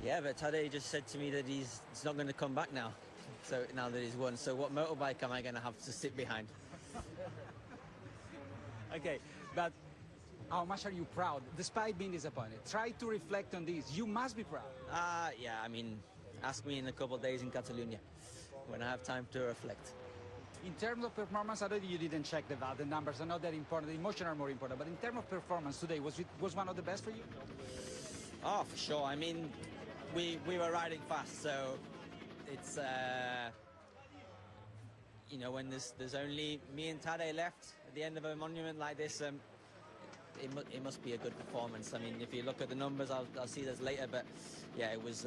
Yeah, but Tadej just said to me that he's not going to come back now. So now that he's won, so what motorbike am I going to have to sit behind? Okay, but how much are you proud, despite being disappointed? Try to reflect on this. You must be proud. Yeah, I mean, ask me in a couple of days in Catalonia when I have time to reflect. In terms of performance, I know you didn't check the numbers are not that important. The emotion are more important. But in terms of performance today, was one of the best for you? Oh, for sure. I mean, we were riding fast, so it's you know, when there's only me and Tadej left at the end of a monument like this, it must be a good performance. I mean, if you look at the numbers, I'll see this later, but yeah, it was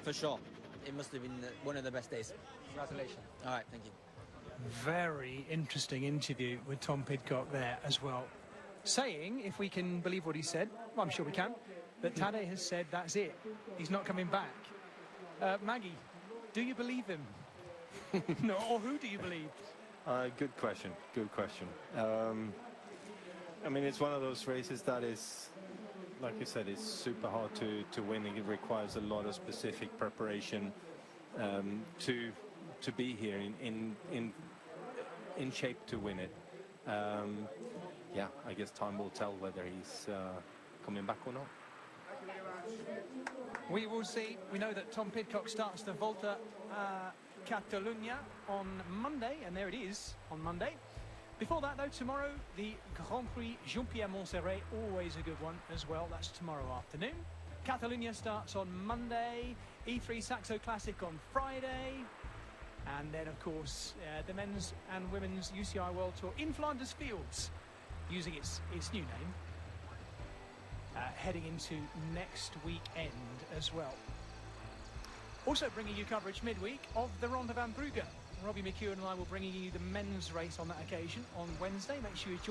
for sure. It must have been one of the best days. Congratulations. All right, thank you. Very interesting interview with Tom Pidcock there as well. Saying, if we can believe what he said, well, I'm sure we can, that Tadej has said that's it. He's not coming back. Maggie, do you believe him? No, or who do you believe? Good question. Good question. I mean, it's one of those races that is, like you said, it's super hard to win. It requires a lot of specific preparation to be here in shape to win it. Yeah, I guess time will tell whether he's coming back or not. We will see. We know that Tom Pidcock starts the Volta Catalunya on Monday, and there it is on Monday. Before that, though, tomorrow, the Grand Prix Jean-Pierre Montserrat, always a good one as well. That's tomorrow afternoon. Catalunya starts on Monday, E3 Saxo Classic on Friday, and then, of course, the men's and women's UCI World Tour in Flanders Fields, using its new name, heading into next weekend as well. Also bringing you coverage midweek of the Ronde van Brugge. Robbie McEwen and I will bring you the men's race on that occasion on Wednesday. Make sure you join